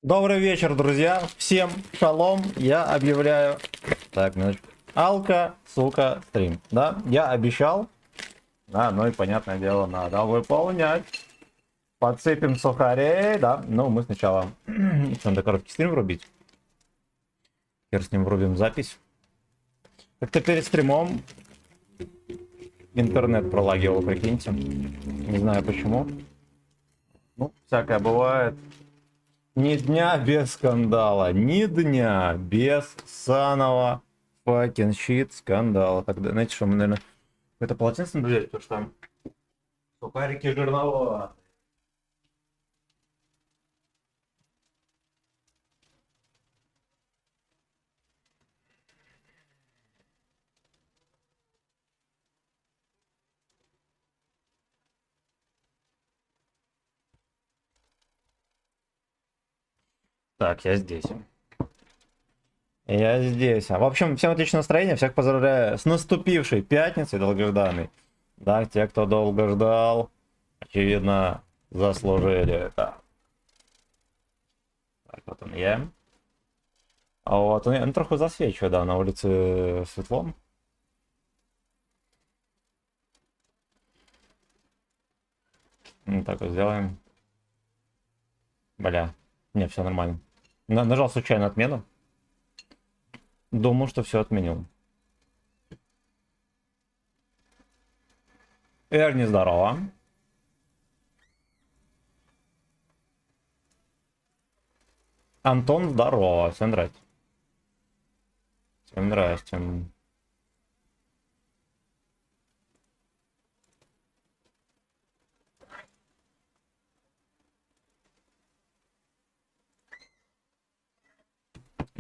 Добрый вечер, друзья. Всем шалом. Я объявляю... Так, минуточку. Алка, сука, стрим. Да, я обещал. Да, ну и понятное дело, надо выполнять. Подсыпем сухарей, да. Ну, мы сначала... Надо короткий стрим врубить. Теперь с ним врубим запись. Как-то перед стримом интернет пролагивал, прикиньте. Не знаю почему. Ну, всякое бывает. Ни дня без скандала, ни дня без саного fucking shit скандала. Тогда, знаете что, мы, наверное, какое-то полотенце надо взять, потому что там сухарики жирновато. Так, я здесь. Я здесь. В общем, всем отличного настроения, всех поздравляю с наступившей пятницей долгожданной. Да, те, кто долго ждал, очевидно, заслужили это. Так, вот он я. А вот он трохи засвечивает, да, на улице светлом. Так вот сделаем. Бля, не, все нормально. Нажал случайно отмену. Думал, что все отменил. Эрни, здорово. Антон, здорово. Всем здрасте. Всем здрасте.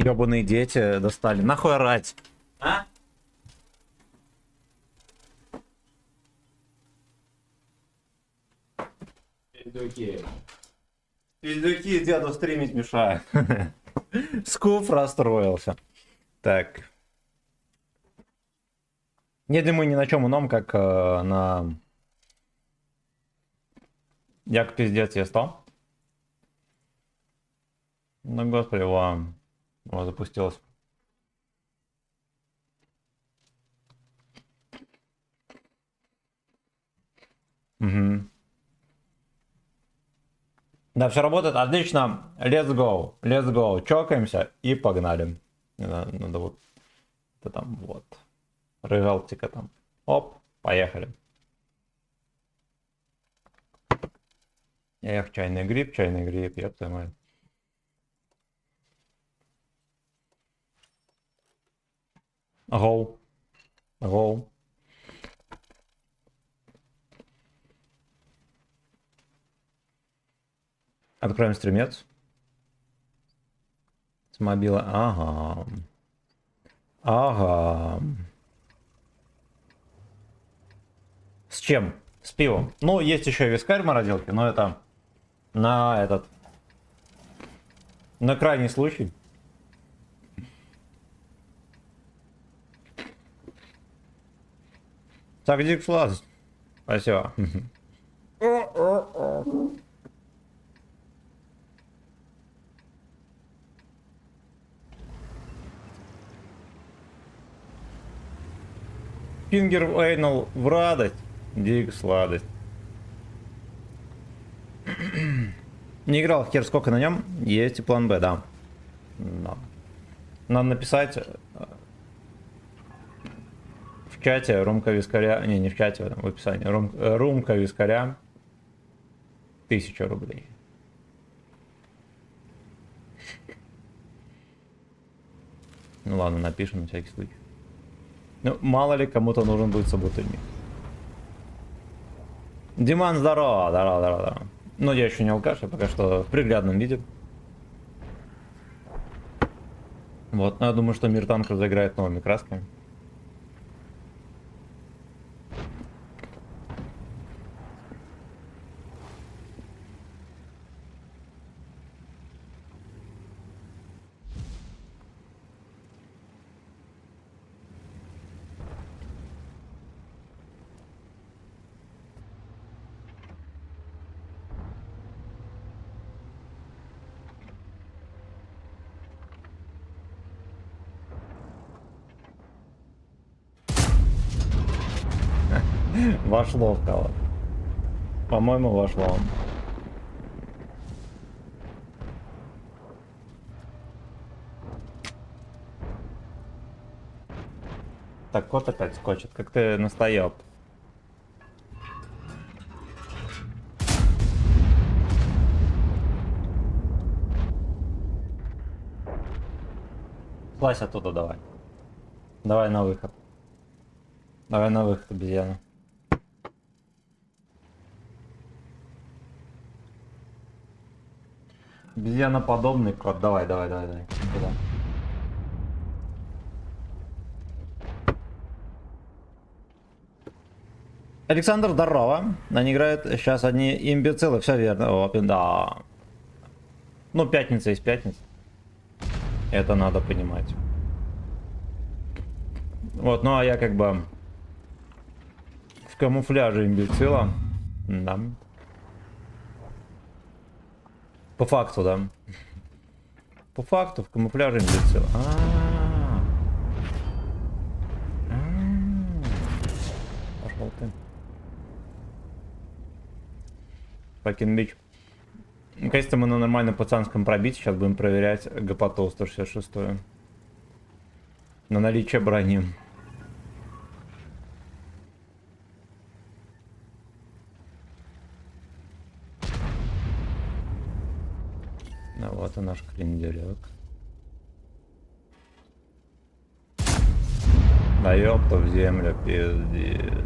Ёбаные дети достали. Нахуй орать. А? Пиздюки. Пиздюки деду стримить мешают. Скуф расстроился. Так. Не думаю ни на чем ином, как на... Як пиздец я стал. Ну, господи, вам. Вот, запустилось. Угу. Да, все работает отлично. Let's go. Let's go. Чокаемся и погнали. Надо вот... Это там вот. Рыгалтика там. Оп, поехали. Эх, чайный гриб, я понимаю. Гоу. Гоу. Откроем стримец. С мобила. Ага. Ага. С чем? С пивом. Ну, есть еще и вискарь в морозилке, но это на этот... На крайний случай. Так, Дик Флаз. Спасибо. Фингер Эйнал в радость. Дик сладость. Не играл в хер сколько на нем. Есть и план Б, да. Но. Надо написать в чате румка вискаря. Не в чате, в описании. Румка вискаря. 1000 рублей. Ну ладно, напишем на всякий случай. Ну, мало ли кому-то нужен будет собутыльник. Диман, здорово, здорово. Но я еще не алкаш, я пока что в приглядном виде. Вот, но я думаю, что мир танков заиграет новыми красками. Вошло в кого. По-моему, вошло. Так, кот опять скочит. Как ты настоял? Слазь оттуда давай. Давай на выход. Давай на выход, обезьяна. Обезьяноподобный кот. Давай. Никуда. Александр, здорово. Они играют сейчас одни имбецилы, все верно. О, да. Ну, пятница есть пятница. Это надо понимать. Вот, ну а я как бы в камуфляже имбецила. Да. По факту, да. По факту в камуфляже имбецила. Пошел ты. Факин бич. Наконец-то мы на нормальном пацанском пробите. Сейчас будем проверять ГПТО 166 на наличие брони. А вот и наш кренделек. Да ёпта в землю, пиздец.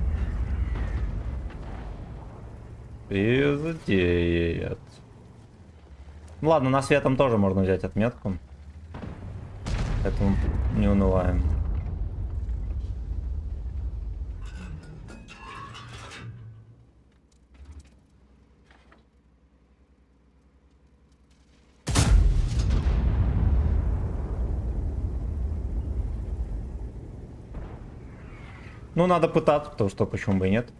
Пиздец. Ну ладно, на светом тоже можно взять отметку. Поэтому не унываем. Ну, надо пытаться, потому что почему бы и нет.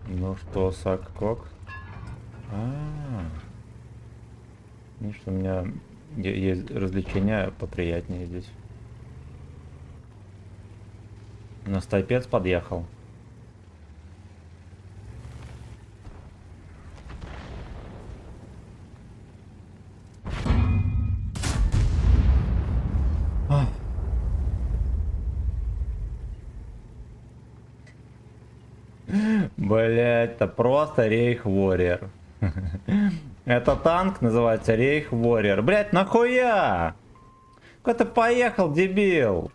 Ну что, Сак-Кок? Видишь, у меня есть развлечения поприятнее здесь. У нас тайпец подъехал. Блять, это просто Рейх Warrior. Это танк называется Рейх Warrior. Блять, нахуя? Куда ты поехал, дебил?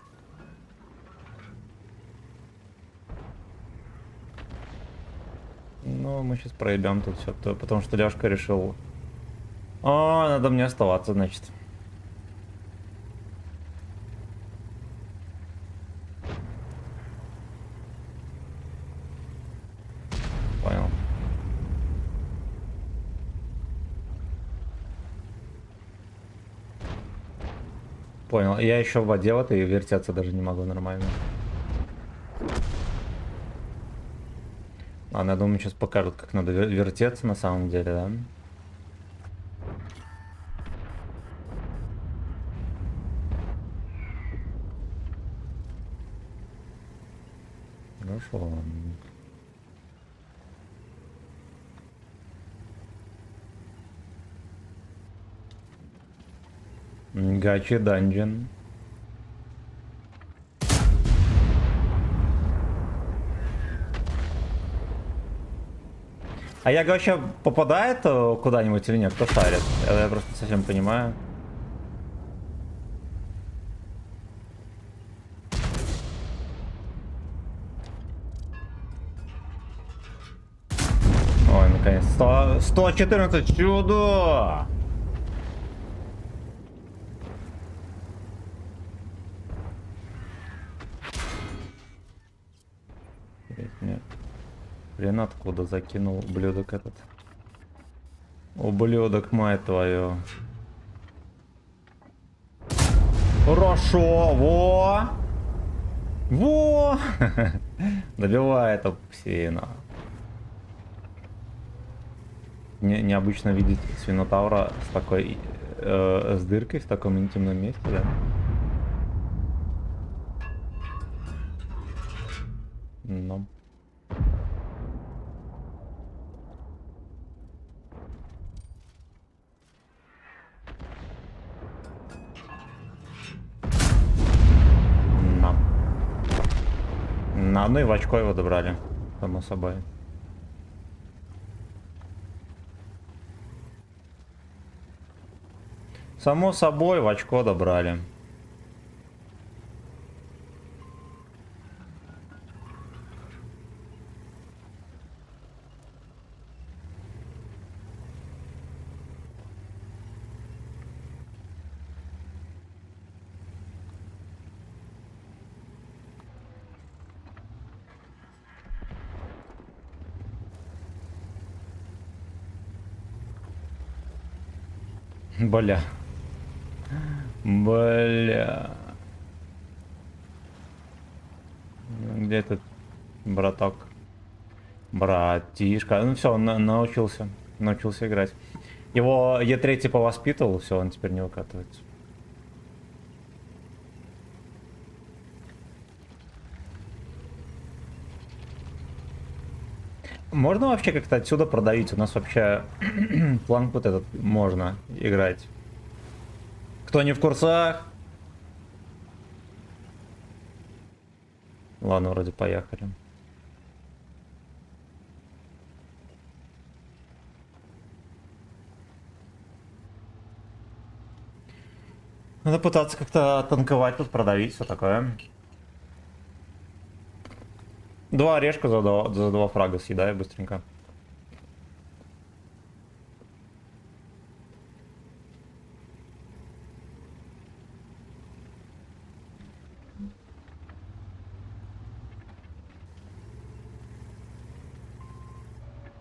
Ну, мы сейчас проебем тут все, потому что Лешка решил. О, надо мне оставаться, значит. Понял. Понял. Я еще в воде вот и вертеться даже не могу нормально. Ладно, я думаю, сейчас покажут, как надо вертеться на самом деле, да? Хорошо. Гачи данжен. А я вообще попадает куда-нибудь или нет? Кто шарит? Я просто не совсем понимаю. Ой, наконец. 114 чудо! Нет. Блин, откуда закинул ублюдок этот? Ублюдок, мать твою. Хорошо, во! Во! Добивает обсеяно. Необычно видеть свинотавра с такой с дыркой в таком интимном месте, да? Ну. No. Ну и в очко его добрали, само собой. Само собой, в очко добрали. Бля. Бля. Где этот браток? Братишка. Ну все, он научился. Научился играть. Его Е3 повоспитывал, все, он теперь не выкатывается. Можно вообще как-то отсюда продавить? У нас вообще фланг вот этот можно играть. Кто не в курсах? Ладно, вроде поехали. Надо пытаться как-то танковать, тут продавить, все такое. Два орешка за два фрага съедаю быстренько.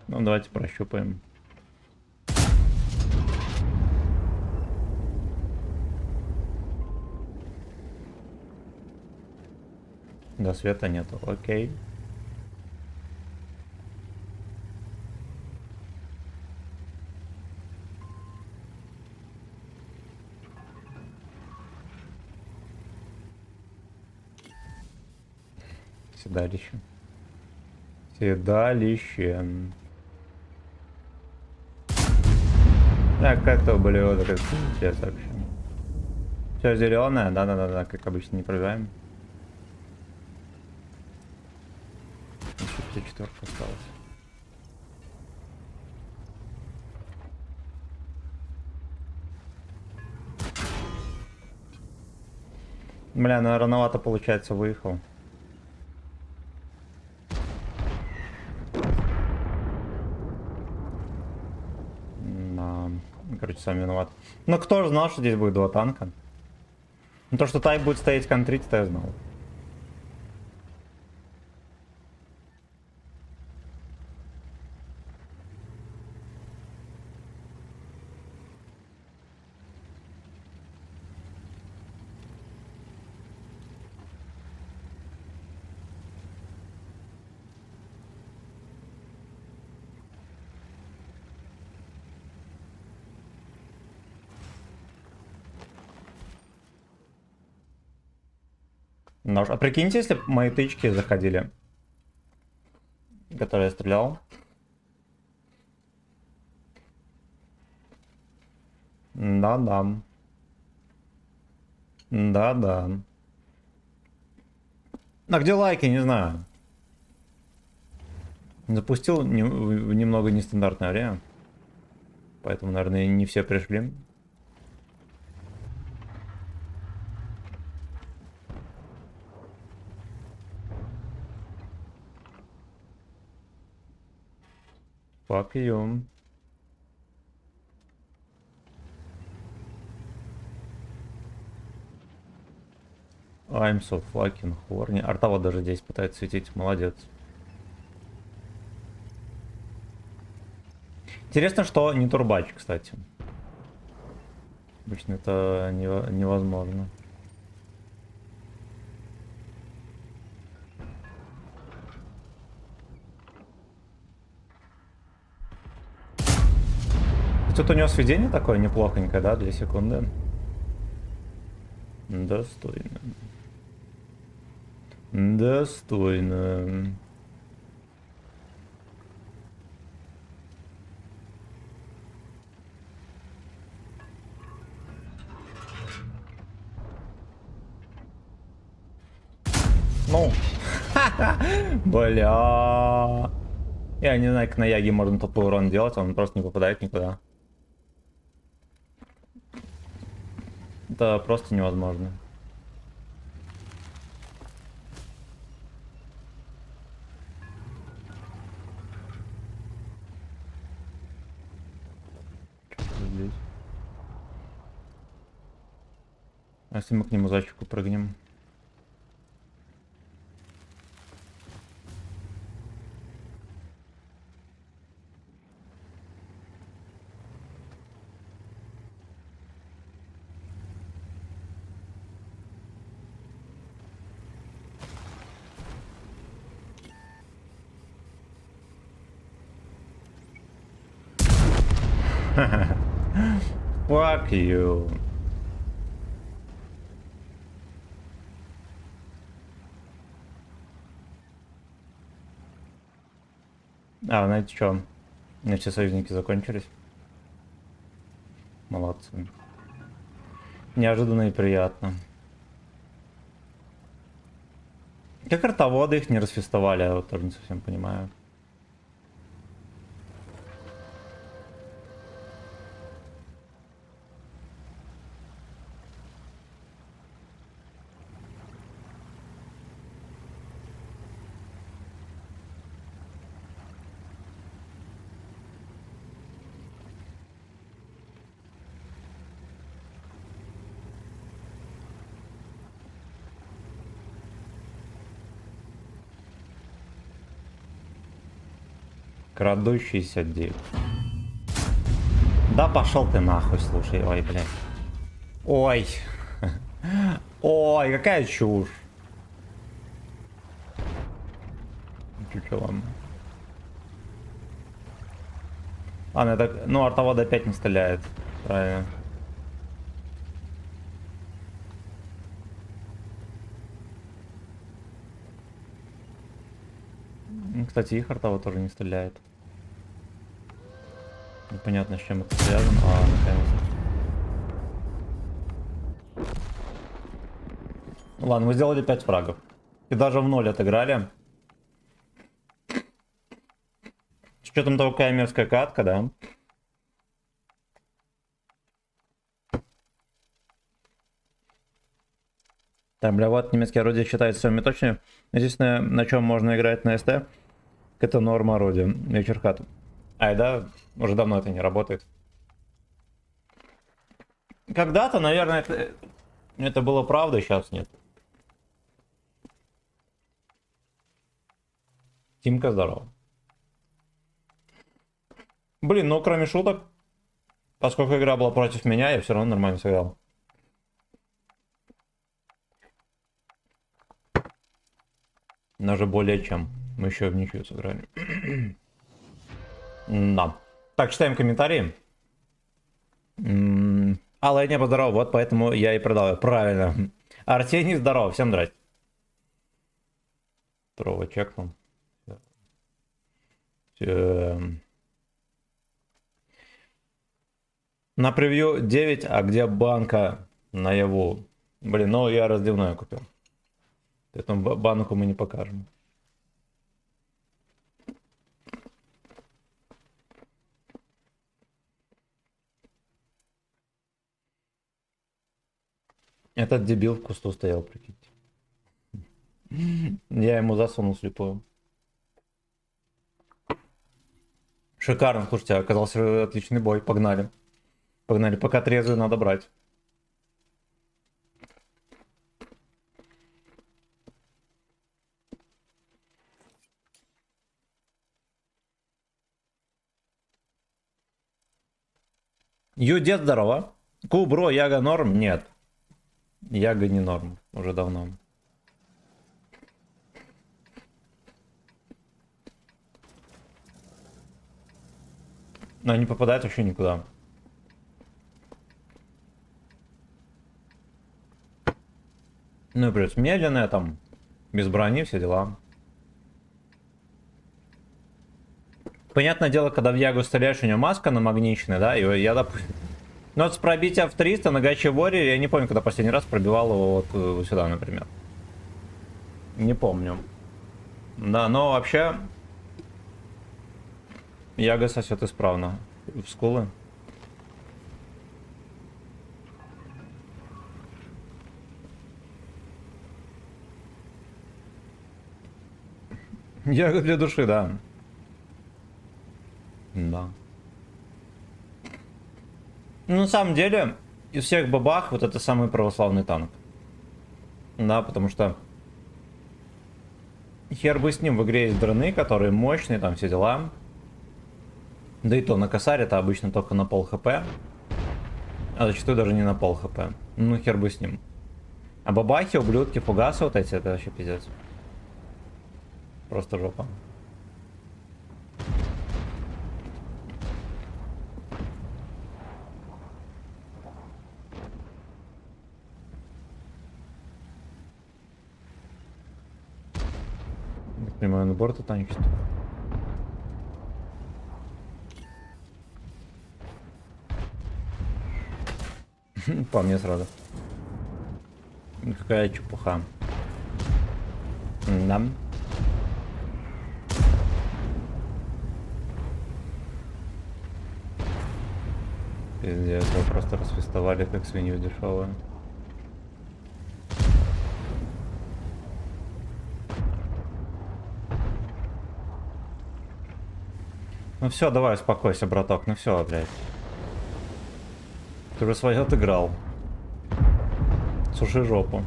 Ну, давайте прощупаем. Да, света нету, окей. Седалище. Седалище. Так, как-то были вот как сейчас вообще. Все зеленое, да, как обычно, не пробиваем. Еще 54 осталось. Бля, ну рановато получается выехал. Да, короче, сам виноват. Но кто же знал, что здесь будет два танка? Ну то, что Тай будет стоять контрить, то я знал. Нож. А прикиньте, если бы мои тычки заходили, которые я стрелял. Да-да. Да-да. А где лайки, не знаю. Запустил немного нестандартное время. Поэтому, наверное, не все пришли. Fuck you. I'm so fucking horny. Артава даже здесь пытается светить. Молодец. Интересно, что не турбач, кстати. Обычно это невозможно. Тут у него сведение такое неплохонькое, да, 2 секунды. Достойно. Достойно. Ну. Бля. Я не знаю, как на Яге можно тупой урон делать, он просто не попадает никуда. Это просто невозможно. Что здесь? А если мы к нему зайчику прыгнем? Fuck you. А, знаете что? У меня все союзники закончились. Молодцы. Неожиданно и приятно. Как ротоводы их не расфестовали, я вот тоже не совсем понимаю. Крадущийся дик. Да пошел ты нахуй, слушай, ой, блядь. Ой. Ой, какая чушь. Чуть-чуть, ладно. Ладно, это... Ну, артовод опять не стреляет. Правильно. Кстати, их артовод тоже не стреляет. Непонятно, с чем это связано. А, наконец-то. Ладно, мы сделали 5 фрагов. И даже в 0 отыграли. С учетом того, какая мерзкая катка, да? Там, бля, вот немецкие орудия считаются самыми точными. Единственное, на чем можно играть на СТ, это норма орудия. Вечерхат. Ай, да, уже давно это не работает. Когда-то, наверное, это было правдой, сейчас нет. Тимка, здорово. Блин, ну кроме шуток, поскольку игра была против меня, я все равно нормально сыграл. Даже более чем. Мы еще в ничью сыграли. Да. Так, читаем комментарии. Алла, небо, здорово, вот поэтому я и продал. Правильно. Арсений, здорово, всем здрасте. Второго чекнул. На превью 9, а где банка наяву? Блин, ну я разливное купил. Поэтому банку мы не покажем. Этот дебил в кусту стоял, прикиньте. Я ему засунул слепую. Шикарно, слушайте, оказался отличный бой, погнали. Погнали, пока трезвую надо брать. Дед, здорово. Бро, Яга норм? Нет. Яга не норм, уже давно. Но не попадает вообще никуда. Ну и плюс медленная там, без брони, все дела. Понятное дело, когда в Ягу стреляешь, у него маска намагниченная, да, и я, допустим... Ну вот с пробития в 300 на Гаче Warrior, я не помню, когда последний раз пробивал его вот сюда, например. Не помню. Да, но вообще... Яга сосет исправно. В скулы. Яга для души, да. Да. Ну, на самом деле, из всех бабах, вот это самый православный танк. Да, потому что... Хер бы с ним, в игре есть драны, которые мощные, там все дела. Да и то, на косаре это обычно только на пол хп. А зачастую даже не на пол хп. Ну, хер бы с ним. А бабахи, ублюдки, фугасы вот эти, это вообще пиздец. Просто жопа. Прямой на борт танчит. По мне сразу. Какая чепуха. Да. Пиздец, его просто расфестовали как свинью дешевую. Ну все, давай, успокойся, браток. Ну все, блядь. Ты уже свое отыграл. Суши жопу.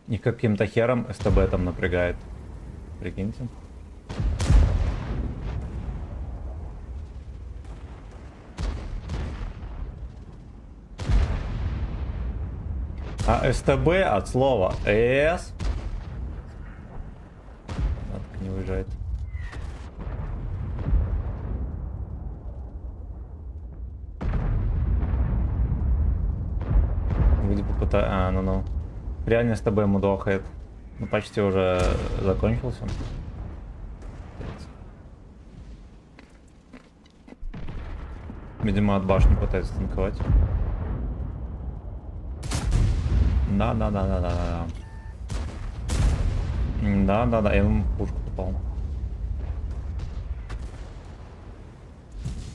И каким-то хером СТБ там напрягает. Прикиньте. А СТБ от слова ЭС. Так не уезжает. Вроде попытаюсь. А, ну. Реально СТБ ему дохает. Ну почти уже закончился. Видимо, от башни пытается танковать. Да. Да, я ему в пушку попал.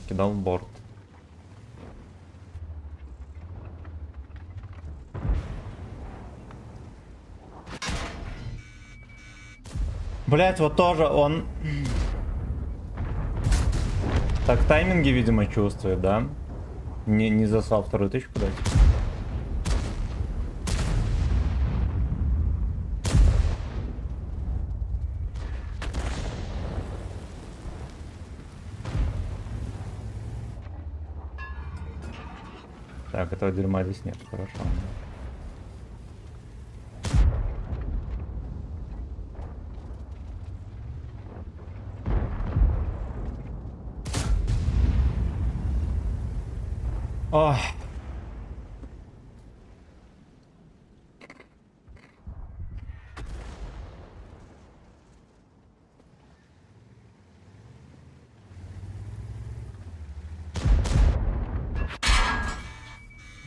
Кидал в борт. Блять, вот тоже он... Так тайминги, видимо, чувствует, да? Не засал вторую тычку дать. Так, этого дерьма здесь нет, хорошо. Ох.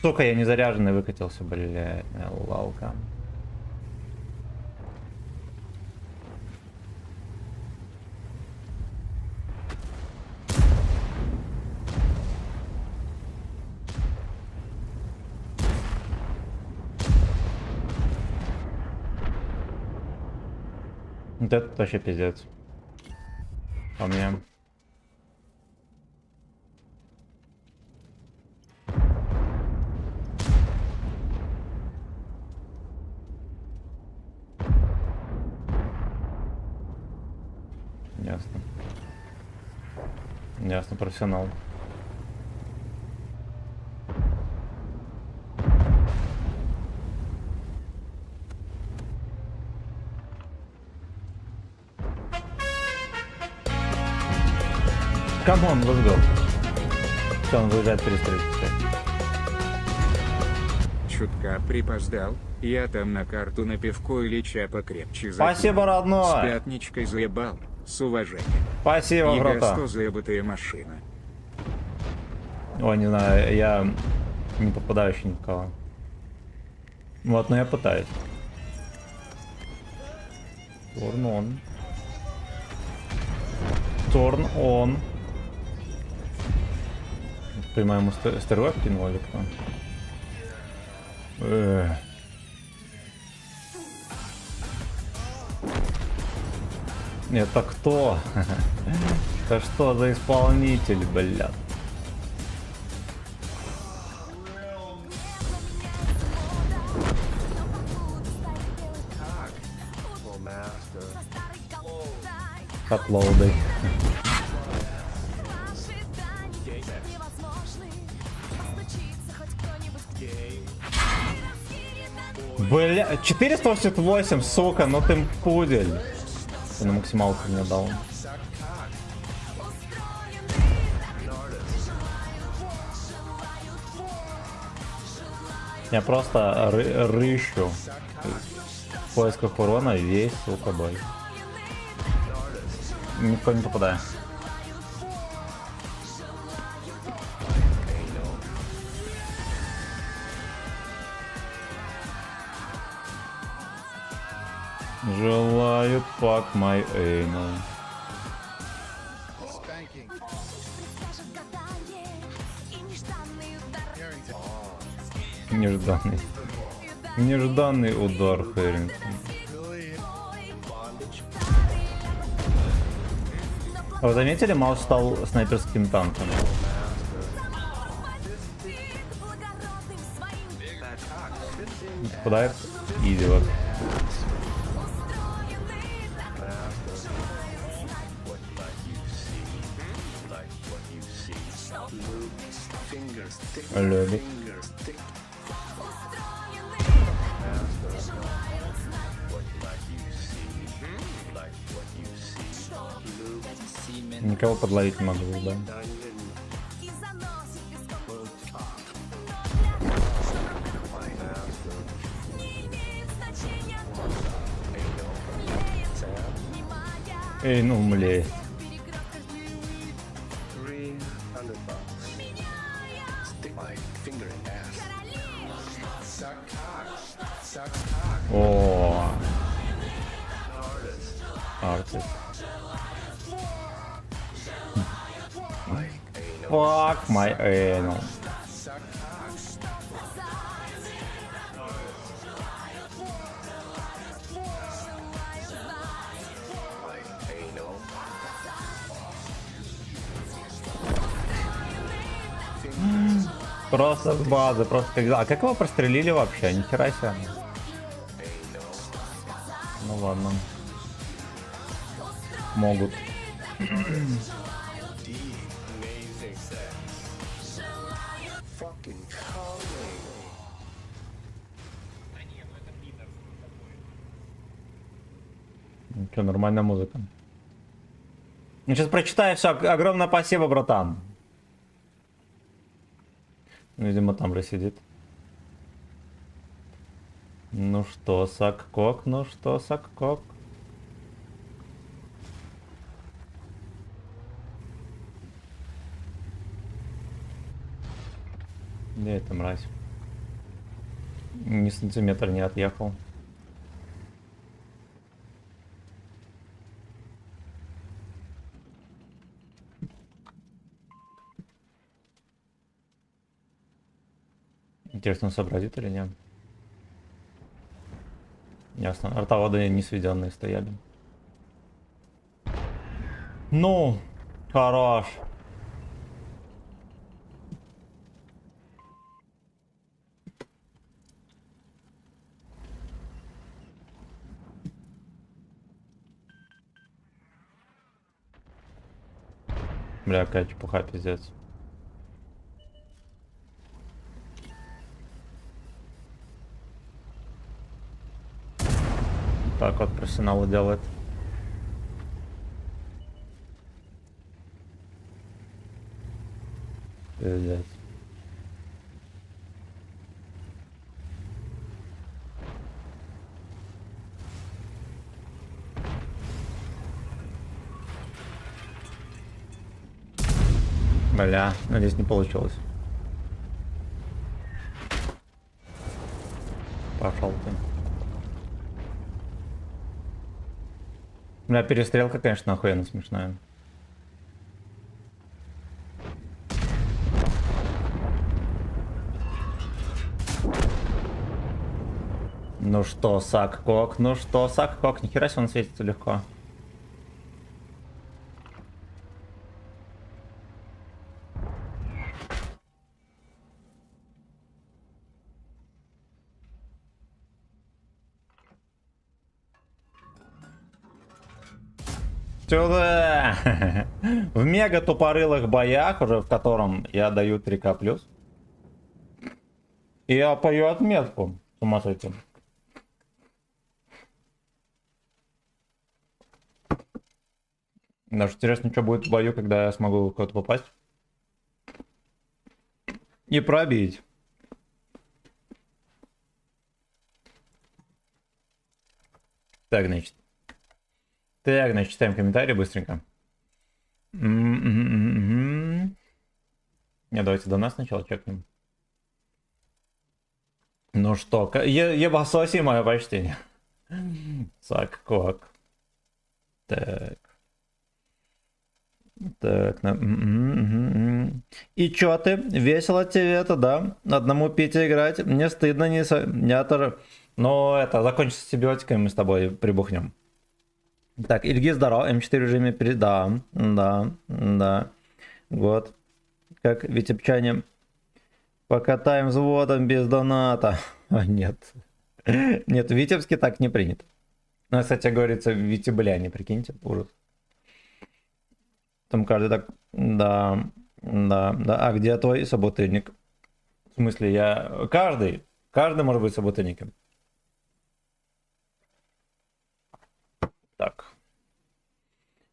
Сука, я не заряженный выкатился, блядь, лалка. Вот это вообще пиздец. По мне. Ясно. Ясно, профессионал. Камон, let's go. Все, он выезжает перестроить. Чутка припоздал, я там на карту на пивко Ильича покрепче закинул. Спасибо, С родной. пятничкой заебал, с уважением. Спасибо, Ига братан. 100 заебатая машина. Ой, не знаю, я не попадаю еще ни в кого. Вот, но я пытаюсь. Turn on. Turn on. Ты моему стервак кинул или кто? Это кто? Это что за исполнитель, блядь? Хатлоуды. Бля, 488, сука, ну ты пудель. Ты на максималку мне дал. Я просто рыщу в поисках урона весь, сука, бой. Никто не попадает. Желаю fuck my anal. Нежданный. Нежданный удар Хэрингтон. А вы заметили, Маус стал снайперским танком? Попадает? Изи вот. Любит. Никого подловить не могу, да. Эй, ну млеет. О, артист. Fuck my anal. Просто с базы, просто когда. А как его прострелили вообще? Нихера себе. Ну ладно. Могут. Что, нормальная музыка. Ну, сейчас прочитаю все. Огромное спасибо, братан. Видимо, там же сидит. Ну что, Саккок, ну что, Саккок? Где эта мразь? Ни сантиметра не отъехал. Интересно, он сообразит или нет? Ясно. Артоводы не сведенные стояли. Ну, хорош. Бля, какая чепуха, пиздец. Так вот профессионалы делают. Пиздец. Бля, надеюсь, не получилось. Пошел ты. Бля, перестрелка, конечно, охуенно смешная. Ну что, Сак-Кок, ну что, Сак-Кок, нихера себе он светится легко. Сюда! В мега тупорылых боях, уже в котором я даю 3К+. И я пою отметку. С ума сойти. Даже интересно, что будет в бою, когда я смогу в кого-то попасть. И пробить. Так, значит. Так, значит, читаем комментарии быстренько. Не, давайте до нас сначала чекнем. Ну что, ебасоси, мое почтение. Сак-Кок. Так. Так, и чё ты? Весело тебе это, да? Одному Пите играть? Мне стыдно, я тоже... Но это, закончится с антибиотиками, мы с тобой прибухнем. Так, Ильгиз, здорово, М4 в режиме да. Вот. Как витебчане покатаем взводом без доната. Нет. Нет, в Витебске так не принято. Ну, кстати, говорится, витебляне, прикиньте, ужас. Там каждый так... Да. А где твой собутыльник? В смысле, я... Каждый может быть собутыльником. Так.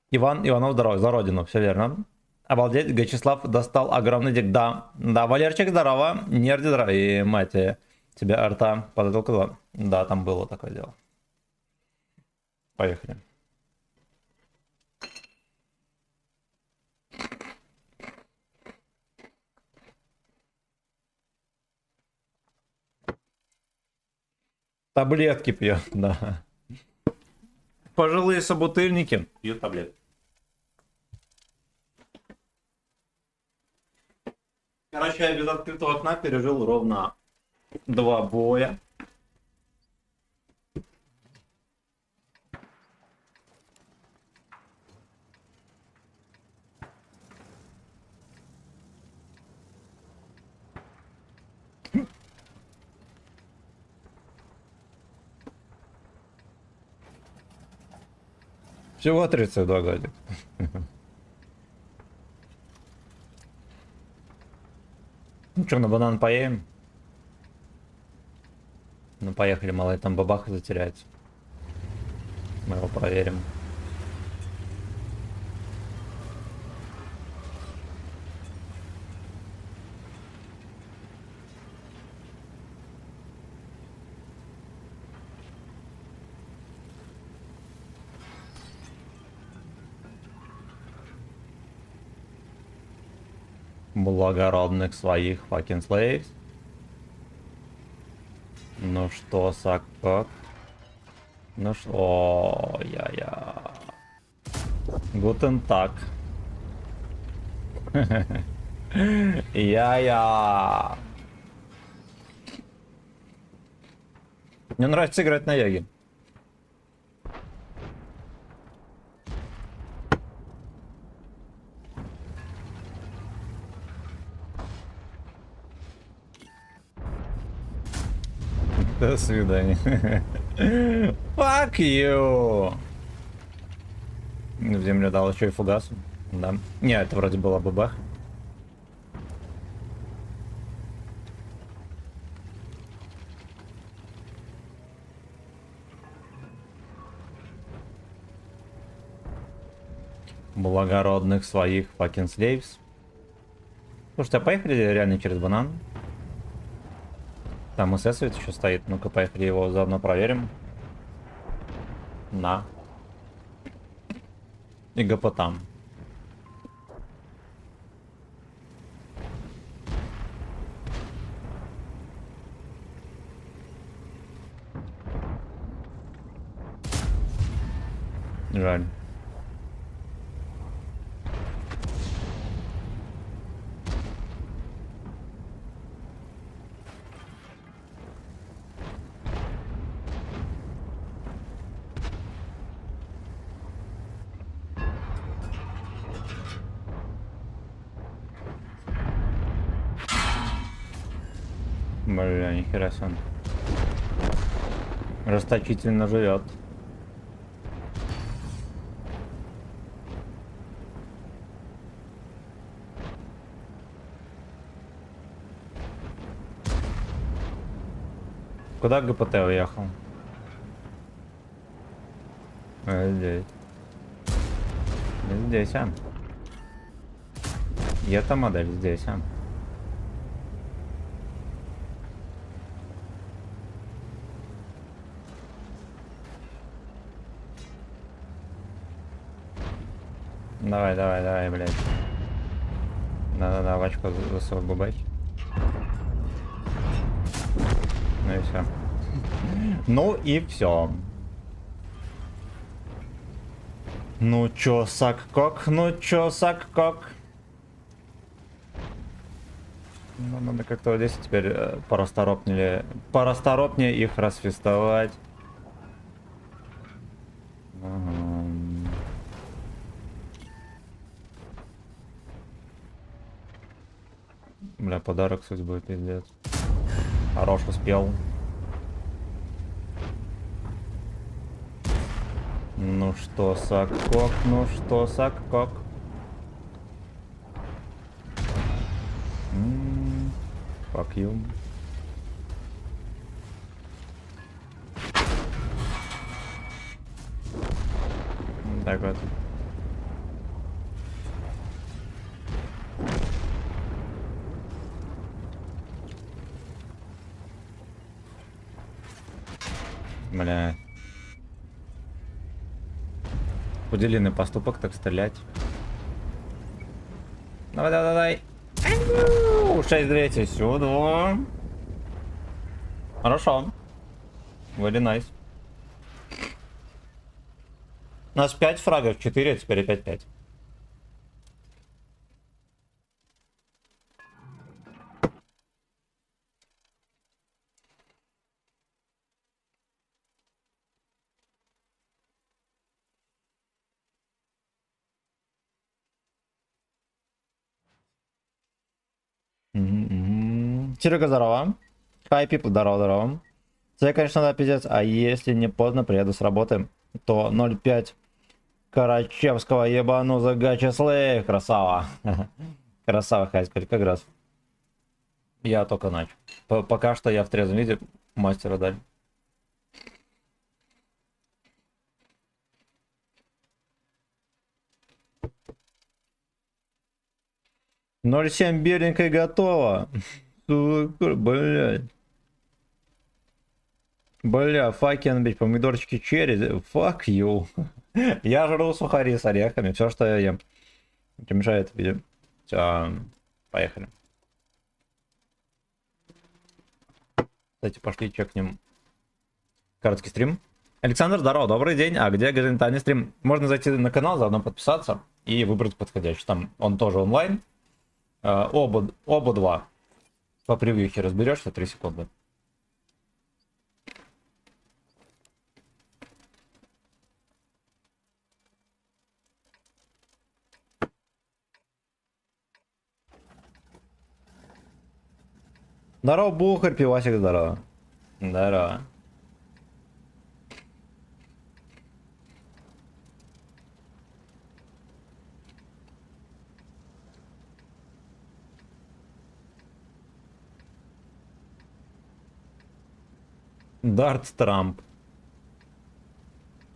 Иванов, здорово, за родину, все верно. Обалдеть, Гачеслав достал огромный дик. Да, Валерчик, здорово. Нерди, здорово. И мать тебе арта подотылка 2. Да, там было такое дело. Поехали. Таблетки пьет, да. Пожилые собутыльники пьют таблетки. Короче, я без открытого окна пережил ровно 2 боя. Всего 32 годика. Ну что, на банан поедем? Ну поехали, малый, там бабаха затеряется. Мы его проверим. Благородных своих fucking slaves. Ну что, Сак-Кок? Ну что, я. Гутен так. Я. Мне нравится играть на яге. До свидания. Fuck you. В землю дал еще и фугас. Да. Не, это вроде было бабах. Благородных своих fucking slaves. Слушайте, а поехали реально через банан? Там СС ведь еще стоит. Ну-ка, поехали его заодно проверим. На. И гопотам. Жаль. Бля, нихера себе. Он расточительно живет. Куда ГПТ уехал? Здесь. Здесь, а? И эта модель здесь, а? Давай, давай, давай, блядь. Да-да-да, в очко засовывай бабахи. Ну и все. Ну и все. Ну чё, сак-кок? Ну чё, сак-кок? Ну, надо как-то вот здесь теперь порасторопнее их расфестовать. Ага. Бля, подарок судьбы, пиздец. Хорош, успел. Ну что, сак-кок? Ну что, сак-кок? Fuck you. Так вот. Бля. Поделенный поступок, так стрелять. Давай, давай, давай. 6-2 сюда. Хорошо. Very nice. У нас 5 фрагов, 4, а теперь опять 5. Серега, здорово. Hi, people, здорово, здорово. Тебе, конечно, да, пиздец. А если не поздно, приеду с работы, то 0,5 Карачевского ебану за гачеслей. Красава. Красава, Хайскаль, как раз. Я только начал. Пока что я в трезвом виде мастера дали. Ноль семь беленькой готово. Блять. Бля, факен, блять, помидорчики черри. Fuck you. Я жру сухари с орехами. Все, что я ем. Не мешает, видимо. Все, поехали. Кстати, пошли чекнем короткий стрим. Александр, здорово, добрый день. А где горизонтальный стрим? Можно зайти на канал, заодно подписаться и выбрать подходящий. Там он тоже онлайн. Оба два. По превьюхе разберешься, 3 секунды. Здорово, Бухарь, пивасик, здорово. Здорово. Дарт Трамп.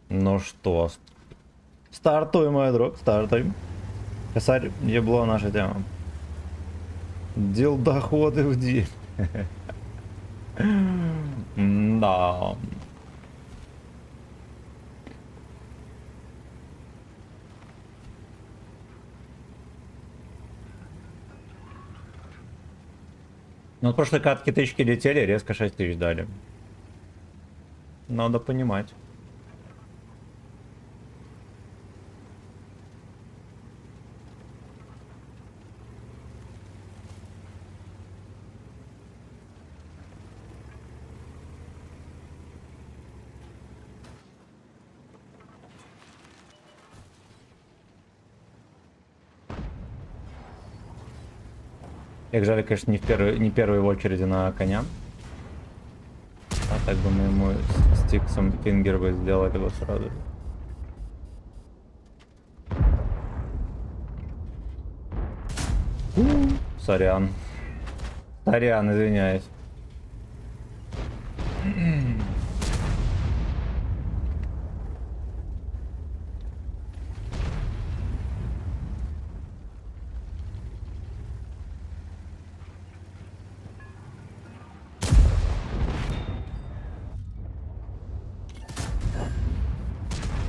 Ну что, стартуй, мой друг, стартуй. Косарь, ебло, наша тема. Дел доходы в ди. Да. Ну, в прошлой катке тычки летели, резко 6 тысяч дали. Надо понимать. Як жаль, конечно, не первый в очереди на коня. А так бы мы ему стиксом фингер бы сделали бы сразу. Сорян. Сорян, извиняюсь.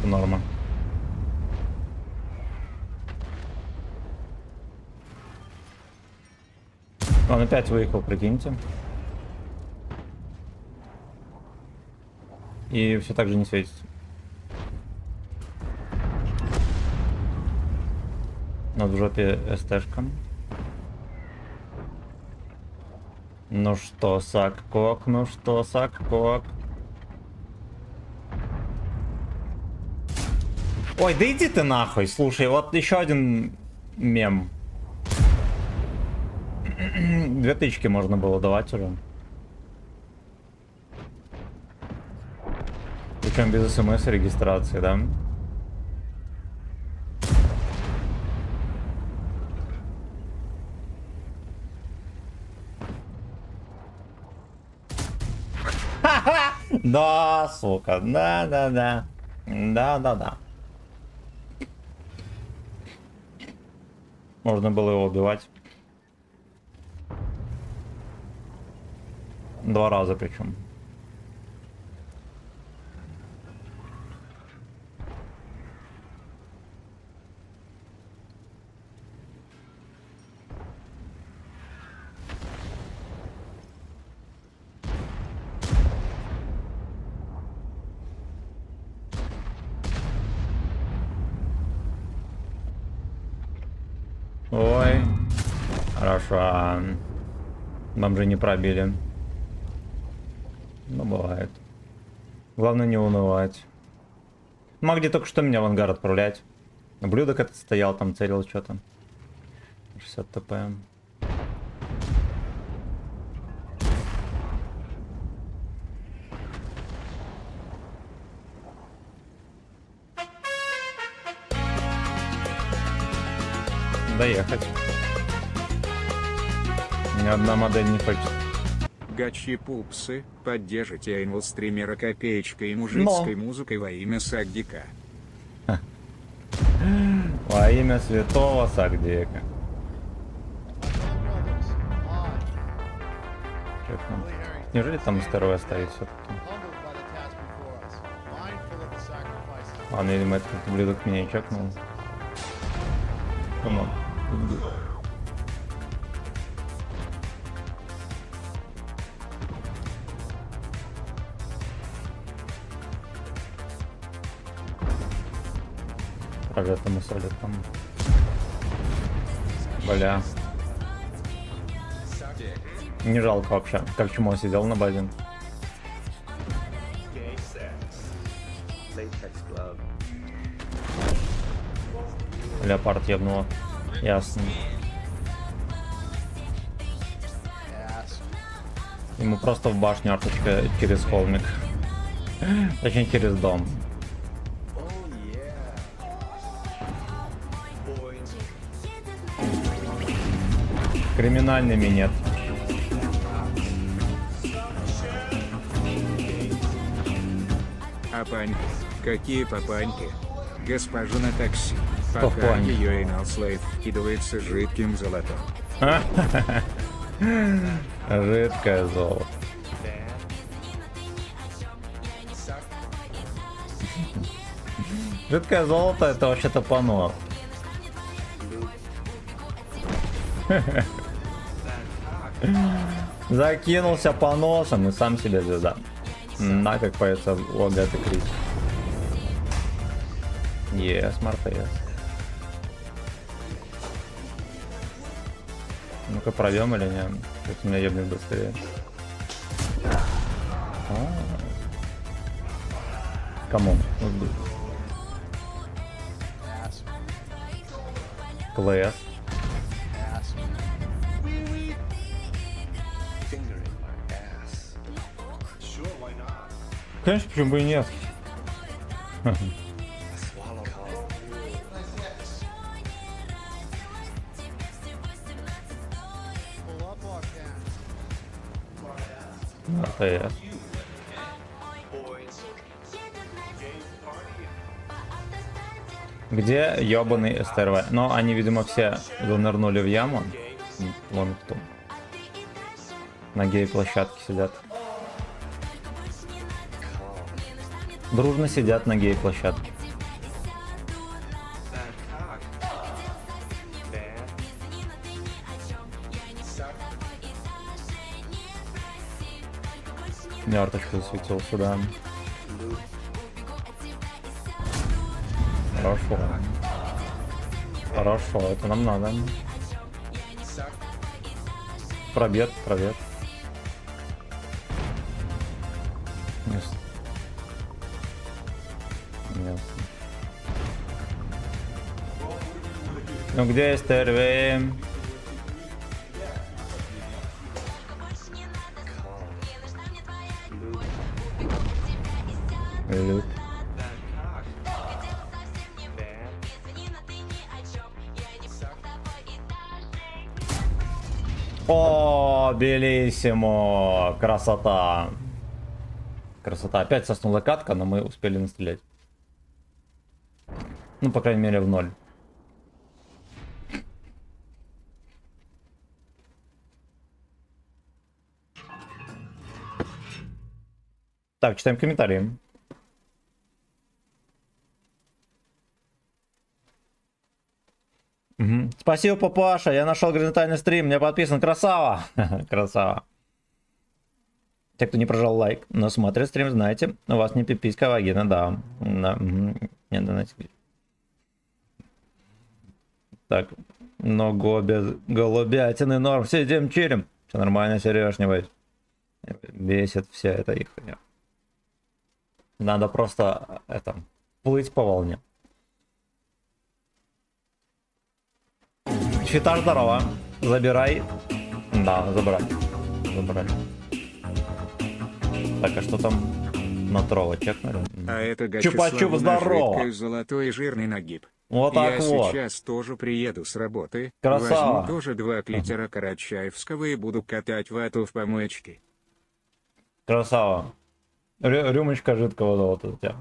Норма. Он опять выехал, прикиньте. И все так же не светится. Над в жопе СТшка. Ну что, Сак-Кок, ну что, Сак-Кок. Ой, да иди ты нахуй, слушай, вот еще один мем. 2 тычки можно было давать уже. Причем без смс регистрации, да? Да, сука, да. Да. Можно было его убивать. 2 раза причем. Ой, хорошо. Бомжи не пробили. Ну, бывает. Главное не унывать. Могли только что меня в ангар отправлять. Ублюдок этот стоял, там целил что-то. 60 ТП. Доехать. Ни одна модель не хочет. Гачи-пупсы, поддержите Эйнвол стримера копеечкой и мужицкой Но. музыкой во имя Сагдика. Во имя святого Сагдика. Неужели там второе стоит все-таки? Ладно, видимо, этот ублюдок меня и чекнул. Come on. Прожатому солю там. Бля. Не жалко вообще. Как чмо сидел на базе. Леопард ебнуло. Ясно. Ему просто в башню арточка через холмик. Точнее через дом. Криминальный минет. Апань. Какие папаньки? Госпожа на такси. Пока Папань. ее Эйнал Слейв вкидывается жидким золотом. Жидкое золото. Жидкое золото это вообще-то понос. Закинулся поносом и сам себе звезда. На, как поется у Агаты Кристи. Мартес. Ну-ка пройдем или нет? Пусть меня ебнет быстрее. Камон. Класс. Конечно, почему бы и нет. РТС. Где ёбаный СТРВ? Но они, видимо, все занырнули в яму. Вон кто. На гей-площадке сидят. Дружно сидят на гей-площадке. Мертвочка засветил сюда. Хорошо. Хорошо, это нам надо. Пробед. Ясно. Ну где СТРВ? Люк. О, белиссимо! Красота! Красота. Опять соснула катка, но мы успели настрелять. Ну, по крайней мере, в ноль. Так, читаем комментарии. Угу. Спасибо, папаша. Я нашел горизонтальный стрим. Мне подписан. Красава. Красава. Те, кто не прожал лайк, но смотрит стрим, знаете, у вас не пиписька, а вагина, да. Не донатили. Так, но голубятины норм. Сидим, чилим. Все нормально, Сереж, не боюсь. Бесит вся эта их. Надо просто плыть по волне. Фитаж, здорово. Забирай. Да, забрать. Так, а что там на трова чекнули? А это Чупа-чуп, здорово. Золотой и жирный нагиб. Вот так Я вот. сейчас тоже приеду с работы. Красава. Возьму тоже 2 литра Карачаевского и буду катать вату в помоечке. Красава. Рюмочка жидкого золота у тебя.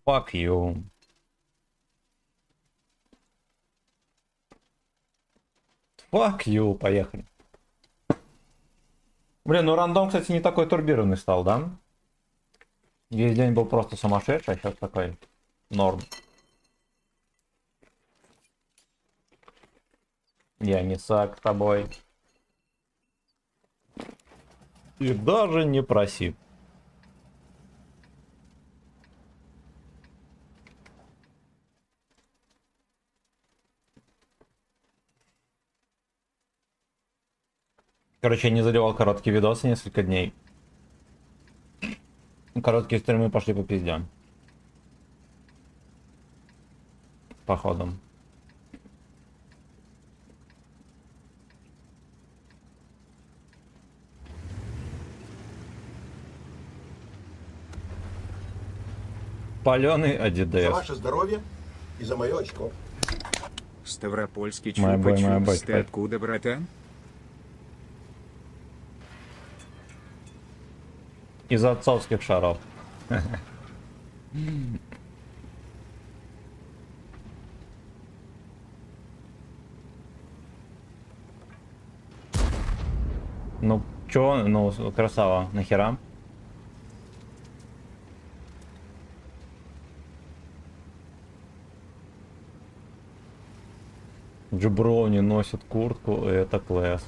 Fuck you. Fuck you, поехали. Блин, ну рандом, кстати, не такой турбированный стал, да? Весь день был просто сумасшедший, а сейчас такой норм. Я не сак с тобой. И даже не проси. Короче, я не заливал короткие видосы несколько дней. Короткие стримы пошли по пизде. Походу. Паленый За Адидес. ваше здоровье и за мое очко. Ставропольский Моя бой, чупа-чупс. Ты спать. откуда, братан? Из отцовских шаров. Ну, чё, ну, красава, нахера? Джуброни носит куртку, и это класс.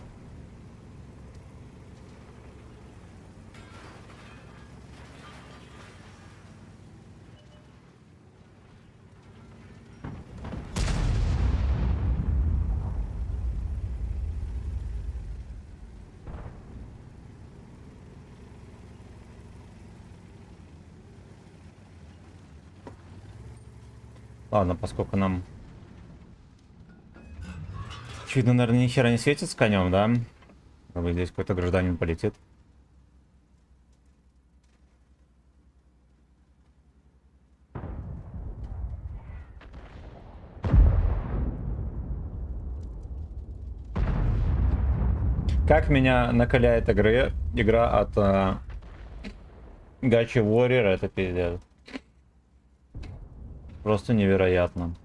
Ладно, поскольку нам... Очевидно, наверное, ни хера не светит с конем, да? Как бы здесь какой-то гражданин полетит. Как меня накаляет игра от Гачи Warrior, это пиздец. Просто невероятно.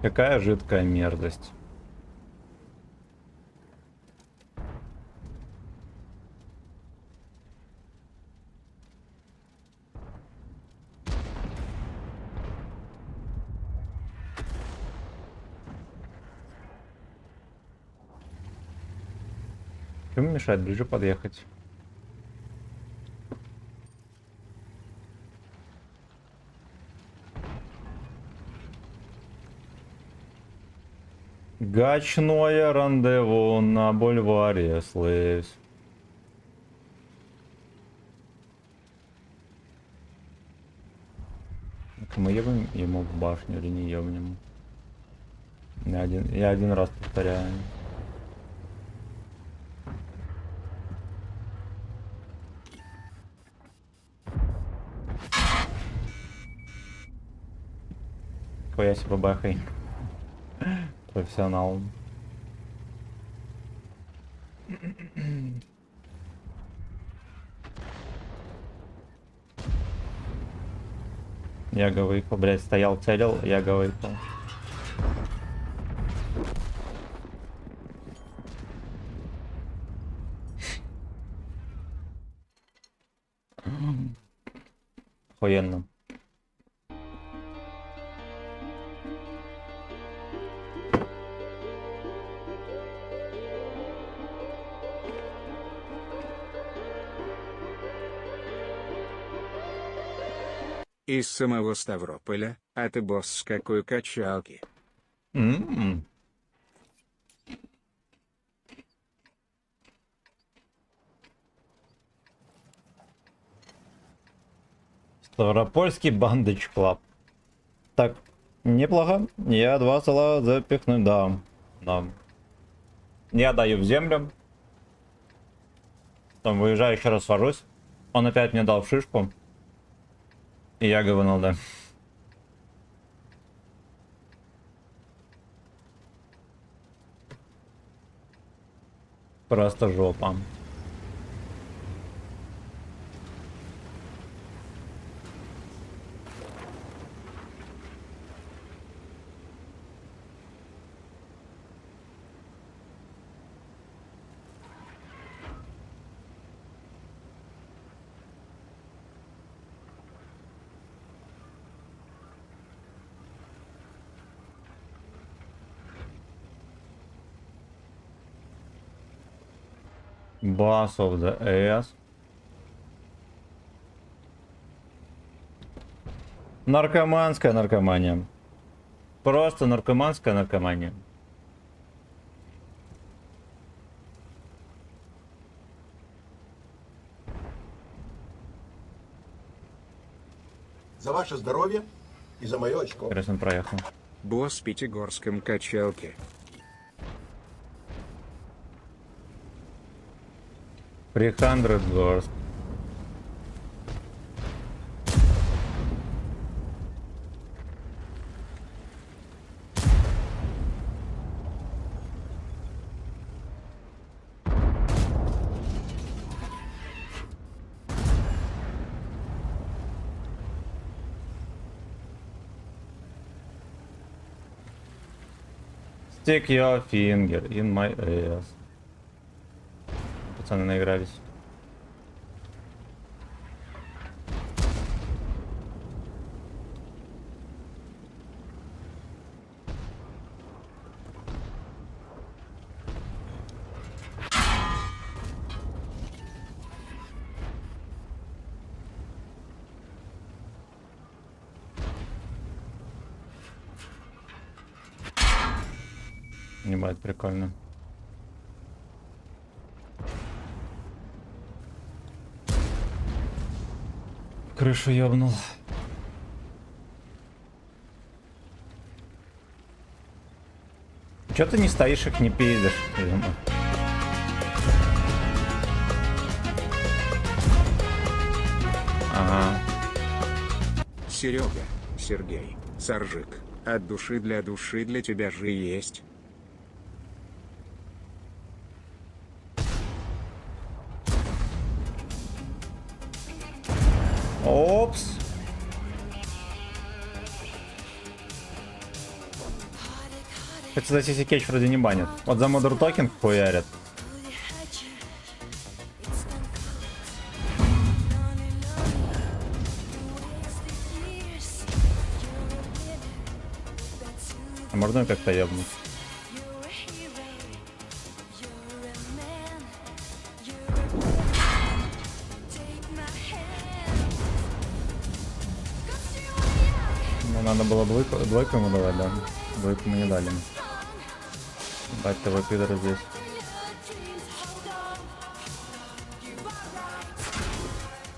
Какая жидкая мерзость. Чему мешает ближе подъехать? Гачное рандеву на бульваре Слэвс. Так мы ебем ему в башню или не ебнем? Я один раз повторяю. Хуя себе бахай. Профессионал. Я выехал, блядь, стоял, целил, я выехал. Охуенно. Из самого Ставрополя, а ты босс с какой качалки? Ставропольский бандыч клаб. Так, неплохо. Я 2 стола запихну, да. Да. Я даю в землю. Там выезжаю, еще раз сажусь. Он опять мне дал в шишку. И я говорил, да. Просто жопа. Boss of the Ass. Наркоманская наркомания. Просто наркоманская наркомания. За ваше здоровье и за мое очко. Раз он проехал. Босс в Пятигорском качалке. 300 горст. Stick your finger in my ass. Пацаны наигрались. Ебать, прикольно. Крышу ёбнул. Чё ты не стоишь, их не пиздишь? Ага. Серега, Сергей, Саржик, от души для тебя же есть. Опс. Хотя за CC Catch вроде не банят. Вот за Mother Token хуярят. А можно как-то ебнуть? Ну, надо было двойку ему давать, да? Двойку мы не дали. Бать того пидора здесь.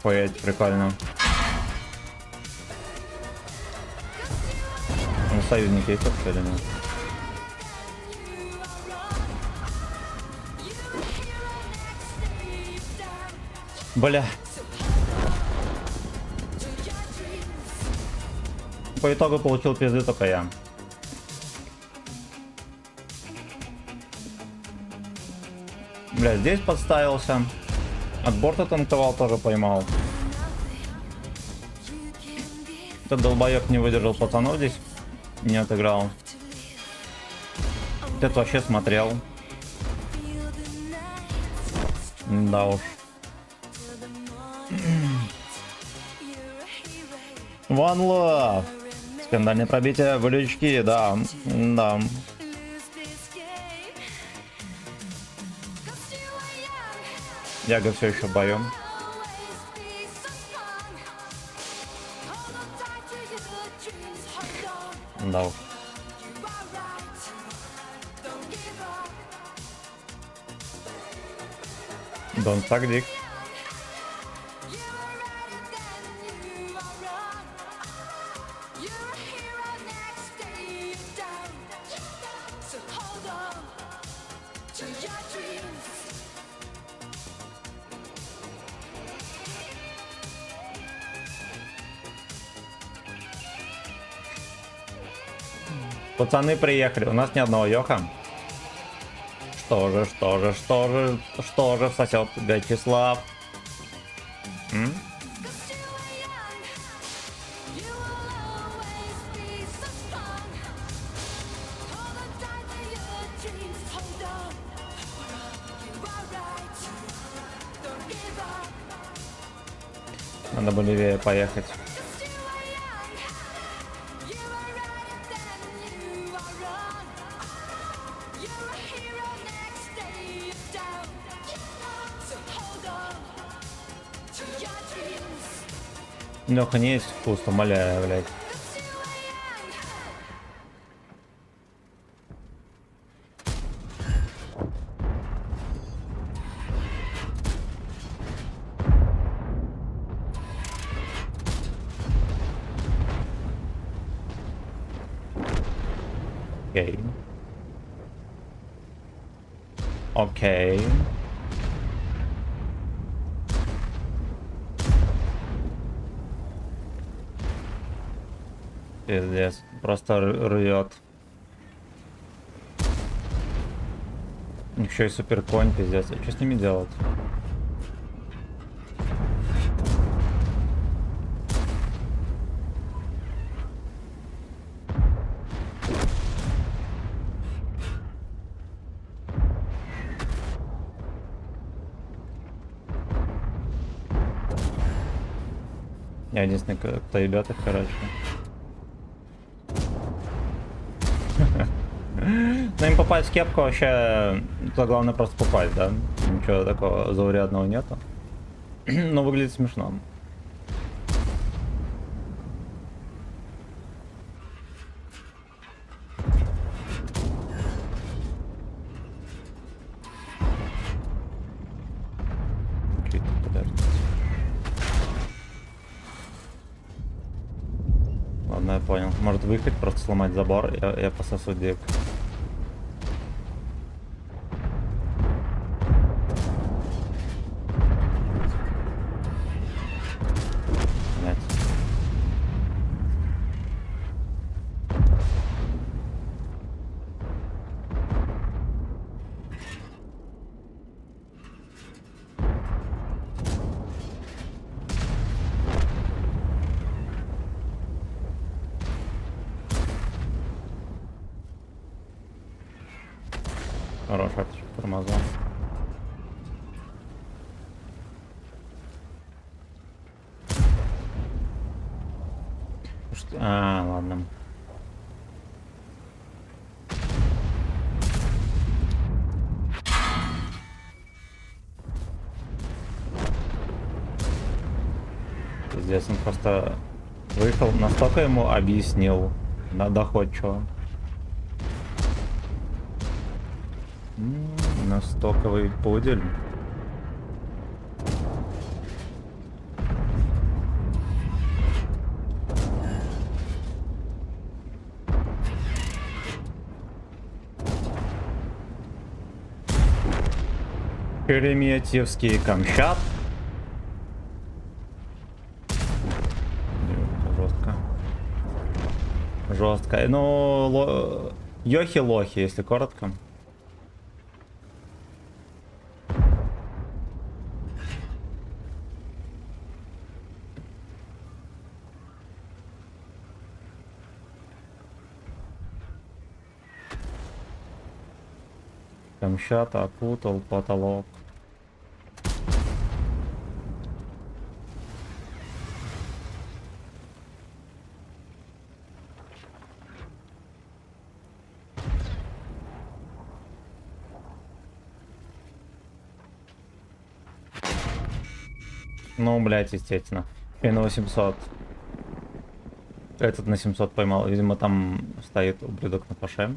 Ой, прикольно. Ну, союзник есть вообще или нет? Бля. По итогу получил пизды только я. Бля, здесь подставился. От борта танковал, тоже поймал. Этот долбоёб не выдержал пацанов здесь. Не отыграл. Этот вообще смотрел. Да уж. One Love. Скандальное пробитие в лючки, да. Да. Яга все еще в бою. Да уж. Don't suck dick. Пацаны приехали, у нас ни одного Йоха. Что же сосет Вячеслав? М? Надо бы левее поехать. Леха, не есть вкус, умоляю, блядь. Окей. Окей. Пиздец, просто рвет. Еще и супер конь, пиздец. А что с ними делать? Я единственный, кто ебет их, короче. Ну им попасть в кепку вообще, то главное просто попасть, да? Ничего такого заурядного нету. Но выглядит смешно. Чуть подождите. Ладно, я понял. Может выехать, просто сломать забор, я пососу дик. Нет. Хорош, арточек тормоза. А, ладно. Здесь он просто выехал, настолько ему объяснил, доходчиво. Настоковый пудель. Шереметьевский Камчат. Жестко. Жестко. Ну, йохи-лохи, если коротко. Камчат окутал потолок. Ну, блять, естественно. И на 800. Этот на 700 поймал. Видимо, там стоит ублюдок на паше.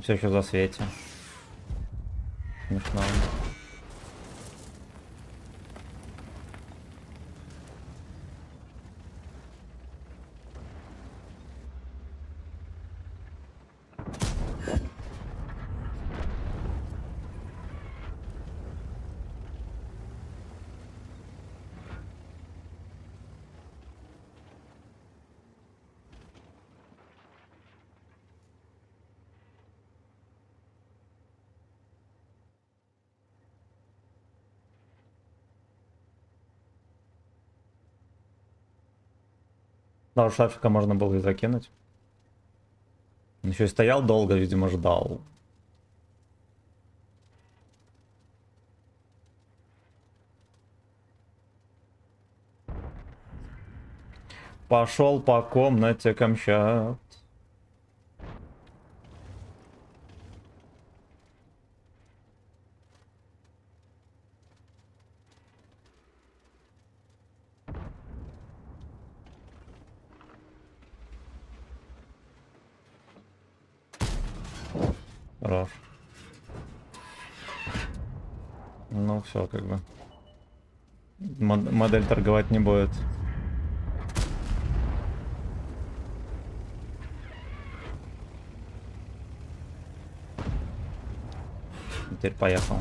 Все еще в засвете. Смешно. Да, у шафика можно было и закинуть. Он еще и стоял долго, видимо, ждал. Пошел по комнате Камчат. Хорош. Ну все, как бы. Модель торговать не будет. Теперь поехал.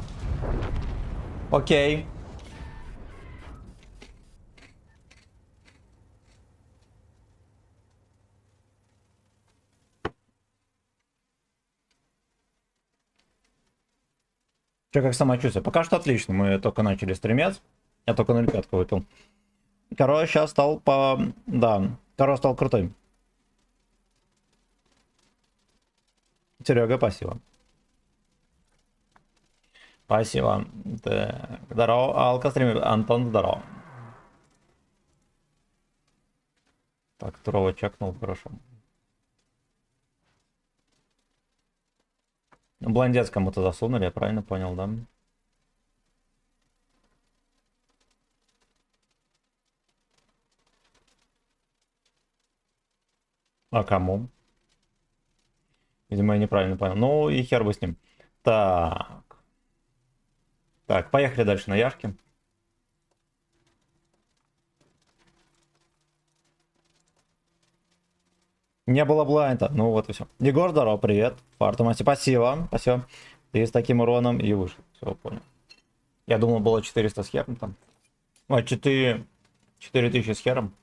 Окей. Че, как самочувствие? Пока что отлично. Мы только начали стримец. Я только 0,5 выпил. Короче, сейчас стал по... Да, короче, стал крутой. Серега, спасибо. Спасибо. Так, здорово, Алка стримит. Антон, здорово. Так, второго чекнул, хорошо. Ну, блондец кому-то засунули, я правильно понял, да? А кому? Видимо, я неправильно понял. Ну и хер бы с ним. Так. Так, поехали дальше на Яшке. Не было блайнда. Ну вот и все. Егор, здорово, привет. Фартумаси, спасибо. Спасибо. Ты с таким уроном и выше. Все, понял. Я думал, было 400 с хером там. А, 4000 с хером.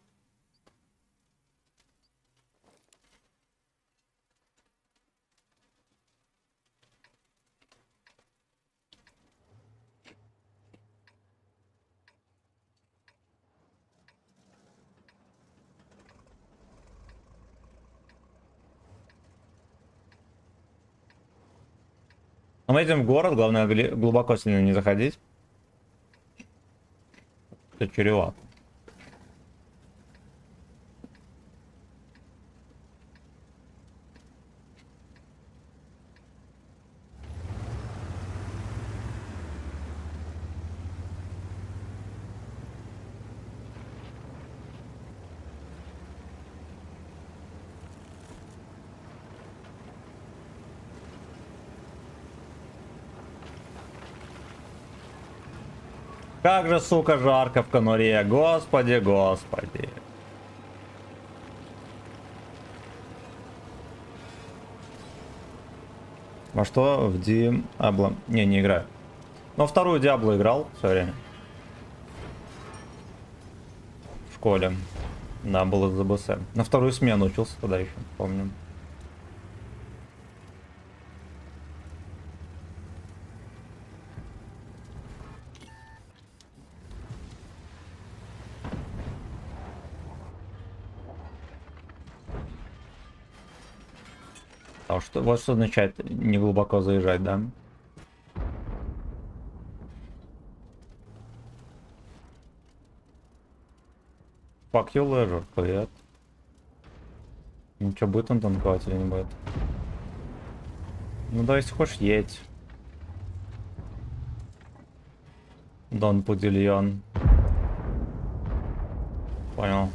Но мы идем в город, главное глубоко сильно не заходить. Это чревато. Как же, сука, жарко в конуре. Господи, господи. Во что в Диабло? Не играю. Но вторую Диабло играл все время. В школе. Да, был из ЗБС. На вторую смену учился тогда еще, помню. А что, вот что означает не глубоко заезжать, да? Fuck you, Leisure, привет. Ничего, будет он танковать или не будет? Ну да, если хочешь, едь. Дон Пудильон. Понял.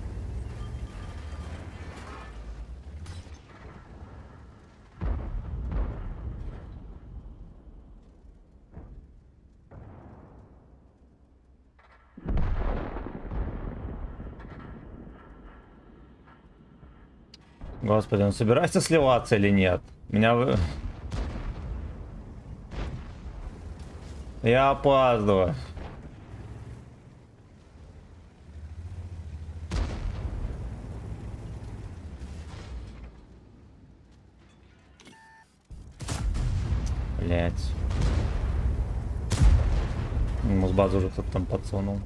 Господи, он собирается сливаться или нет? Меня... Я опаздываю. Блять. Музбазу уже кто-то там подсунул.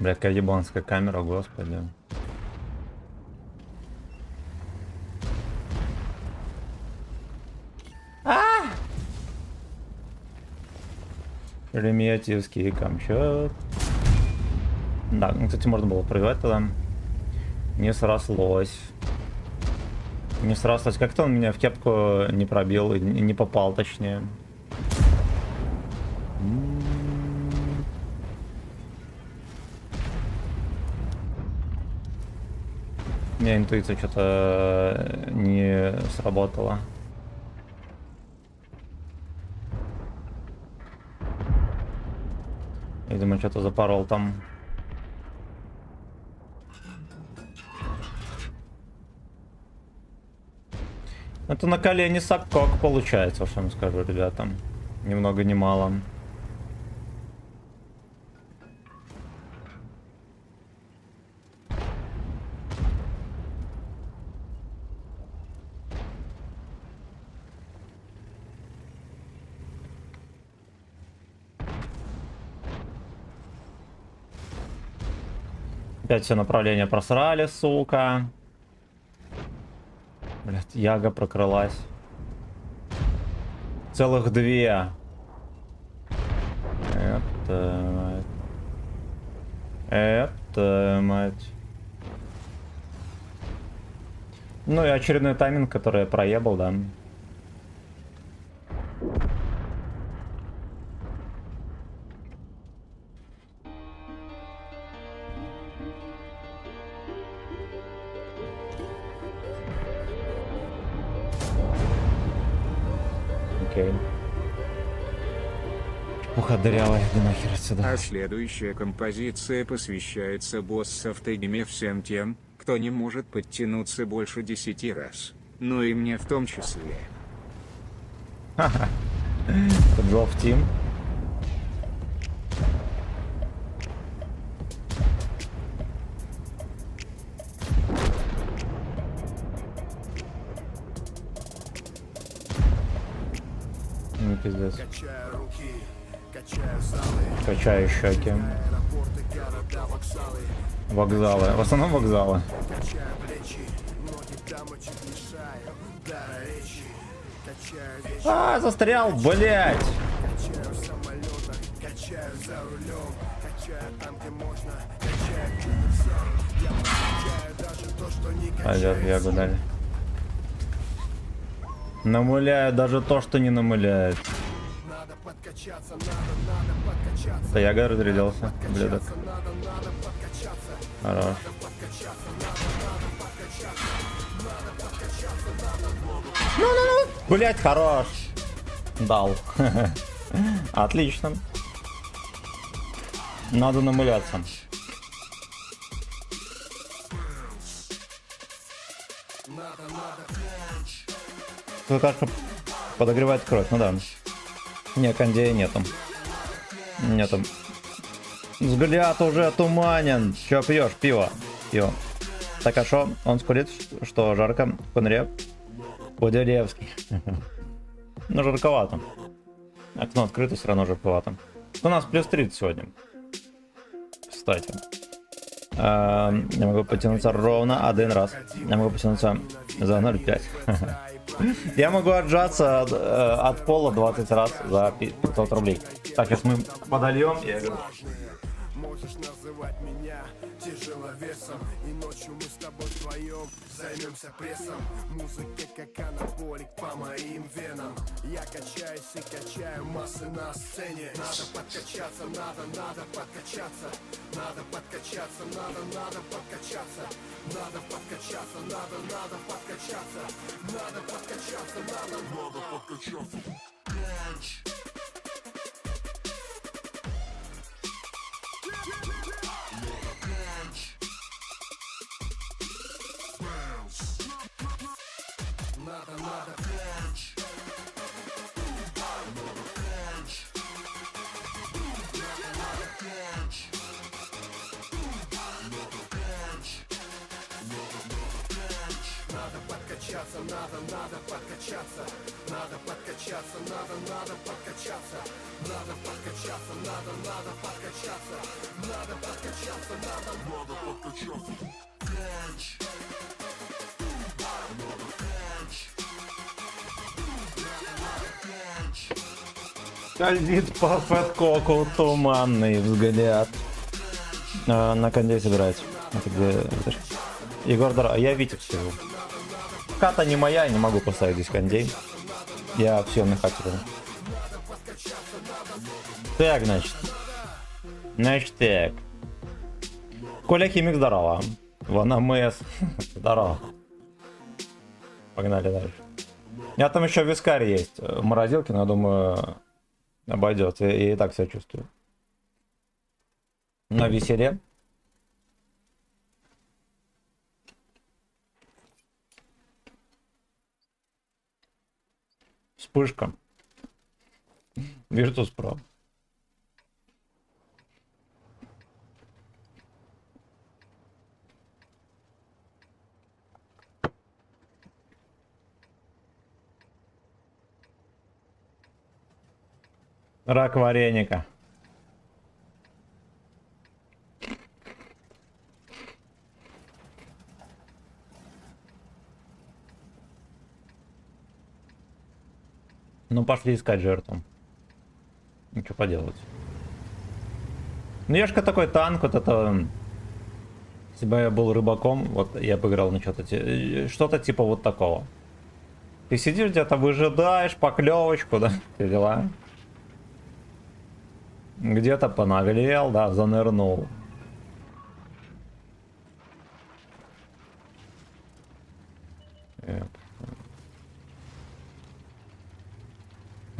Блять, какая ебанская камера, господи. Шереметьевский Камчат. Да, ну, кстати, можно было проиграть тогда. Не срослось. Не срослось. Как-то он меня в кепку не пробил и не попал, точнее. У меня интуиция что-то не сработала. Видимо, что-то запорол там. Это на колени сапкок получается, что я вам скажу, ребятам. Ни много ни мало. Опять все направления просрали, сука. Блять, Яга прокрылась. Целых 2. Это... Это, мать. Ну и очередной тайминг, который я проебал, да. Окей. Чепуха дырявая, иди нахер отсюда. А следующая композиция посвящается боссов-тегами всем тем, кто не может подтянуться больше 10 раз. Ну и мне в том числе. Джо в тим. Ну пиздец. Качаю щеки. Вокзалы. В основном вокзалы. А, застрял, блять! Пойдет, Ягу дали. Намыляю даже то, что не намыляет. Да, Яга разрядился, блядок. Хорош. Ну. Блять, хорош. Дал. Отлично. Надо намыляться. Тут, кажется, подогревает кровь, ну да. Не, кондея нету. Нету. Взгляд уже туманен. Чё пьешь? Пиво. Пиво. Так, а шо? Он скурит, что жарко в конуре? По-деревски. Ну, жарковато. Окно открыто, все равно жарковато. У нас плюс 30 сегодня. Кстати. Я могу потянуться ровно 1 раз. Я могу потянуться за 0,5. Я могу отжаться от пола 20 раз за 500 рублей. Так, сейчас мы подольем. Можешь называть меня тяжеловесом, и ночью мы с тобой вдвоем займемся прессом. Музыка как анаболик по моим венам. Я качаюсь и качаю массы на сцене. Надо подкачаться, надо подкачаться. Надо подкачаться, надо подкачаться. Надо подкачаться, надо подкачаться. Надо подкачаться, надо подкачаться. Надо подкачаться, надо подкачаться, надо подкачаться, надо подкачаться, надо подкачаться, надо подкачаться, надо подкачаться. Скользит по фэткоку туманный взгляд. На конде собирать. Это где? Егор, а я Витя сижу. Хата не моя, я не могу поставить здесь кондей. Я все на хате. Так, значит так. Коля Химик, здорово. Ван АМС, здорово. Погнали дальше. У меня там еще вискарь есть в морозилке, но я думаю, обойдется. И так себя чувствую. На веселе. Вспышка. Virtus Pro. Рак вареника. Ну, пошли искать жертву. Ничего поделать. Ну, Ешка такой танк, вот это... Если бы я был рыбаком, вот я бы играл на что-то типа вот такого. Ты сидишь где-то, выжидаешь поклевочку, да, все дела. Где-то понаглел, да, занырнул.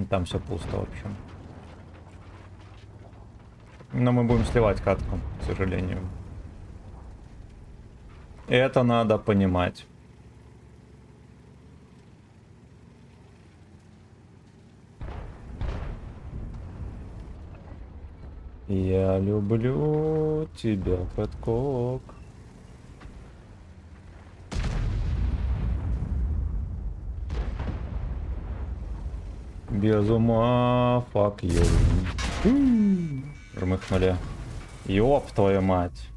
Там все пусто, в общем. Но мы будем сливать катку, к сожалению. Это надо понимать. Я люблю тебя, Пэткок. Без ума, fuck you. Жмыхнули. Ёб твою мать.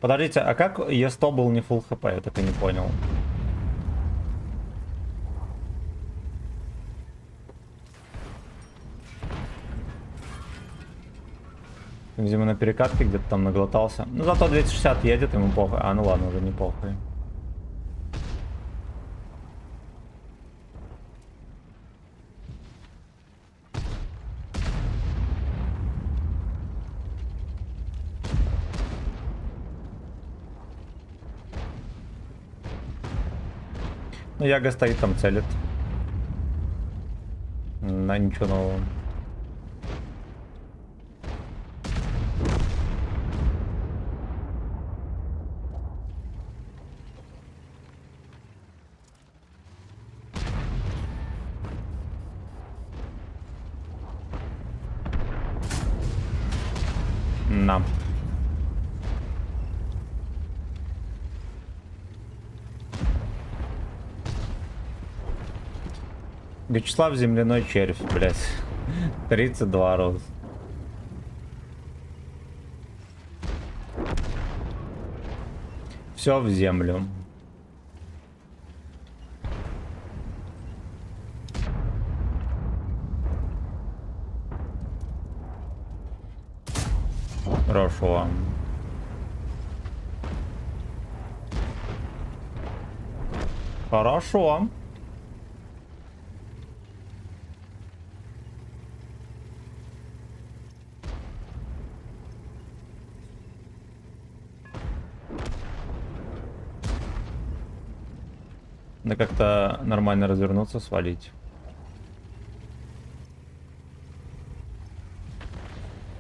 Подождите, а как Е100 был не full хп? Я так и не понял. Видимо, на перекатке где-то там наглотался. Ну, зато 260 едет, ему похуй. А, ну ладно, уже не похуй. Ну, Яга стоит там, целит. На ничего нового. На. Вячеслав земляной червь, блять. 32 роз. Все в землю. Хорошо. Хорошо. Да как-то нормально развернуться, свалить.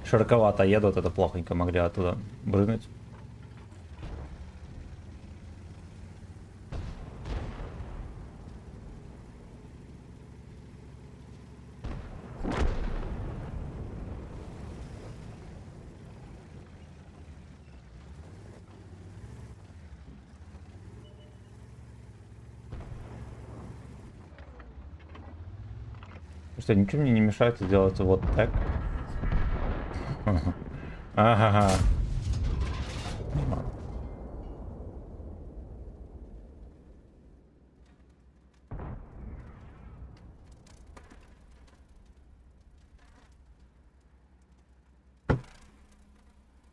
Широковато едут, это плохонько, могли оттуда брыгнуть. Что, ничего мне не мешает сделать вот так. Ага.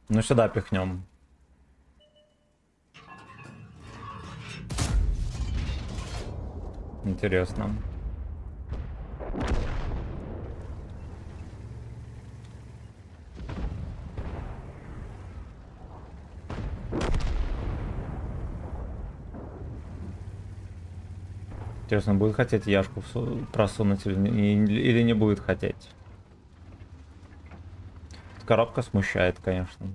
Ну сюда пихнем. Интересно. Интересно, будет хотеть Яшку просунуть или не будет хотеть? Коробка смущает, конечно.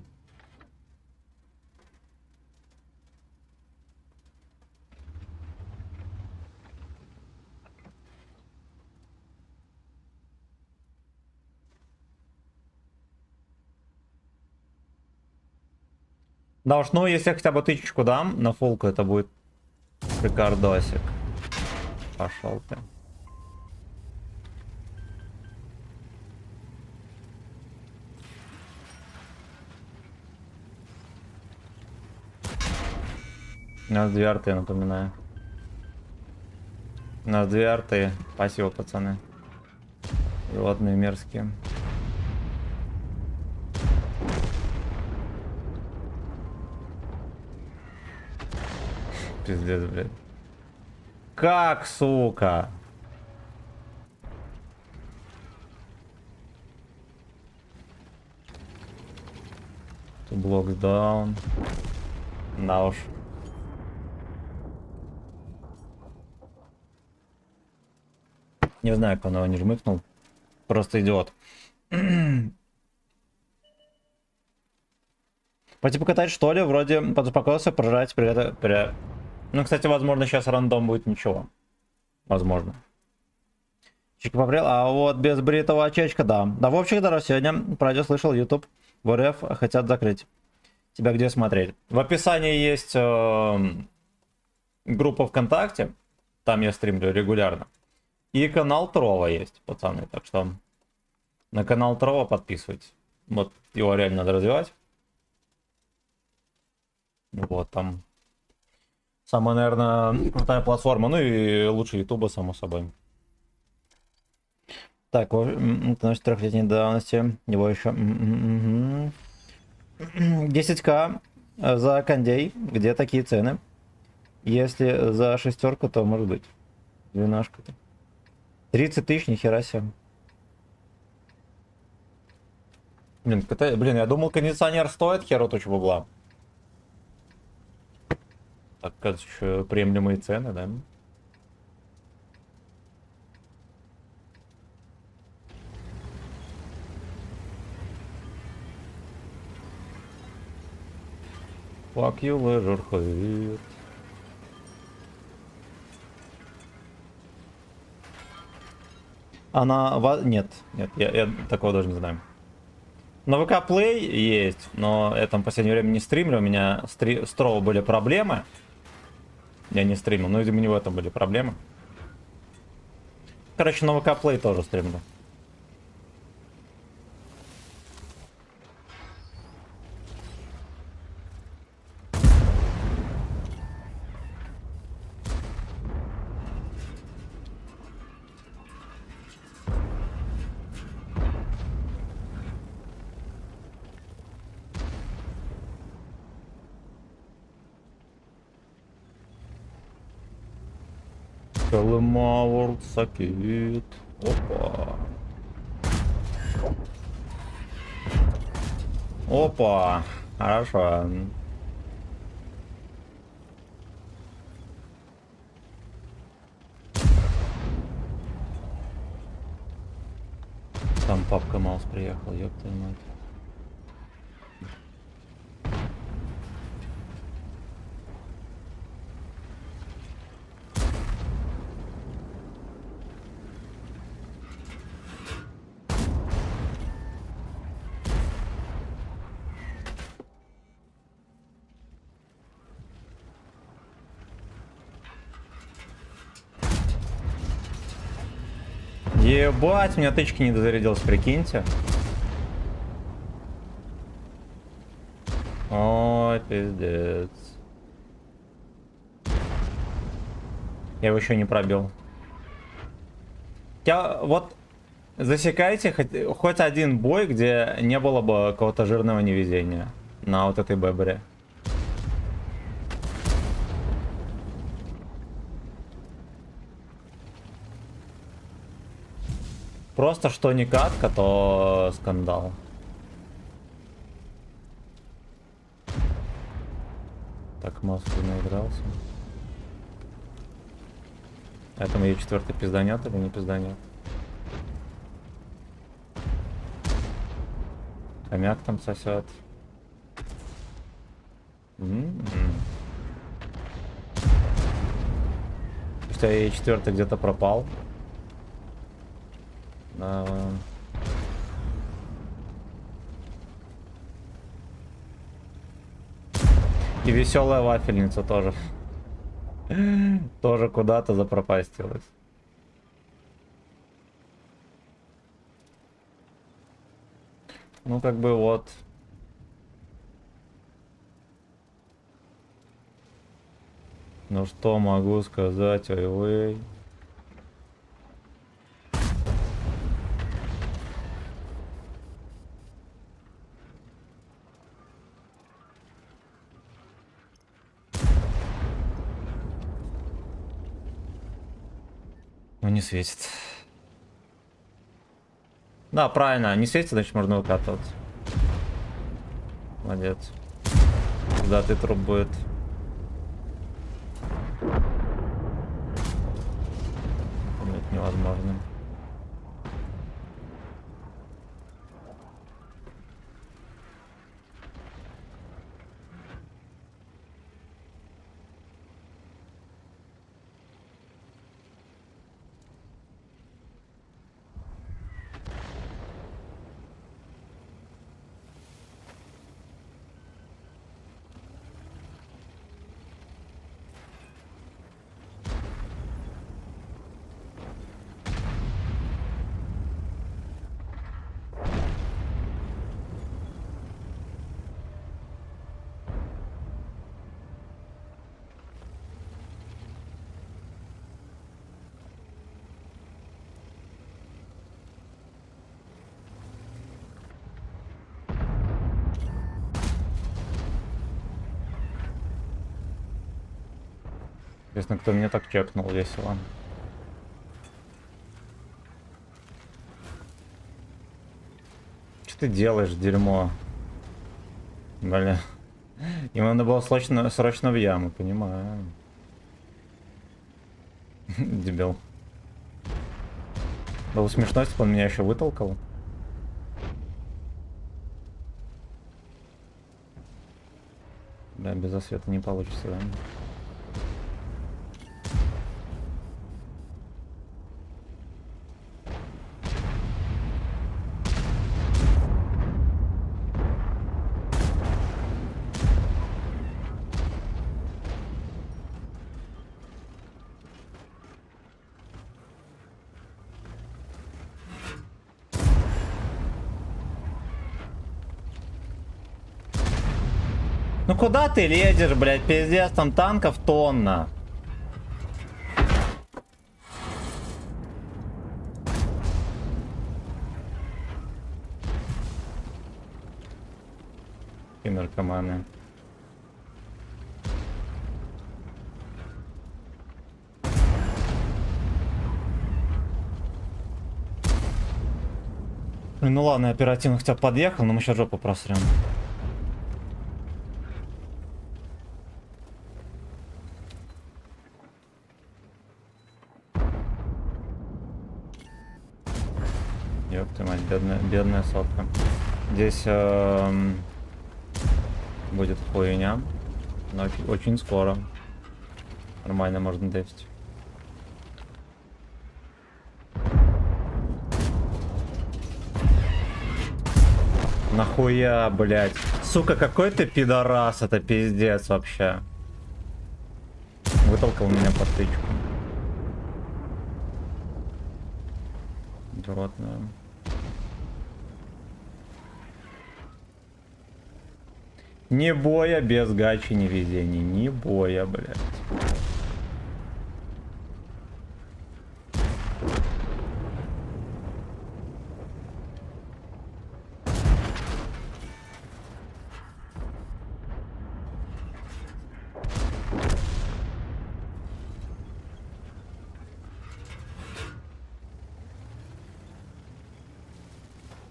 Да уж, ну если я хотя бы тычечку дам на фулку, это будет прикардосик. Пошел ты. У нас 2 арты, я напоминаю. На 2 арты. Спасибо, пацаны. Животные мерзкие. Пиздец, блядь. Как, сука? Two blocks down. На уж. Не знаю, как он его не жмыкнул. Просто идиот. Пойти покатать, что ли? Вроде подуспокоился, прожать при... Ну, кстати, возможно, сейчас рандом будет ничего. Возможно. Чика попрел. А вот без бритого очечка, да. Да, Вовчик, здорово. Сегодня про радио слышал, YouTube в РФ хотят закрыть. Тебя где смотреть? В описании есть группа ВКонтакте. Там я стримлю регулярно. И канал Трова есть, пацаны. Так что на канал Трова подписывайтесь. Вот его реально надо развивать. Вот там самая, наверное, крутая платформа. Ну и лучше Ютуба, само собой. Так, это ночь 3-летней давности. Его еще... 10к за кондей. Где такие цены? Если за шестерку, то может быть. 12-ка-то. 30 тысяч, нихера себе. Блин, я думал, кондиционер стоит херу тучу бабла. Так, кажется, еще приемлемые цены, да? Fuck you, leisure hurt. Она... Нет, я такого даже не знаю. На ВК Play есть, но я там в последнее время не стримлю. У меня с Трова были проблемы. Я не стримил, но, видимо, не в этом были проблемы. Короче, на ВК Play тоже стримлю. Колыма World Сакит. Опа. Опа. Хорошо. Там папка Маус приехал, ёб твою мать. Ебать, меня тычки не дозарядилась, прикиньте. Ой, пиздец. Я его еще не пробил. Вот засекайте хоть один бой, где не было бы какого-то жирного невезения на вот этой бебре. Просто что не катка, то скандал. Так, Маску наигрался. Этому ей 4-й пизданет или не пизданет? Хомяк там сосет. Что ей 4-й где-то пропал. И веселая вафельница тоже. Тоже куда-то запропастилась. Ну, как бы вот. Ну, что могу сказать, ой-ой. Ну, не светит. Да, правильно, не светит, значит можно выкатываться. Молодец. Куда ты труп будет? Это невозможно. Интересно, кто меня так чекнул весело. Что ты делаешь, дерьмо? Бля. Ему надо было срочно в яму, понимаю. Дебил. Было смешно, если бы он меня еще вытолкал. Да, без освета не получится, да? Ну куда ты лезешь, блядь, пиздец, там танков тонна. И наркоманы. Ну ладно, я оперативно хотя бы подъехал, но мы сейчас жопу просрем. Ёб твою мать, бедная сотка. Здесь будет хуйня, но очень скоро. Нормально можно дефить. Нахуя, блядь. Сука, какой ты пидорас, это пиздец вообще. Вытолкал меня под тычку. Дуротная. Не боя без гачи, не везения. Не боя, блядь.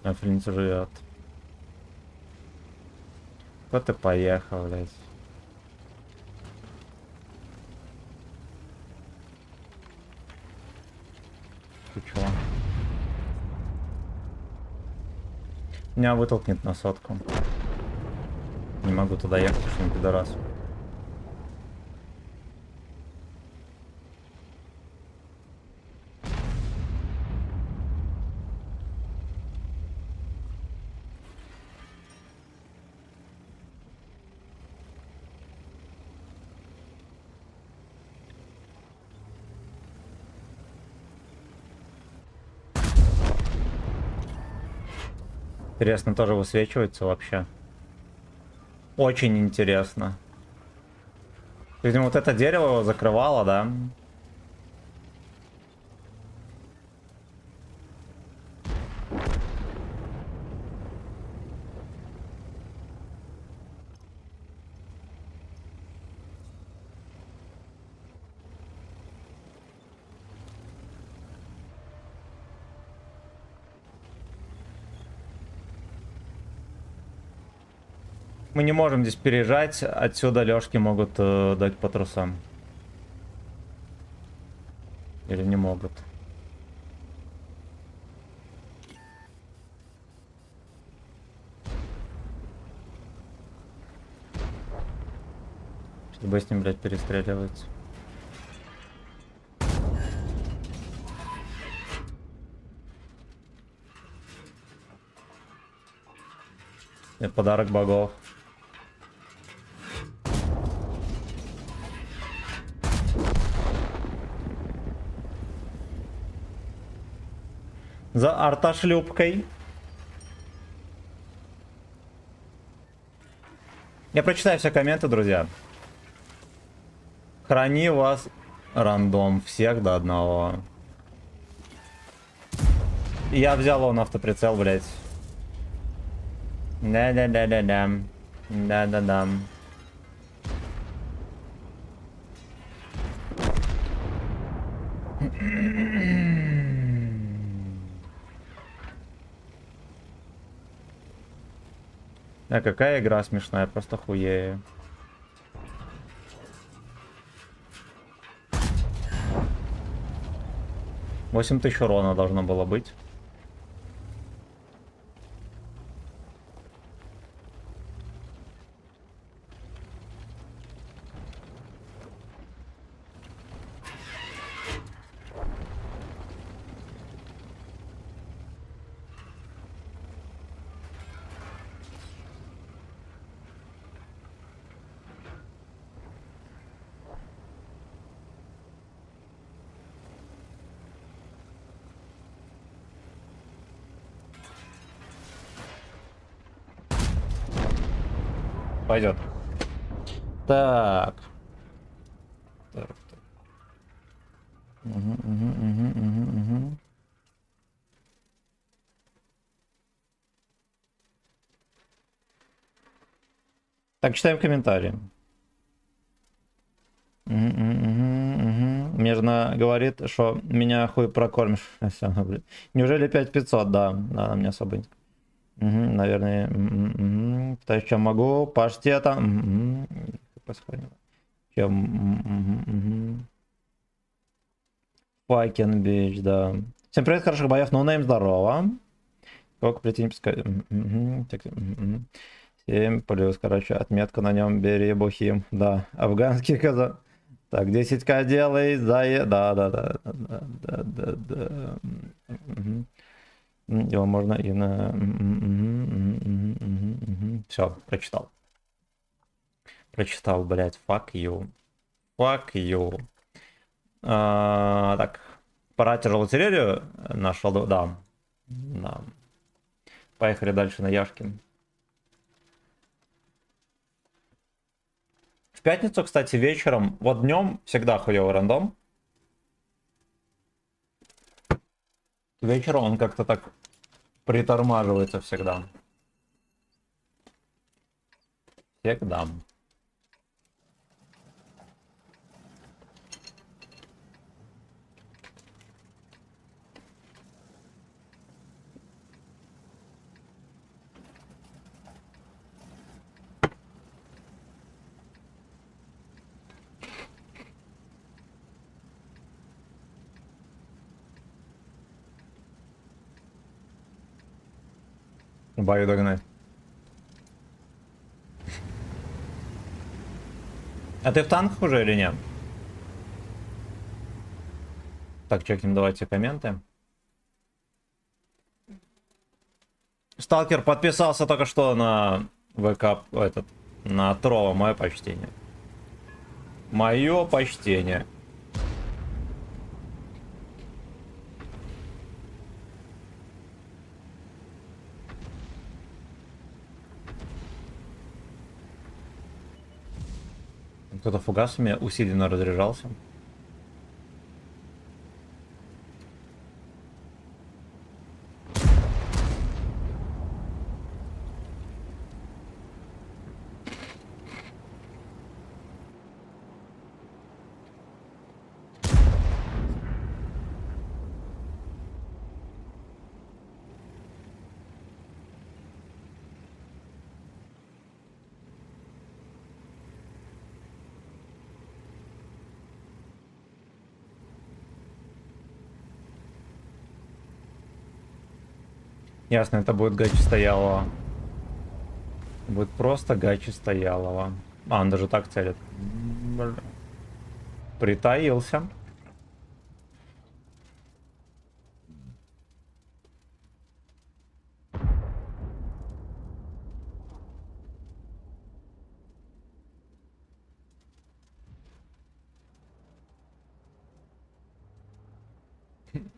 Афринца живет. Куда ты поехал, блядь? Ты чё? Меня вытолкнет на сотку. Не могу туда ехать, что не пидорас. Интересно, тоже высвечивается вообще. Очень интересно. Видимо, вот это дерево его закрывало, да? Мы не можем здесь переезжать. Отсюда Лёшки могут дать по трусам. Или не могут. Чтобы с ним, блядь, перестреливать. Это подарок богов. За артошлюпкой. Я прочитаю все комменты, друзья. Храни вас рандом. Всех до одного. Я взял он автоприцел, блядь. Да-да-да-да-да. Да-да-да. А какая игра смешная, просто хуею. $8000 урона должно было быть. Пойдет. Так. Так. Угу. Так, читаем комментарии. Мирно говорит, что меня хуй прокормишь. Неужели 5500? Да, да, мне особо. Наверное. То, чем могу. Паштета. Чем. Факен бич, да. Всем привет, хороших боев. Ноунейм, здорово. Сколько прийти не пускай. 7 плюс, короче, отметка на нем. Бери бухим. Да, афганский казак. Так, 10к делай, да. Его можно и на... Все, прочитал. Прочитал, блядь, fuck you. Fuck you. Так, пора тяжелую артиллерию нашел, да. Да. Поехали дальше на Яшкин. В пятницу, кстати, вечером, вот днем всегда хуёвый рандом. Вечером он как-то так притормаживается всегда. Всегда. Баю догнать. А ты в танках уже или нет? Так, чекнем, давайте комменты. Сталкер подписался только что на ВК, на Трова. Мое почтение. Мое почтение. Кто-то фугасами усиленно разряжался. Ясно, это будет гачи стоялого. Будет просто гачи стоялого. А, он даже так целит. Бля. Притаился.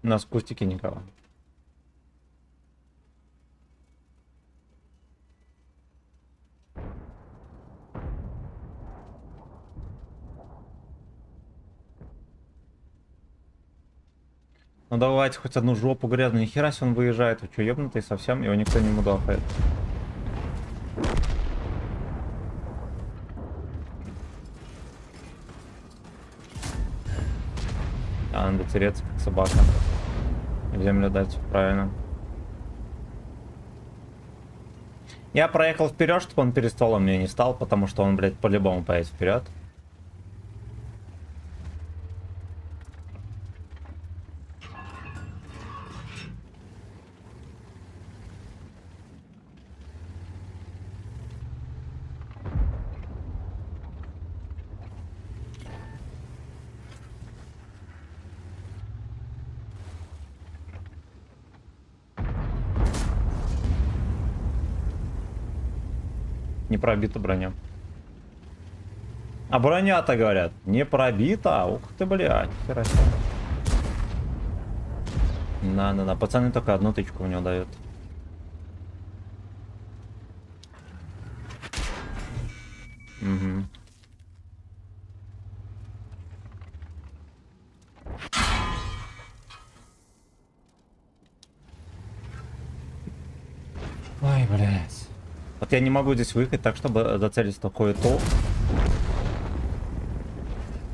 На спустике никого. Ну давайте хоть одну жопу грязную. Нихера себе он выезжает. Вы что, ебнутый совсем? Его никто не мудохает. А, надо тереться, как собака. В землю дать, правильно. Я проехал вперед, чтобы он перестолом мне не стал, потому что он, блядь, по-любому поедет вперед. Не пробита броня. А броня-то, говорят, не пробита. Ух ты, блядь, хера себе. На, пацаны только одну тычку в него дают. Угу. Ой, блядь. Вот я не могу здесь выехать так, чтобы зацелить такое то.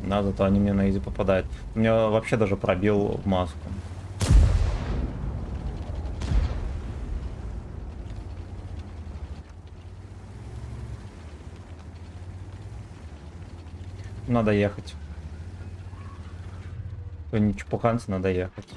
Да, зато они мне на изи попадают. Меня вообще даже пробил в маску. Надо ехать. Не чепуханцы, надо ехать.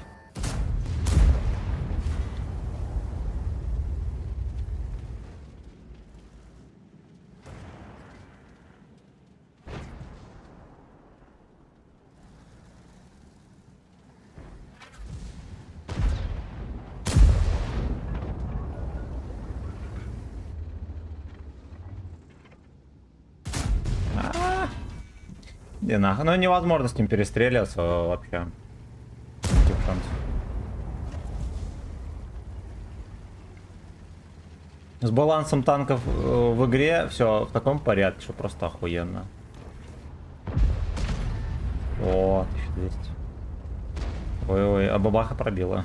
Не нахуй. Ну невозможно с ним перестреливаться вообще. Никаких шансов. С балансом танков в игре все в таком порядке, что просто охуенно. О, 1200. Ой-ой, а бабаха пробила.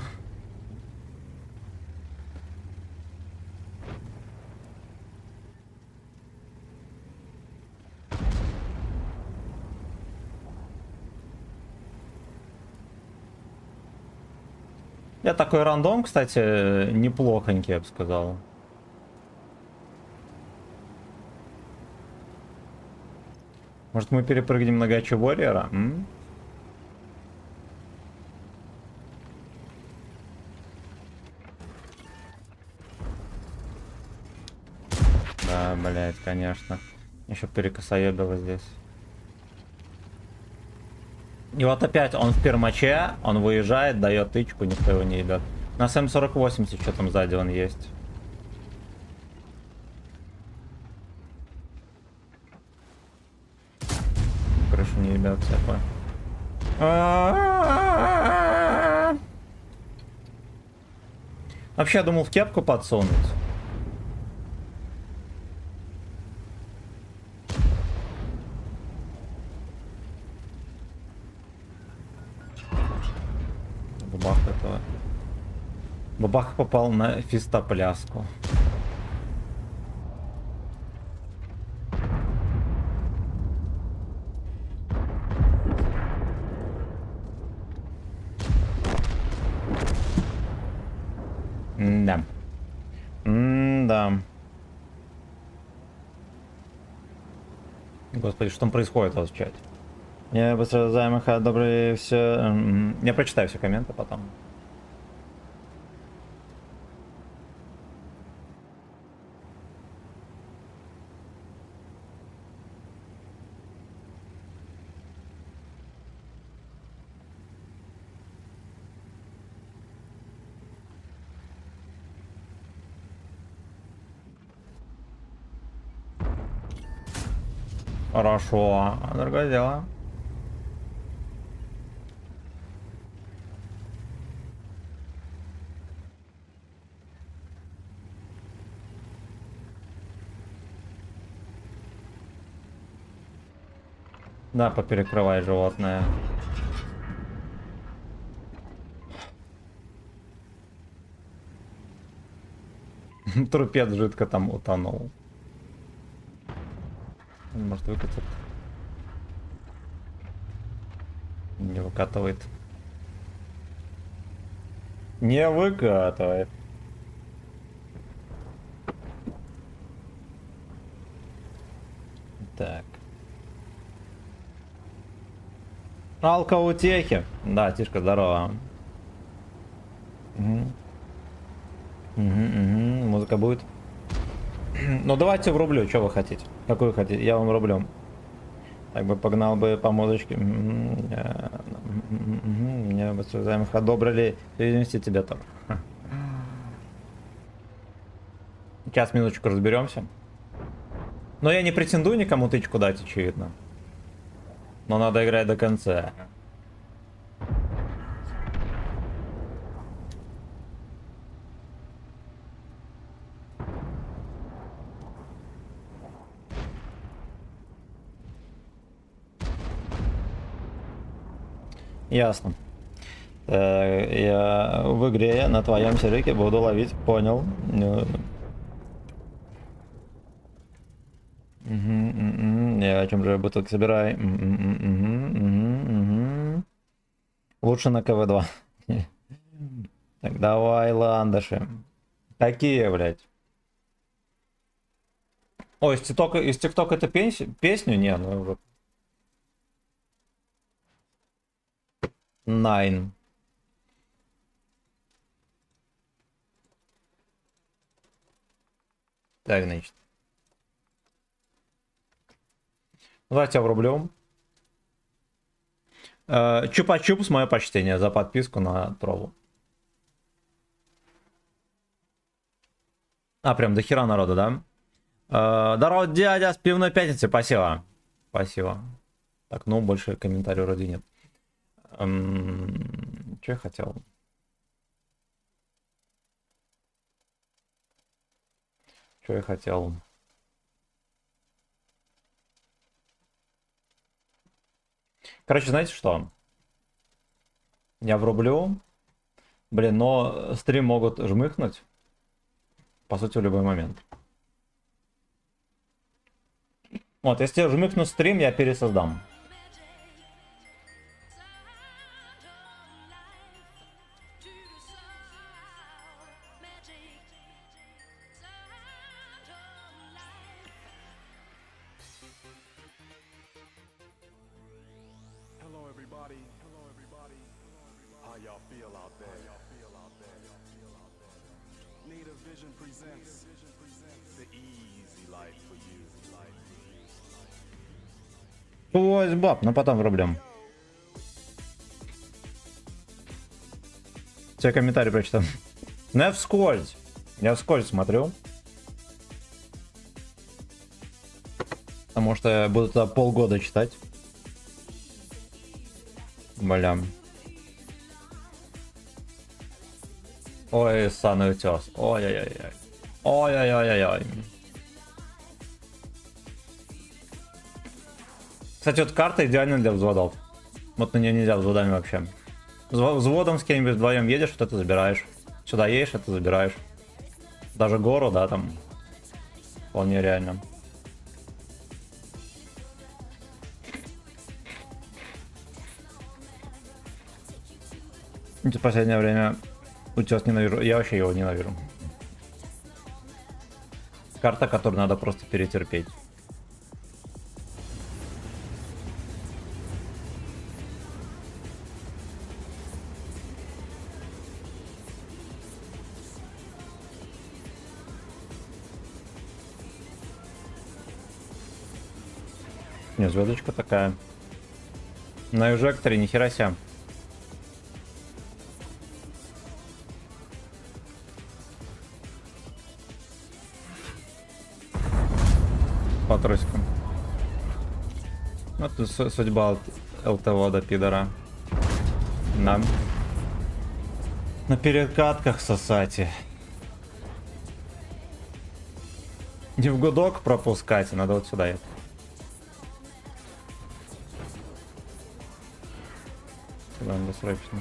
Я такой рандом, кстати, неплохонький, я бы сказал. Может, мы перепрыгнем на Гачи Warrior? Да, блять, конечно. Еще перекосоебило здесь. И вот опять он в пермаче, он выезжает, дает тычку, никто его не ебет. На М48 что там сзади он есть. Крышу не ебет всякое. Вообще, я думал в кепку подсунуть. Бабах этого. Бабах попал на фистопляску. Да. Да. Господи, что там происходит у вас в чате? Я быстро займаха, добрый все. Я прочитаю все комменты потом. Хорошо. Другое дело. Да, поперекрывай животное. Трупец жидко там утонул. Может выкатит. Не выкатывает. Не выкатывает. Так. Алкоутехи. Да, Тишка, здорово. Угу. Музыка будет. Ну давайте врублю, что вы хотите? Какую хотите? Я вам рублю. Так бы погнал бы по музычке. Мне бы взаимных одобрили. Перенести тебя тоже. Сейчас, минуточку, разберемся. Но я не претендую никому тычку дать, очевидно. Но надо играть до конца. Ясно. Я в игре на твоем сервике буду ловить, понял. Я о чем же бутылки собирай. Лучше на КВ-2. Так, давай, ландыши. Какие, блядь? О, из ТикТока это песню? Не, ну... Nine. Так, значит. Давайте в рублем. Чупа-чупс, мое почтение за подписку на Трову. А, прям до хера народа, да? Здорово, дядя, с пивной пятницы, спасибо. Спасибо. Так, ну, больше комментариев вроде нет. Что я хотел? Что я хотел? Короче, знаете что? Я врублю. Блин, но стрим могут жмыхнуть. По сути, в любой момент. Вот, если я жмыхну стрим, я пересоздам. Ой, баб, но потом врублем. Все комментарии прочитал. Ну я вскользь. Я вскользь смотрю. Потому что я буду туда полгода читать. Бля. Ой, саный утес. Ой-ой-ой. Ой-ой-ой-ой. Кстати, вот карта идеальна для взводов. Вот на нее нельзя взводами вообще. Взводом с кем-нибудь вдвоем едешь, вот это забираешь. Сюда едешь, это забираешь. Даже гору, да, там. Вполне реально. В последнее время утес ненавижу. Я вообще его ненавижу. Карта, которую надо просто перетерпеть. Не, звездочка такая. На инжекторе, нихера себе. По тросикам. Вот тут судьба ЛТВ до пидора. Нам на перекатках сосать. Не в гудок пропускать, надо вот сюда ехать. Сюда надо срочно.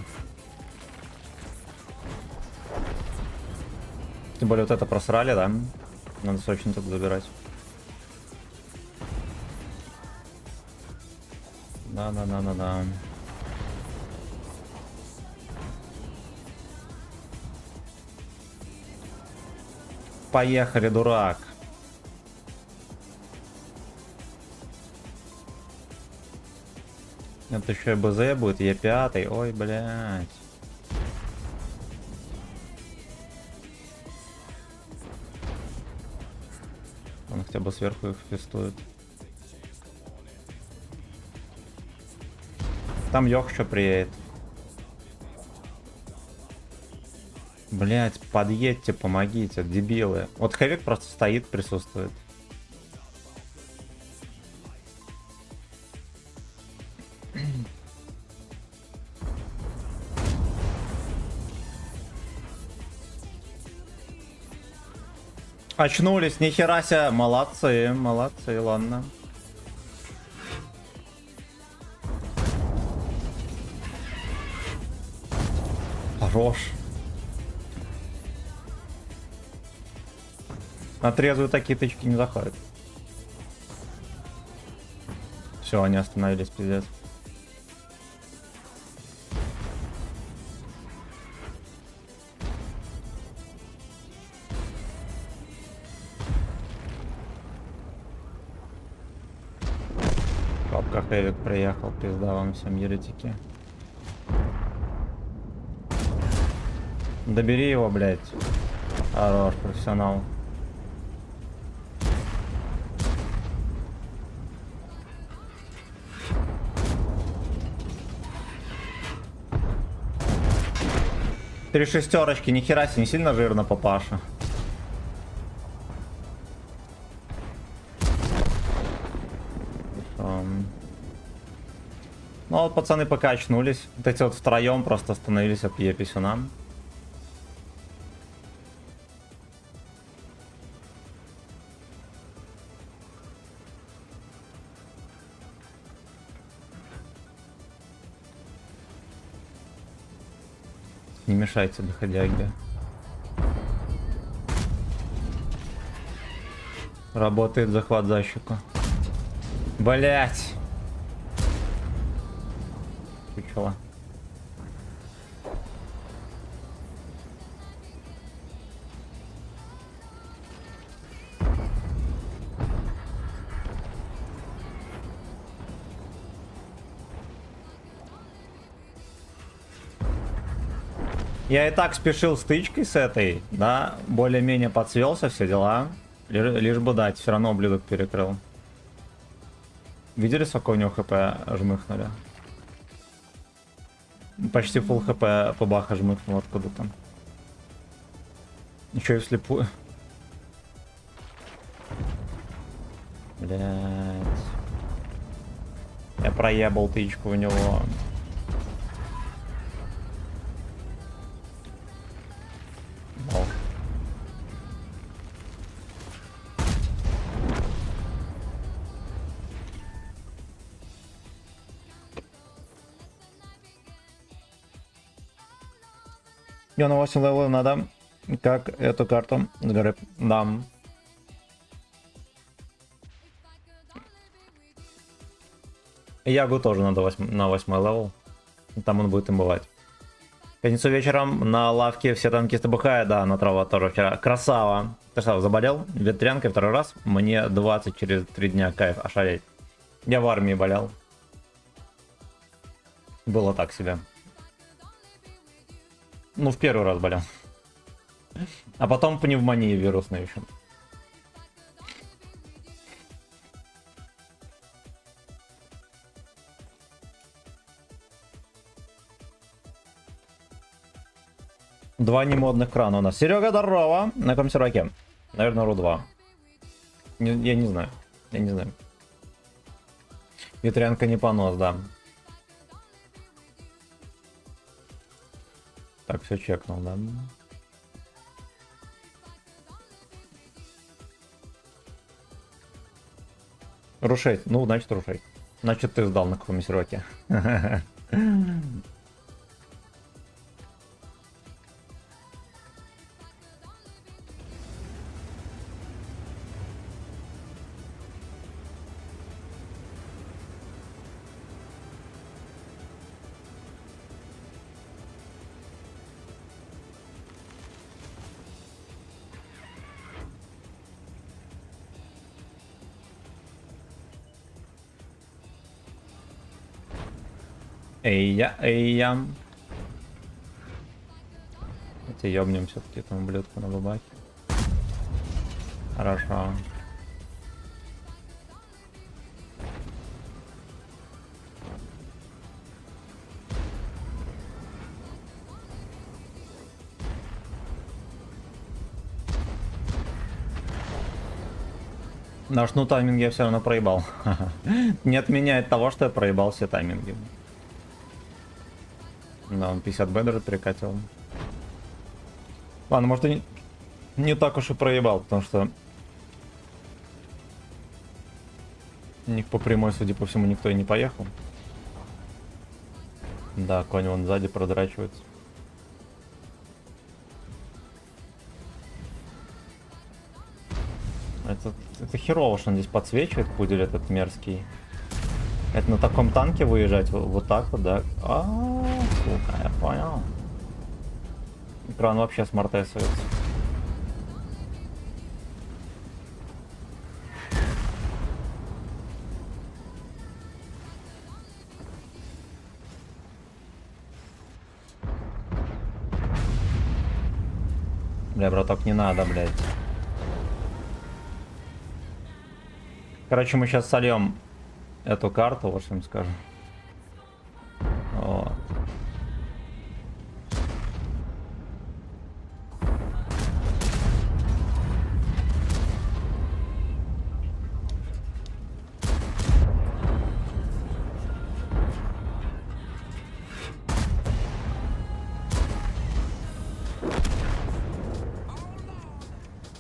Тем более вот это просрали, да? Надо срочно тут забирать. Да. Поехали, дурак. Это еще и БЗ будет, Е5. Ой, блядь. Он хотя бы сверху их фестует. Там Йох еще приедет. Блять, подъедьте, помогите, дебилы. Вот Хэвик просто стоит, присутствует. Очнулись, нихера себе, молодцы, молодцы, ладно. Хорош. На трезвую такие тычки не заходят. Все, они остановились, пиздец. Папка Хэвик приехал, пизда вам всем, еретики. Добери его, блядь. Хорош, профессионал. Три шестерочки, нихера себе, не сильно жирно, папаша. Ну вот пацаны пока очнулись. Вот эти вот втроем просто остановились от Е-писюна. Не мешайте, доходяги. Работает захват за щеку. Блять. Чучело. Я и так спешил с тычкой с этой, да, более-менее подсвелся, все дела. Лишь бы дать, все равно ублюдок перекрыл. Видели, сколько у него хп жмыхнули? Почти фулл хп по баха жмыхнул откуда-то. Еще и вслепую. Блять. Я проебал тычку у него. О. Я на 8 левелов надо, как эту карту с горы дам. Ягу тоже надо на 8 левел. Там он будет им бывать. В пятницу вечером на лавке все танкисты бухают, да, на траву тоже вчера. Красава. Ты что, заболел? Ветрянкой второй раз? Мне 20 через 3 дня, кайф, ошалеть. Я в армии болел. Было так себе. Ну, в первый раз болел. А потом пневмония вирусная еще. Два немодных крана у нас. Серега, здорово. На каком серваке? Наверное, РУ-2. Я не знаю. Я не знаю. Ветрянка не понос, да. Так, все чекнул, да. Рушить. Ну, значит, рушить. Значит, ты сдал на каком серваке. Эй, я. Давайте ёбнем все-таки этому блюдку на бабаке. Хорошо. Наш ну тайминг я все равно проебал. Не отменяет того, что я проебал все тайминги. Да, он 50 бедер перекатил. Ладно, может и не так уж и проебал, потому что по прямой, судя по всему, никто и не поехал. Да, конь вон сзади продрачивается. Это херово, что он здесь подсвечивает, пудель этот мерзкий. Это на таком танке выезжать вот так вот, да? Сука, я понял. Экран вообще смартесуется. Бля, браток, не надо, блядь. Короче, мы сейчас сольем эту карту, вот что им скажу. Вот.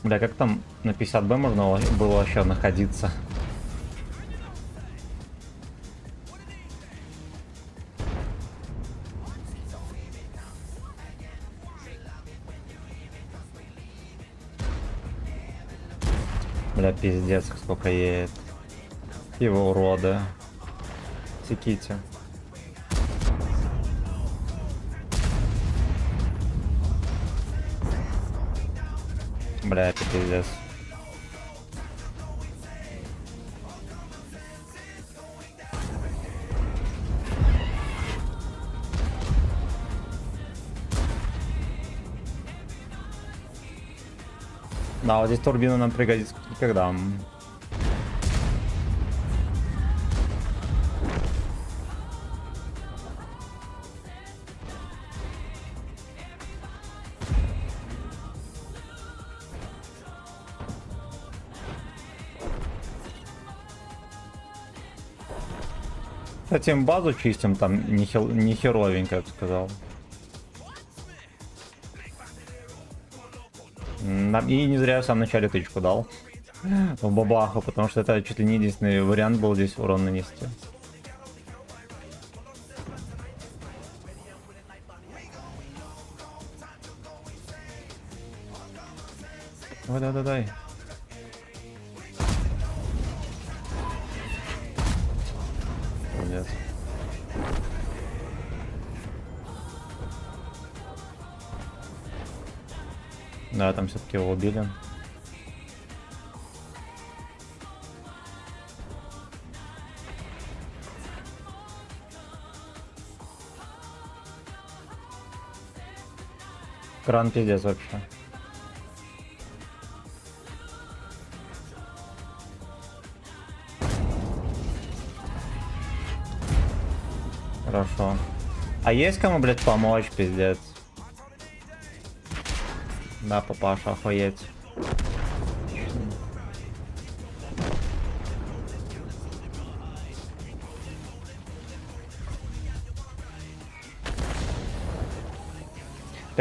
Бля, как там на 50Б можно было вообще находиться? Бля, пиздец, сколько едет. Его уроды. Секите. Бля, это пиздец. Да, вот здесь турбина нам пригодится когда. Кстати, базу чистим там не херовенько, я бы сказал. И не зря я в самом начале тычку дал в бабаху, потому что это чуть ли не единственный вариант был здесь урон нанести. Дай. Молодец. Да, там все-таки его убили. Кран пиздец вообще. Хорошо. А есть кому, блядь, помочь, пиздец? Да, папаша, охуеть.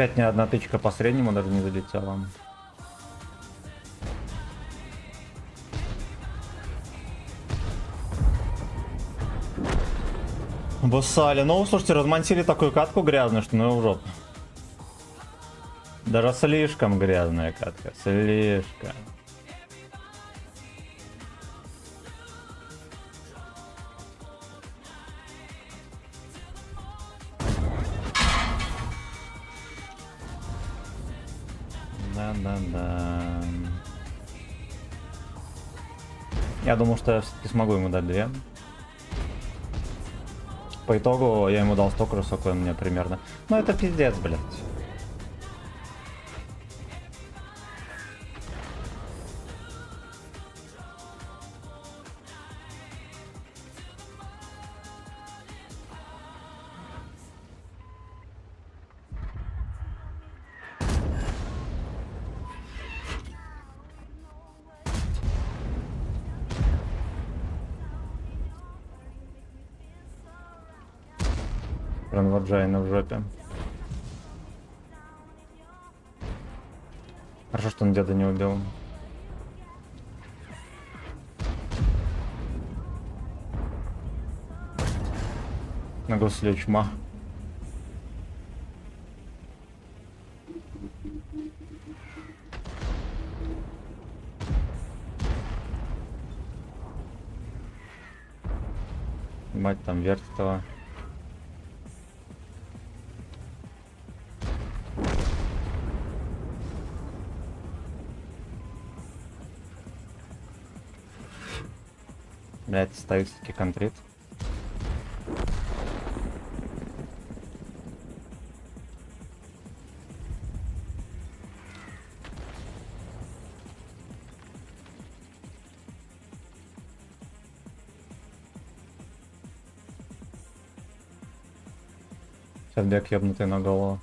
Опять ни одна тычка по среднему даже не залетела. Буссали. Ну, слушайте, размонтили такую катку грязную, что ну в жопу. Даже слишком грязная катка. Слишком. Да-да-да. Я думал, что я все-таки смогу ему дать 2. По итогу я ему дал столько же, сколько он мне примерно. Ну это пиздец, блядь. Ранваджайна в жопе. Хорошо, что он деда не убил. На гусле чма. Мать там вертитого. Блять, стоит таки контрит. Сейчас бег ебнутый на голову.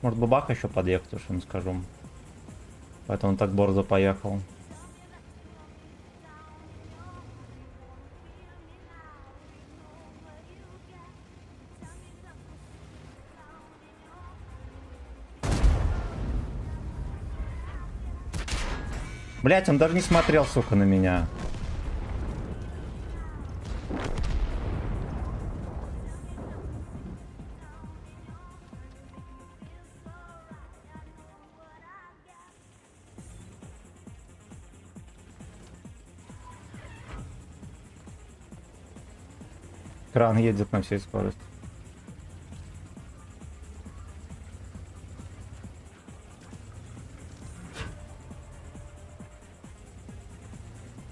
Может бабах еще подъехать, уж им скажу. Поэтому он так борзо поехал. Блять, он даже не смотрел, сука, на меня. Кран едет на всей скорости.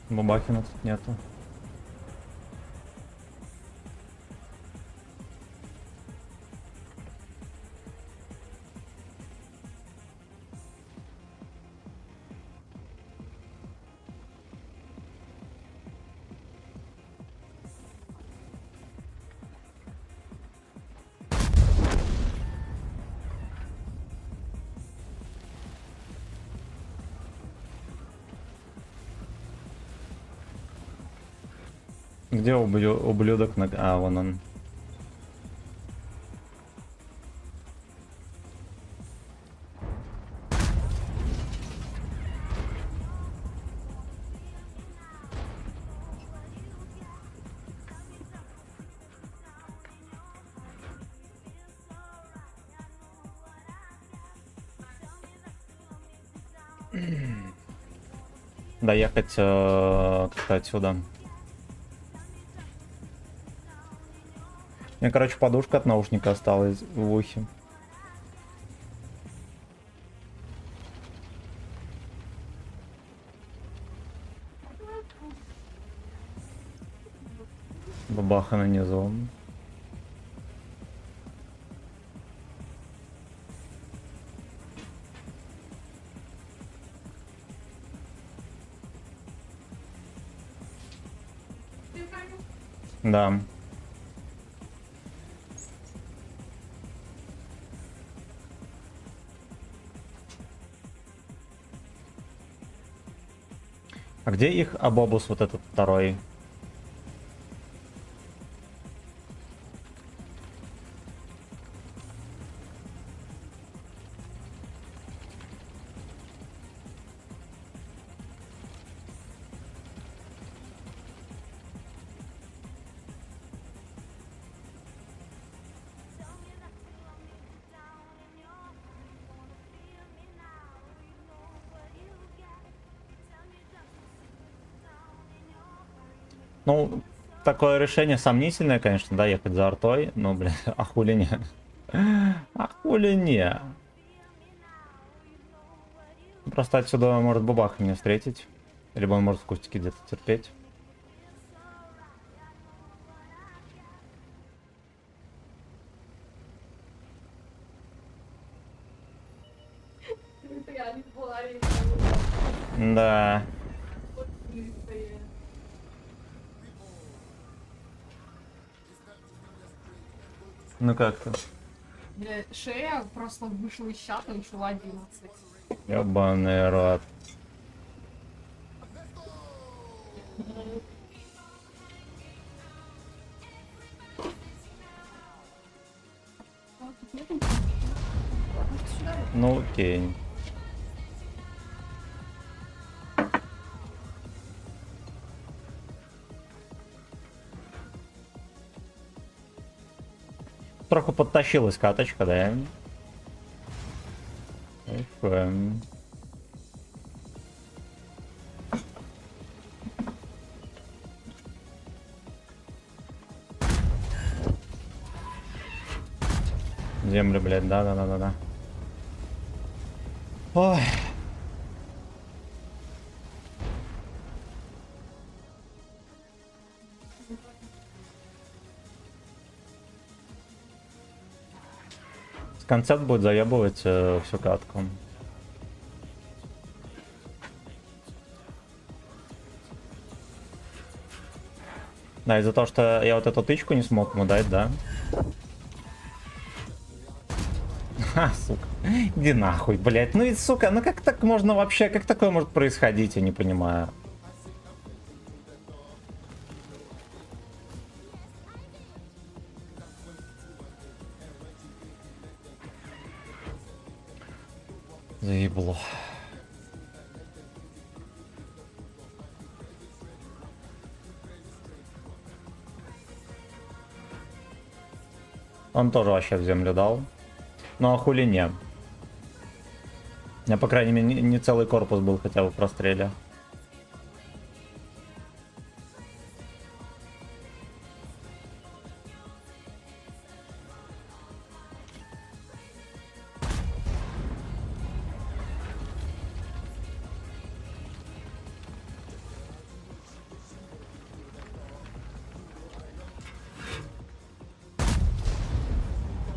Бабахина тут нету. Где ублюдок на... А, вон он. Доехать как-то отсюда. У меня, короче, подушка от наушника осталась в ухе. Бабаха на низу. Да. А где их абобус вот этот второй? Ну, такое решение сомнительное, конечно, да, ехать за артой, но, блин, а хули не? А хули не? Просто отсюда он может бабаха меня встретить. Либо он может в кустике где-то терпеть. Да. Ну как-то. Бля, шея просто вышла из чата, начала 11. Ёбаный рот. Ну окей. Троху подтащилась каточка, да? FM. Землю, блядь, да. Ой. Концепт будет заебывать всю катку. Да, из-за того, что я вот эту тычку не смог ему дать, да? Ха, сука. Иди нахуй, блядь. Ну и, сука, ну как так можно вообще, как такое может происходить, я не понимаю. Заебло. Он тоже вообще в землю дал. Ну а хули не? У меня, по крайней мере, не целый корпус был хотя бы в простреле.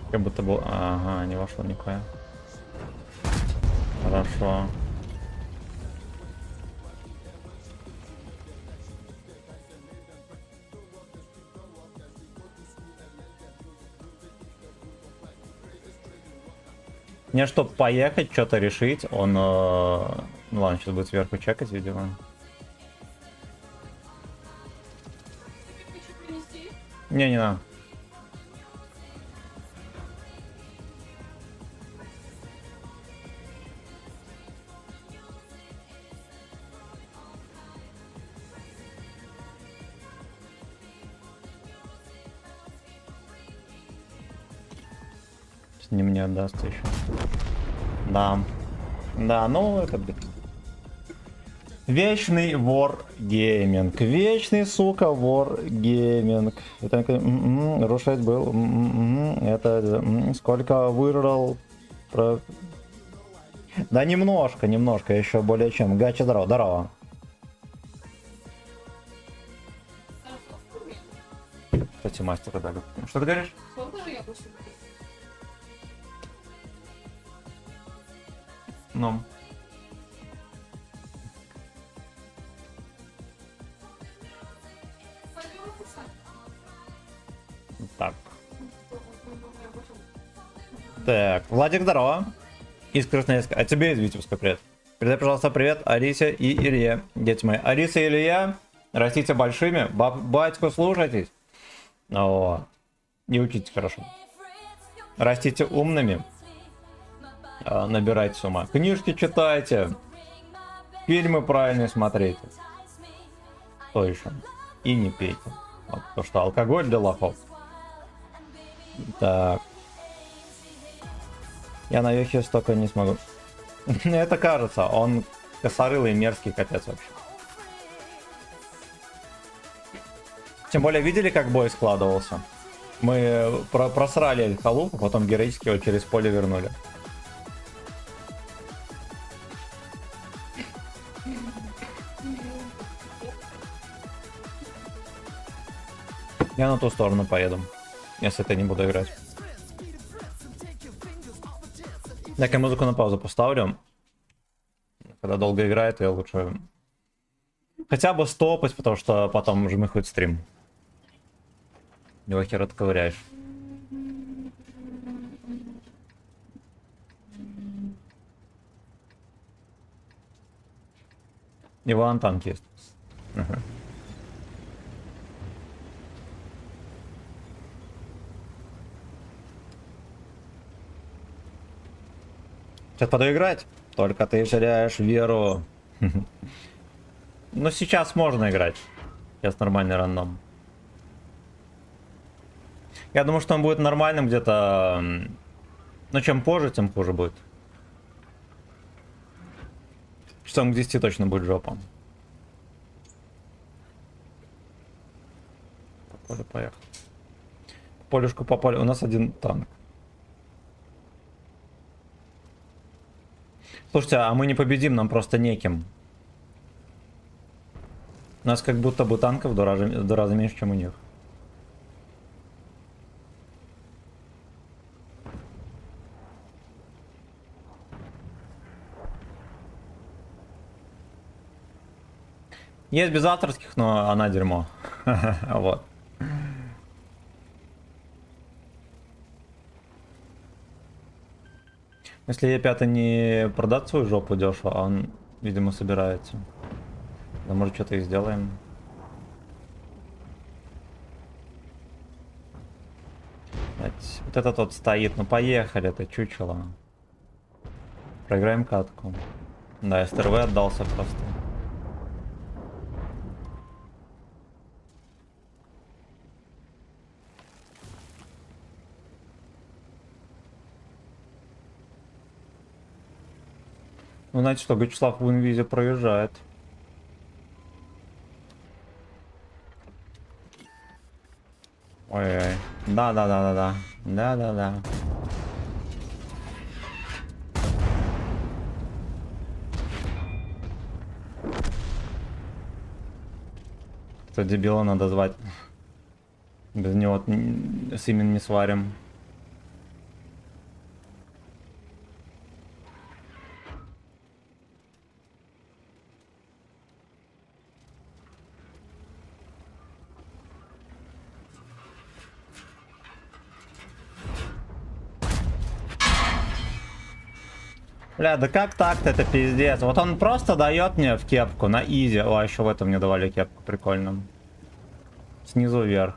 Как будто был... Ага, не вошло никуда. Хорошо. Мне, чтобы поехать, что-то решить, он... Ну ладно, сейчас будет сверху чекать, видимо. Не надо. Не мне отдастся еще. Да. Да, ну это, блин. Вечный вор гейминг. Вечный, сука, вор гейминг. Это рушать был. Это сколько вырвал. Да немножко, еще более чем. Гача, здорово. Кстати, мастера дали. Что ты говоришь? Ну. Так. Так, Владик, здорово. Искренне, а тебе из Витебска привет. Передай, пожалуйста, привет Арисе и Илье. Дети мои, Ариса и Илья, растите большими, батьку слушайтесь. О, и учитесь хорошо. Растите умными. Набирайте с ума. Книжки читайте. Фильмы правильно смотрите. Что еще? И не пейте. Вот, то, что алкоголь для лохов. Так. Я на Йохе столько не смогу. Это кажется. Он косорылый, мерзкий капец вообще. Тем более, видели, как бой складывался? Мы просрали халуп, а потом героически его через поле вернули. Я на ту сторону поеду, если ты не буду играть. Так, я музыку на паузу поставлю. Когда долго играет, я лучше хотя бы стопать, потому что потом жмыхает стрим. Его хер отковыряешь. Иван танк есть. Ага. Сейчас буду играть. Только ты теряешь веру. Но сейчас можно играть. Сейчас нормальный рандом. Я думаю, что он будет нормальным где-то... Но чем позже, тем хуже будет. Часом к 10 точно будет жопа. По полю поехал. По полюшку по полю. У нас один танк. Слушайте, а мы не победим, нам просто неким. У нас как будто бы танков в 2 раза меньше, чем у них. Есть без авторских, но она дерьмо. Вот. Если Е5 не продаст свою жопу дешево, а он, видимо, собирается. Да, может, что-то и сделаем. Вот этот вот стоит. Ну, поехали, это чучело. Проиграем катку. Да, СТРВ отдался просто. Ну, знаете что, Гачеслав в инвизе проезжает. Ой-ой. Да-да-да-да-да. Да-да-да. Что дебила надо звать. Без него с имен не сварим. Бля, да как так-то, это пиздец. Вот он просто дает мне в кепку на изи. О, еще в этом мне давали кепку, прикольно. Снизу вверх.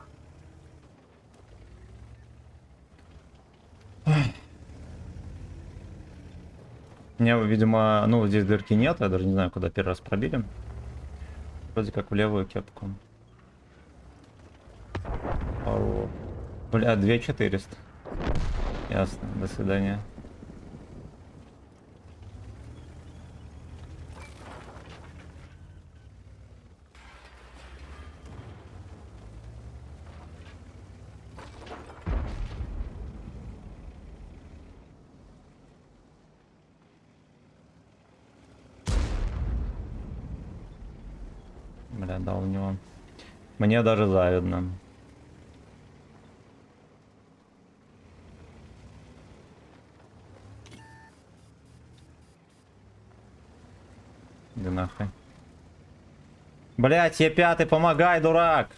Мне, видимо, ну, здесь дырки нет, я даже не знаю, куда первый раз пробили. Вроде как в левую кепку. Бля, 2400. Ясно, до свидания. Бля, да, у него. Мне даже завидно. Да нахуй. Блять, Е5, помогай, дурак!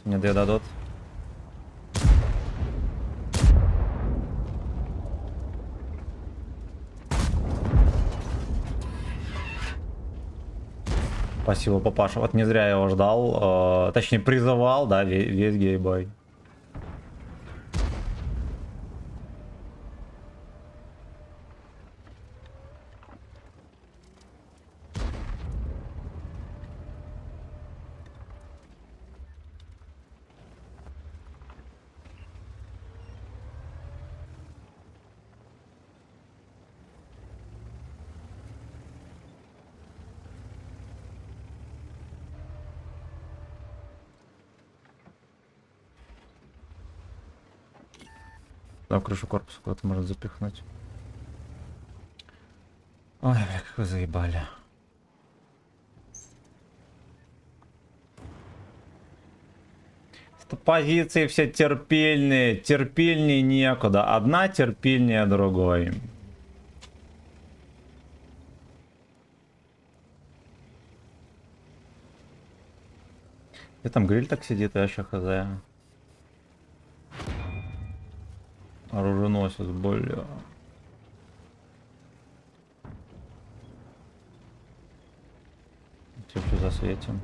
Мне 2 дадут. Спасибо, папаша. Вот не зря я его ждал. Точнее, призывал, да, весь гейбой. Да, в крышу корпуса куда-то можно запихнуть. Ой, бля, как вы заебали. Позиции все терпильные, терпильнее некуда. Одна терпильнее другой. Где там гриль так сидит, я еще хз. Оруженосец, бля. Чё засветим?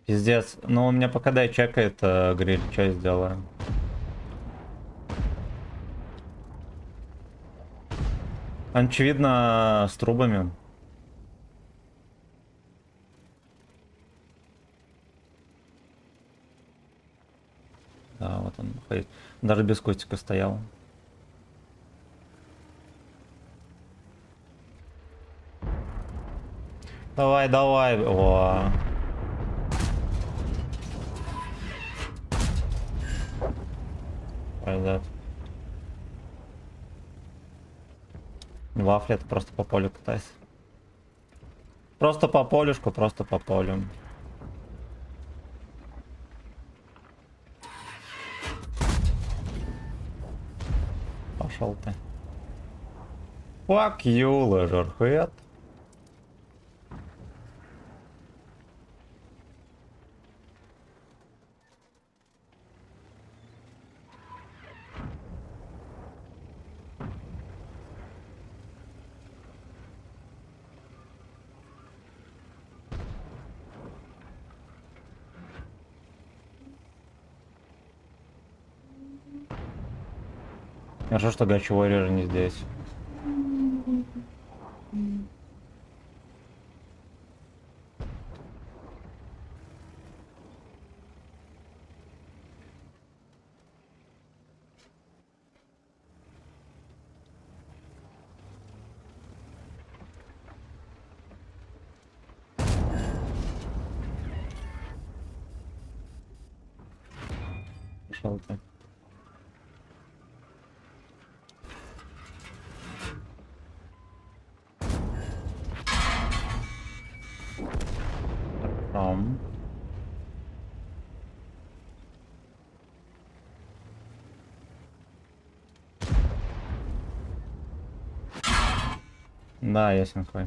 Пиздец. Ну, у меня пока дай чекает гриль. Что я сделаю? Очевидно, с трубами. Да, вот он ходит. Даже без Костика стоял. Давай, давай. О. Пойдет. Вафли, это просто по полю катайся. Просто по полюшку, просто по полю. Пошел ты. Fuck you, Leisurehead. Хорошо, что Гачи Warrior не здесь. Пошел ты. Там. Да, ясен хуй.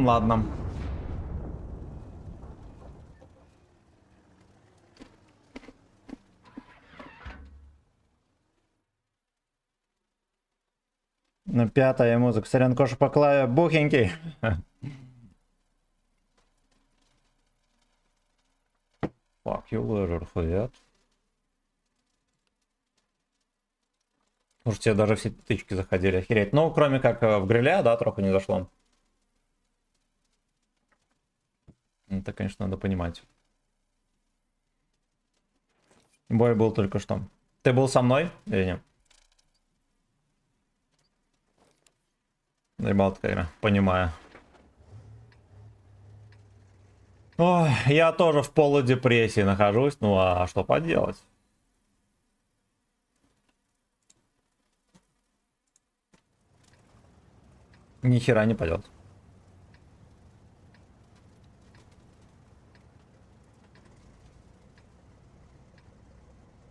Ладно. На пятая музыка. Сорян, Коша по клаве. Бухенький. Fuck you, Leisurehead. Слушайте, даже все тычки заходили, охереть. Ну, кроме как в гриля, да, трохи не зашло. Это, конечно, надо понимать. Бой был только что. Ты был со мной или нет? Заебал такая игра, понимаю. Ой, я тоже в полудепрессии нахожусь, ну а что поделать? Ни хера не пойдет.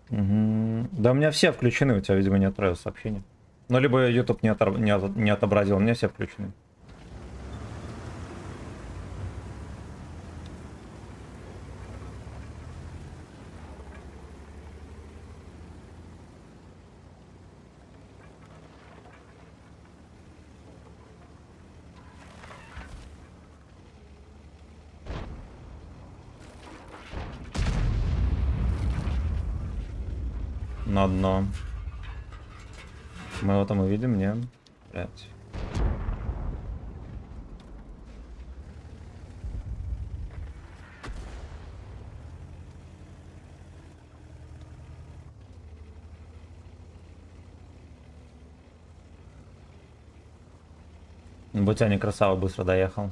Угу. Да у меня все включены, у тебя, видимо, не отправил сообщение. Ну, либо YouTube не отобразил, у меня все включены. На дно. Мы его там увидим, не? Блять. Будь не красава, быстро доехал.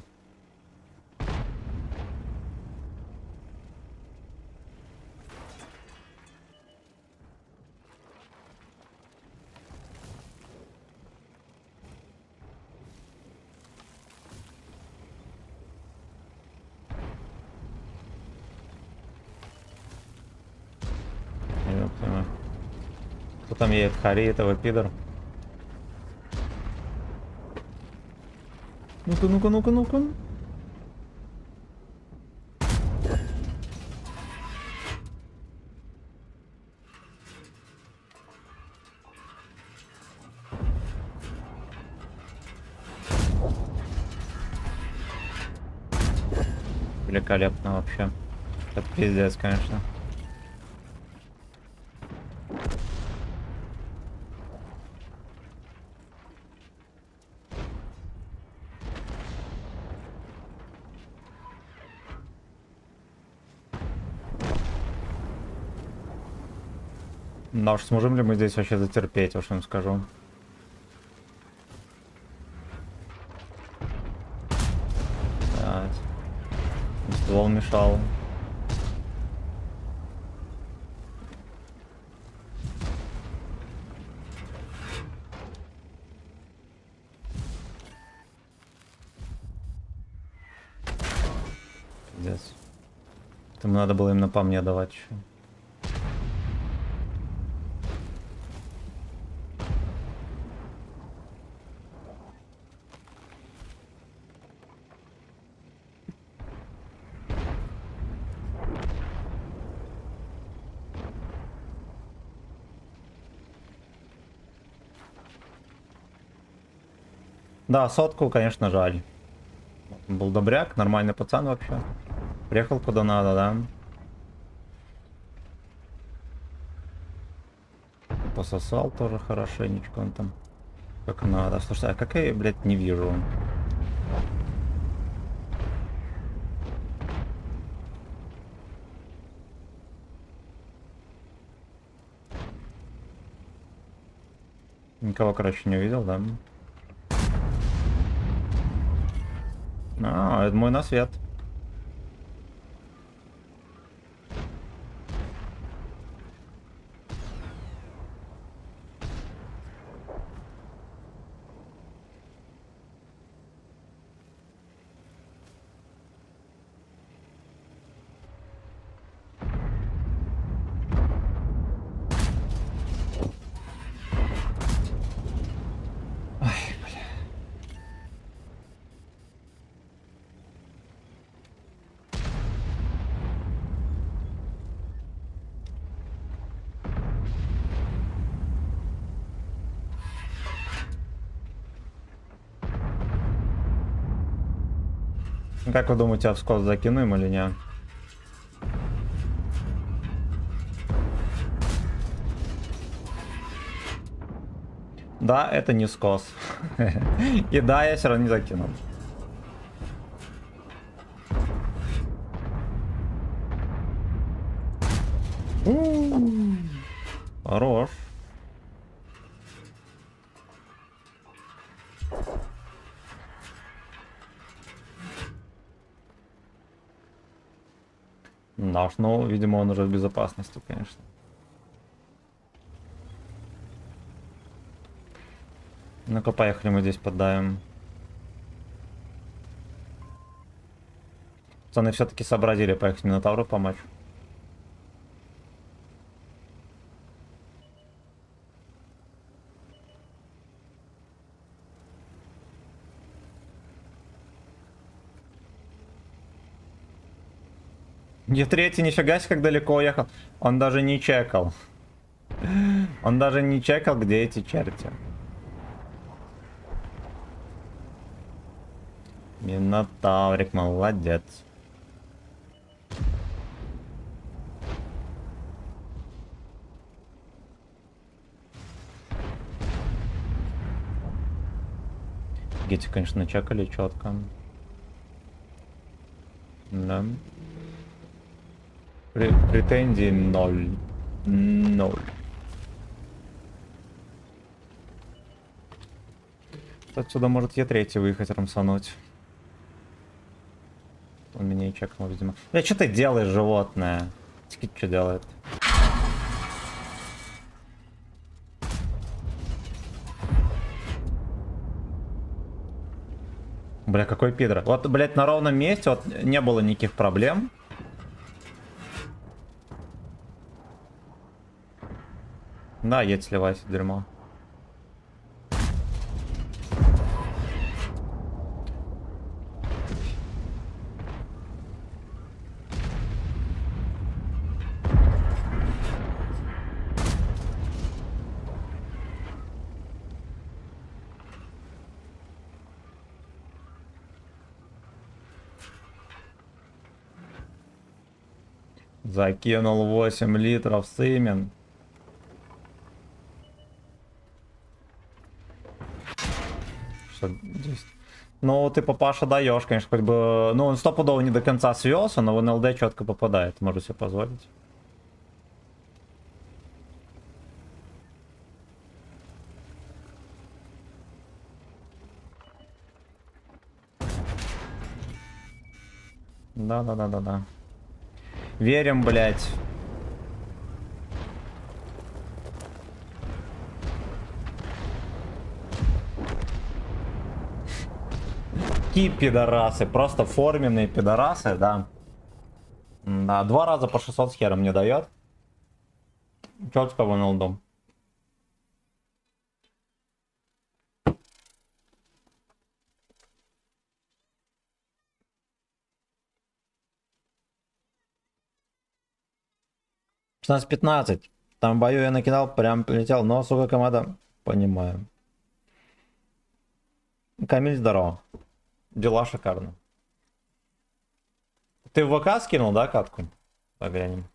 Ёп твою мать. Кто там едет? Хари, этого пидор. Ну-ка, ну-ка, ну-ка, ну-ка. Великолепно вообще. Это пиздец, конечно. Да уж, сможем ли мы здесь вообще затерпеть, уж им скажу. Так. Ствол мешал. Пиздец. Там надо было именно по мне давать еще. Да, сотку, конечно, жаль. Был добряк, нормальный пацан вообще. Приехал куда надо, да. Пососал тоже хорошенечко он там. Как надо. Слушай, а как я, блядь, не вижу? Никого, короче, не увидел, да? А, это мой на свет. Как вы думаете, я в скос закину им или нет? Да, это не скос. И да, я все равно не закинул. Хорош. Да уж, ну, видимо, он уже в безопасности, конечно. Ну-ка, поехали, мы здесь поддаем. Пацаны все-таки сообразили поехать Минотавру помочь. Е3 нифига себе как далеко уехал. Он даже не чекал. Он даже не чекал, где эти черти. Минотаврик, молодец. Эти, конечно, чекали четко. Да. Претензий 0. 0. Отсюда может Е3 выехать рамсануть. Он меня и чекнул, видимо. Да что ты делаешь, животное? Скид что делает? Бля, какой пидор. Вот, блядь, на ровном месте вот не было никаких проблем. Да, едь сливайся, дерьмо. Закинул 8 литров сымен. Что здесь? Ну, ты, папаша, даешь, конечно, хоть бы... Ну, он стопудово не до конца свелся, но в НЛД четко попадает. Может себе позволить. Да. Верим, блядь. Какие пидорасы, просто форменные пидорасы, да. Да, 2 раза по 600 с хером не дает. Четко вынул дом. «16-15. Там в бою я накидал, прям прилетел, но, сука, команда... Понимаю. Камиль, здорово. Дела шикарно. Ты в ВК скинул, да, катку? Поглянем.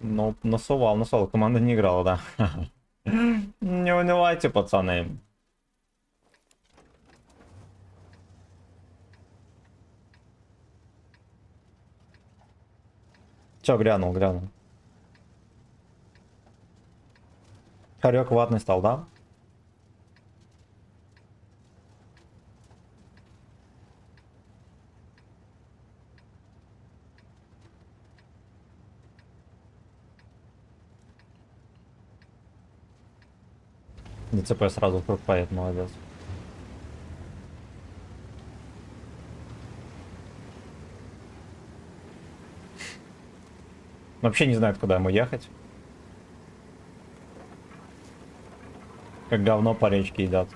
Ну, насовал. Команда не играла, да. Не унывайте, пацаны. Чё, глянул. Хорек ватный стал, да? ДЦП сразу вкруг поет, молодец. Вообще не знает, куда ему ехать. Как говно по речке идет.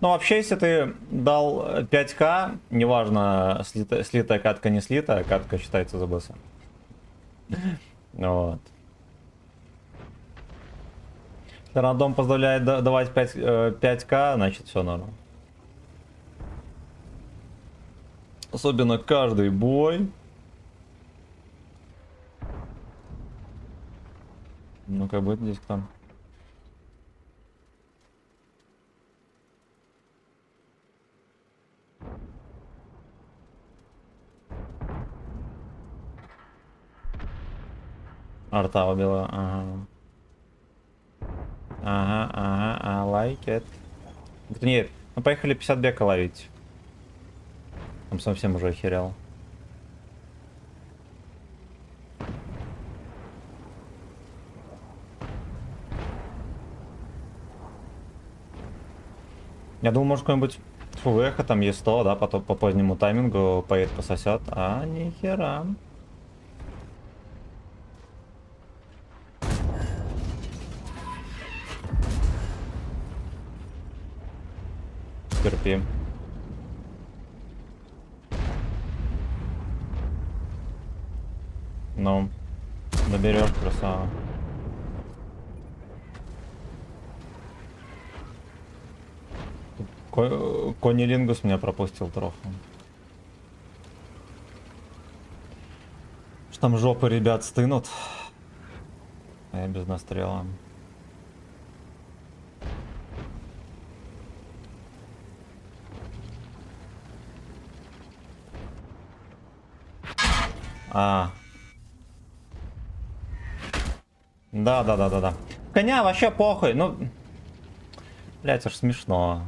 Ну, вообще, если ты дал 5к, неважно, слитая катка, не слитая, катка считается за БС. Вот. Если рандом позволяет давать 5к, значит все норм. Особенно каждый бой. Ну, как будет здесь там? Арта убила, ага. Ага, I like it. Нет, мы поехали 50 бека ловить. Там совсем уже охерел. Я думал, может какой-нибудь фуэха, там Е100, да, потом по позднему таймингу поедет пососет. А, нихера. Терпи. Ну, доберешь, красава. Конилингус меня пропустил троху. Что там жопы ребят стынут. А я без настрела. А. Да. Коня вообще похуй, ну... Блять, аж смешно.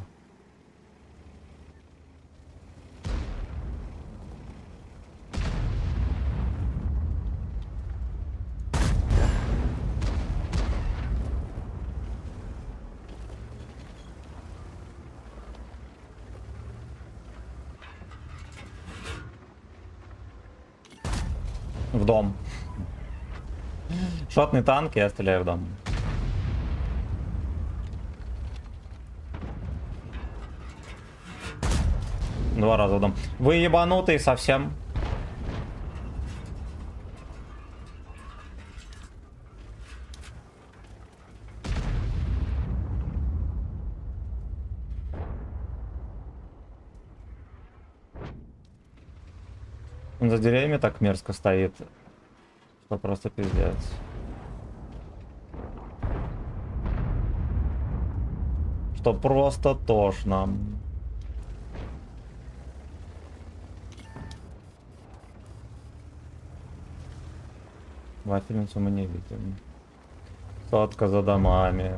В дом. Шотный танк, я стреляю в дом. Два раза в дом. Вы ебанутые совсем. Он за деревьями так мерзко стоит, что просто пиздец. Что просто тошно. Вафельницу мы не видим. Сотка за домами.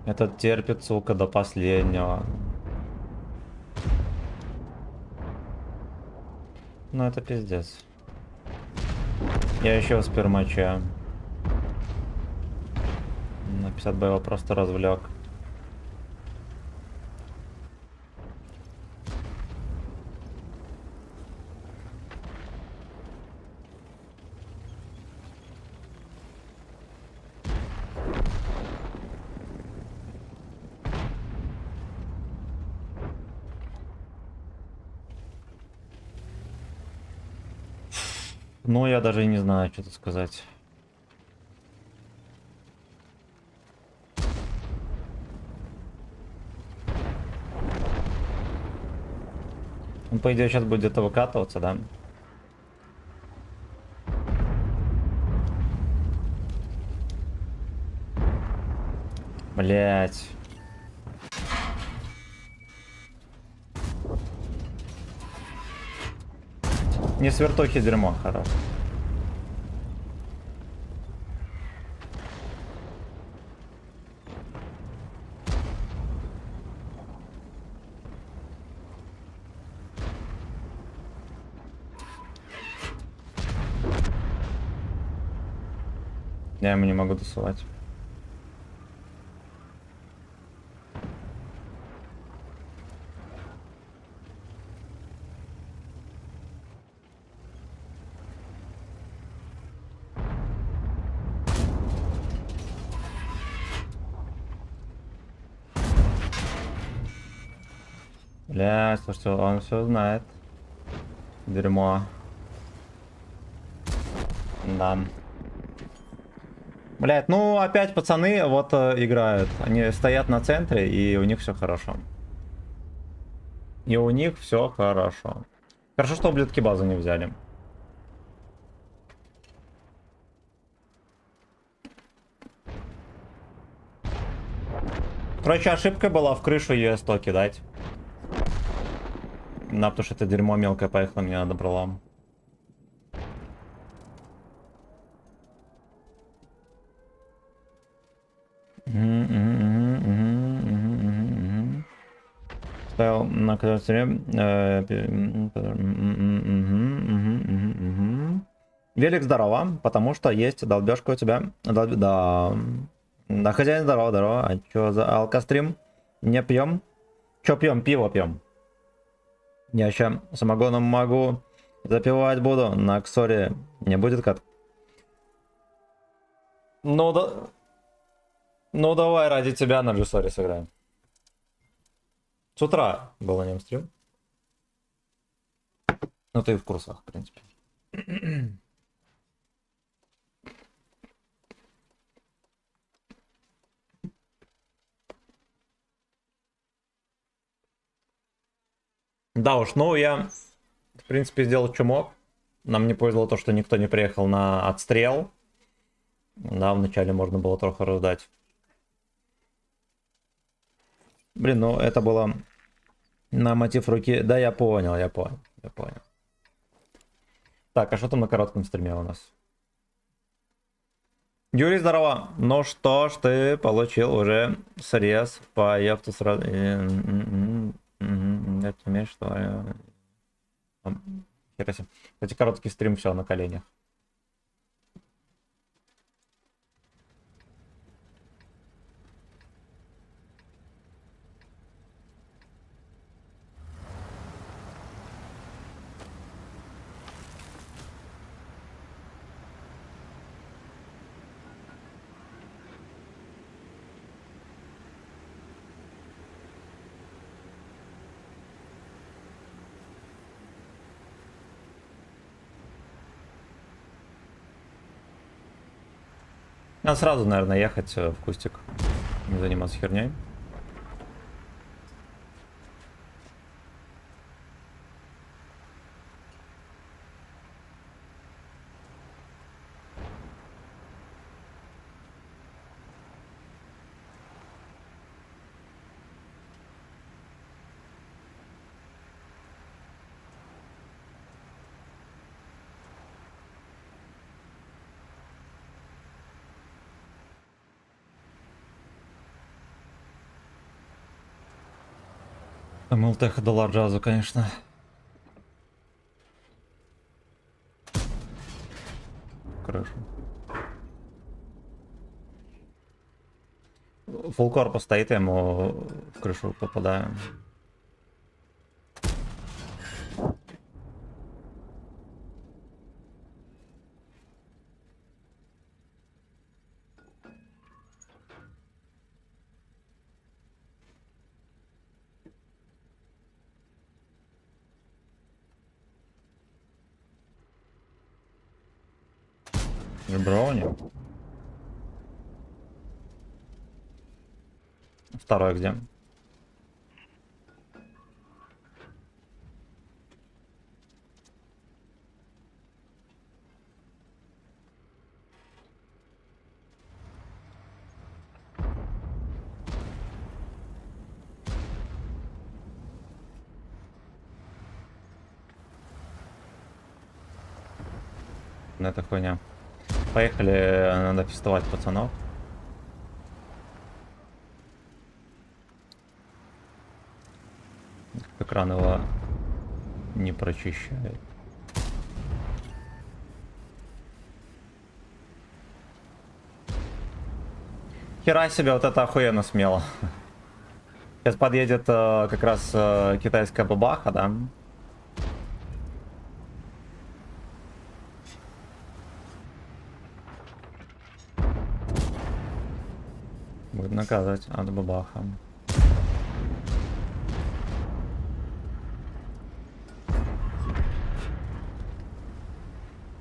Этот терпит, сука, до последнего. Ну это пиздец. Я еще в спермаче. На 50 бы его просто развлек. Ну, я даже и не знаю, что тут сказать. Он, по идее, сейчас будет где-то выкатываться, да? Блять. Не свертохи дерьмо, хорош. Я ему не могу досылать. Бля, слушайте, он все знает. Дерьмо. Да. Блять, ну опять пацаны вот играют. Они стоят на центре, и у них все хорошо. И у них все хорошо. Хорошо, что ублюдки базу не взяли. Короче, ошибка была в крышу ЕС-100 кидать. Да, потому что это дерьмо мелкое поехало, мне надо брало. Ставил на клавиатуре. Велик, здорово, потому что есть долбежка у тебя. Да. Да, хозяин, здорово. А чё за алкострим? Не пьем? Чё пьем? Пиво пьем. Я ща самогоном могу. Запивать буду. На ксоре не будет кат. Ну да. Ну давай ради тебя на Джусоре сыграем. С утра был на нем стрим. Ну ты в курсах, в принципе. Да уж, ну я, в принципе, сделал, что мог. Нам не повезло то, что никто не приехал на отстрел. Да, вначале можно было трохи раздать. Блин, ну это было на мотив руки. Да, я понял, я понял, я понял. Так, а что там на коротком стриме у нас? Юрий, здорово. Ну что ж, ты получил уже срез по ефту сразу. Это умеешь, что ли? Хера себе. Кстати, короткий стрим, все на коленях. Надо сразу, наверное, ехать в кустик. Не заниматься херней. МЛТХ дала джазу, конечно. Крышу. Фулкор постоит, ему в крышу попадаем. Броуни. Второй где? Это хуйня. Поехали, надо фестиваль пацанов. Экран его не прочищает. Хера себе, вот это охуенно смело. Сейчас подъедет как раз китайская бабаха, да? Будет наказывать от бабаха.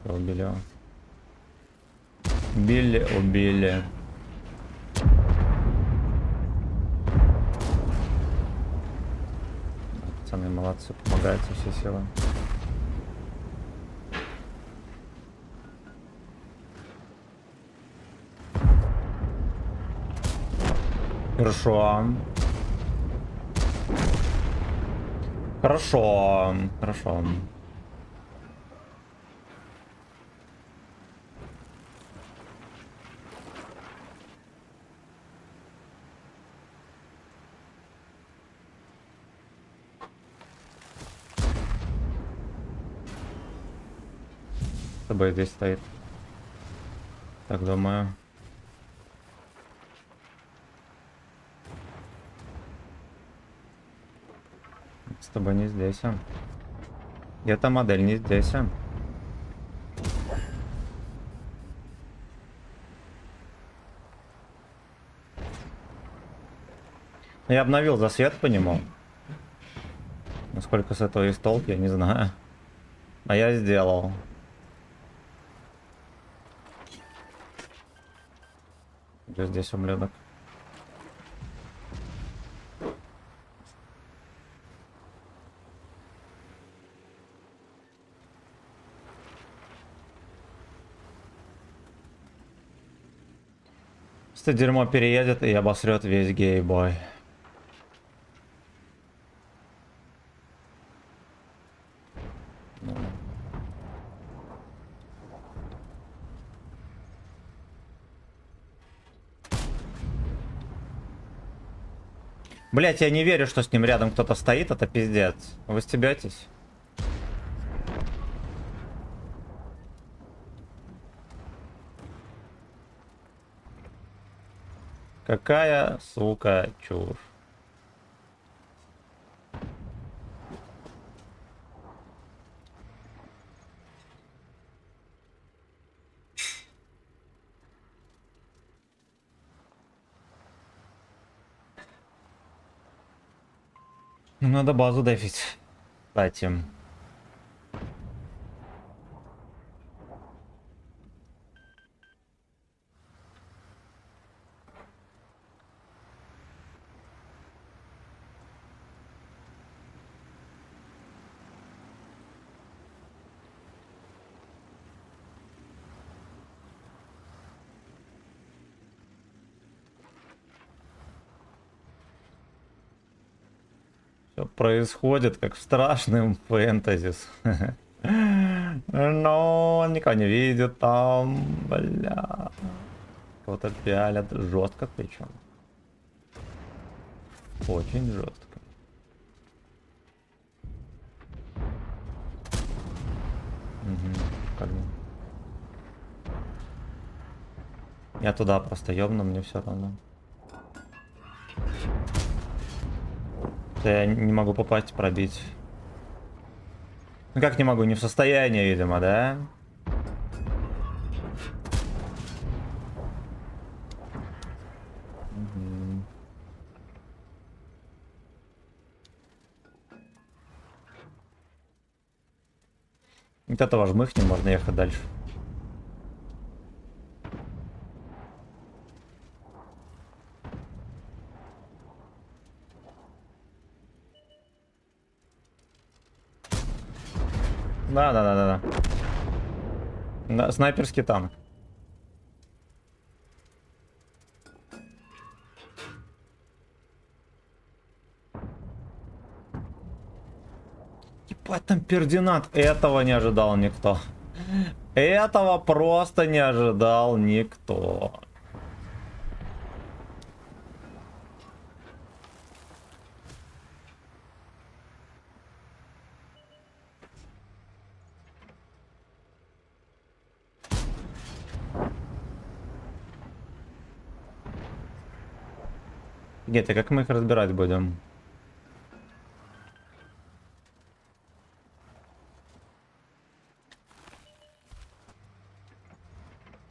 Убили его. Убили. Пацаны молодцы, помогают со всей силы. Хорошо. Хорошо. С тобой здесь стоит. Так думаю. С тобой не здесь, а? Эта модель не здесь, а? Я обновил засвет по нему. Насколько с этого есть толк, я не знаю. А я сделал. Где здесь ублюдок? Это дерьмо переедет и обосрет весь гей-бой. Блять, я не верю, что с ним рядом кто-то стоит, это пиздец. Вы стебетесь? Какая, сука, чушь. Надо базу дефить. Кстати. Все происходит как в страшном фэнтези. Но он никого не видит там, бля. Кого-то пялят жестко причем. Очень жестко. Угу, я туда просто ёбну, мне все равно. Я не могу попасть, пробить. Ну как не могу? Не в состоянии, видимо, да? Угу. Вот этого жмыхнем, можно ехать дальше. Да. Снайперский танк. Ебать, там пердинат. Этого не ожидал никто. Этого просто не ожидал никто. Нет, а как мы их разбирать будем?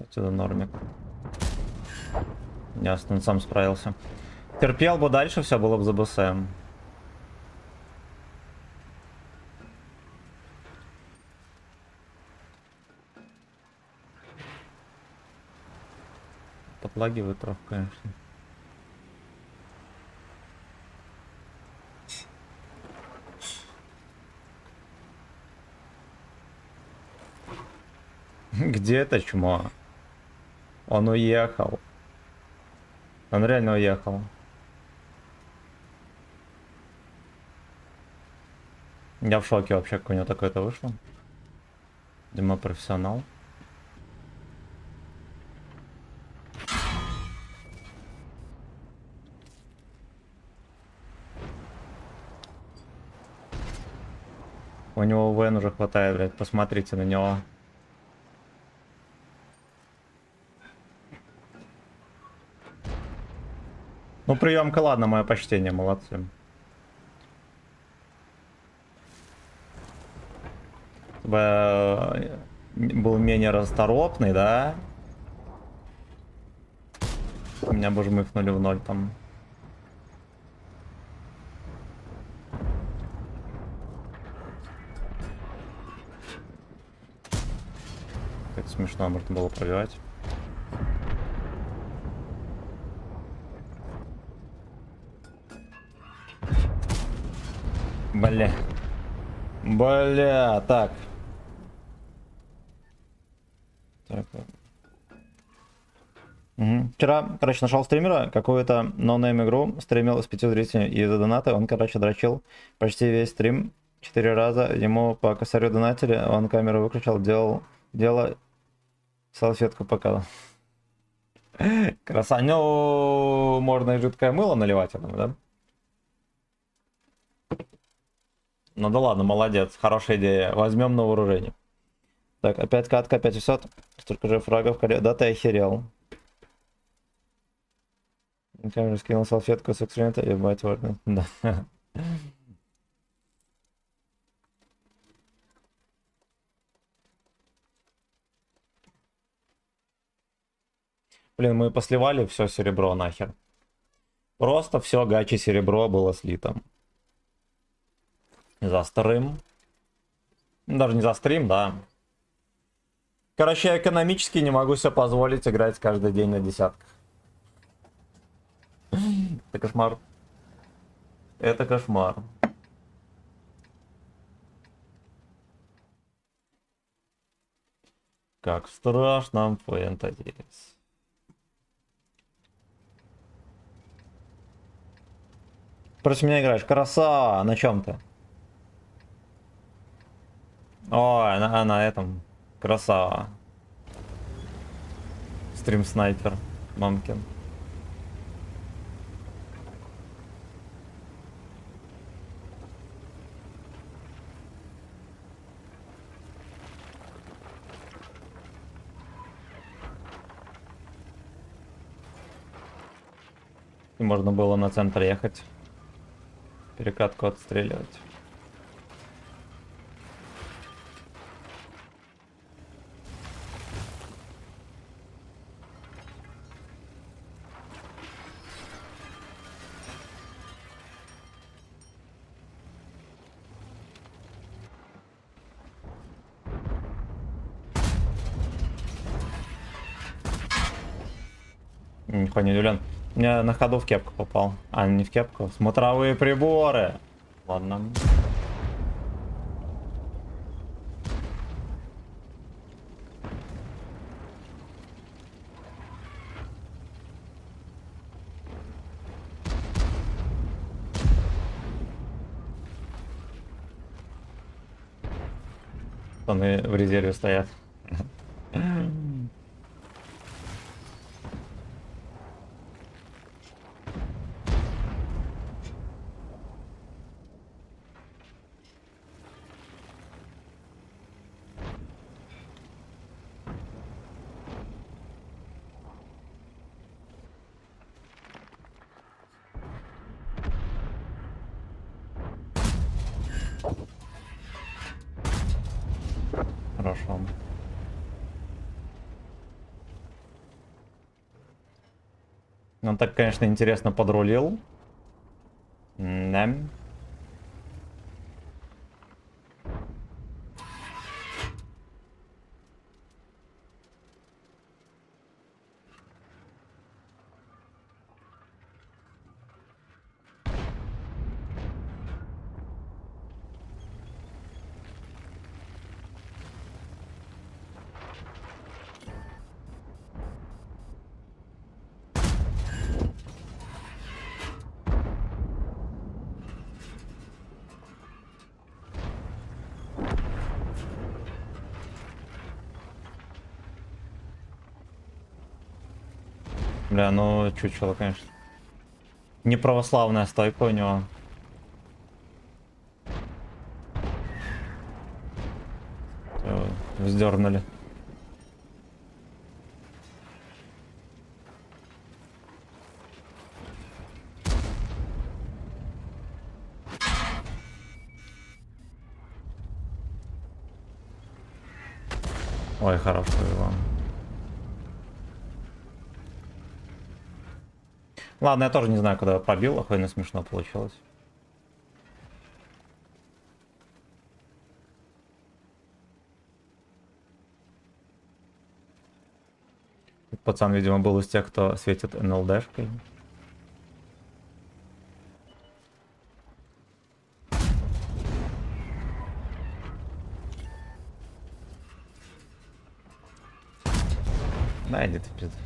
Отсюда нормик. Ясно, он сам справился. Терпел бы дальше, все было бы за БСМ. Подлагивает трохи, конечно. Где это чмо? Он уехал. Он реально уехал. Я в шоке вообще, как у него такое-то вышло. Дима профессионал. У него ВН уже хватает, блядь, посмотрите на него. Ну, приемка, ладно, мое почтение, молодцы. Был менее расторопный, да? Меня бы жмыхнули в ноль там. Это смешно, можно было пробивать. Бля, так. Так. Угу. Вчера, короче, нашел стримера, какую-то ноунейм игру, стримил с 5 зрителями, и за донаты он, короче, дрочил почти весь стрим 4 раза. Ему по косарю донатили, он камеру выключил, дело салфетку показал. Краса. Ну, можно и жидкое мыло наливать, я думаю, да? Ну да ладно, молодец, хорошая идея. Возьмем на вооружение. Так, опять катка, опять все. Столько же фрагов. Да ты охерел. Камера скинул салфетку с эксперимента, ебать, ладно. Да. Блин, мы посливали все серебро нахер. Просто все гачи серебро было слито. За стрим. Даже не за стрим, да. Короче, я экономически не могу себе позволить играть каждый день на десятках. Это кошмар. Это кошмар. Как в страшном фэнтези. Против меня играешь. Красава. На чем ты? Ой, на этом. Красава. Стрим снайпер. Мамкин. И можно было на центр ехать. Перекатку отстреливать. Нихуя не удивлен. Я на ходу в кепку попал. А, не в кепку. Смотровые приборы. Ладно. Они в резерве стоят. Хорошо. Он так, конечно, интересно подрулил. Да. Бля, ну чучело, конечно. Не православная стойка у него. Вздернули. Ой, хорошо его. Ладно, я тоже не знаю, куда я пробил, охуенно смешно получилось. Пацан, видимо, был из тех, кто светит НЛДшкой. Да, иди ты, пизда.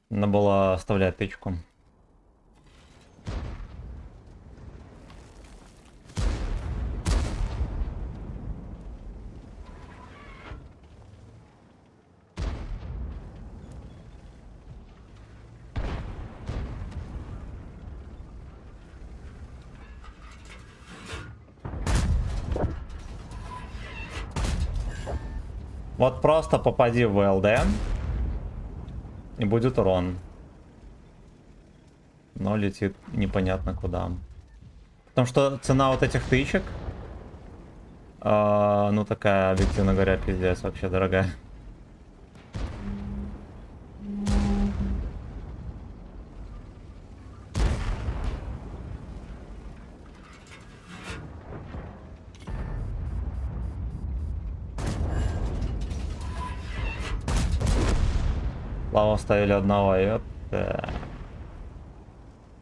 Надо было оставлять тычку. Вот просто попади в ВЛД, и будет урон. Но летит непонятно куда. Потому что цена вот этих тычек, ну такая, объективно говоря, пиздец, вообще дорогая. Лаву оставили одного, ёпта.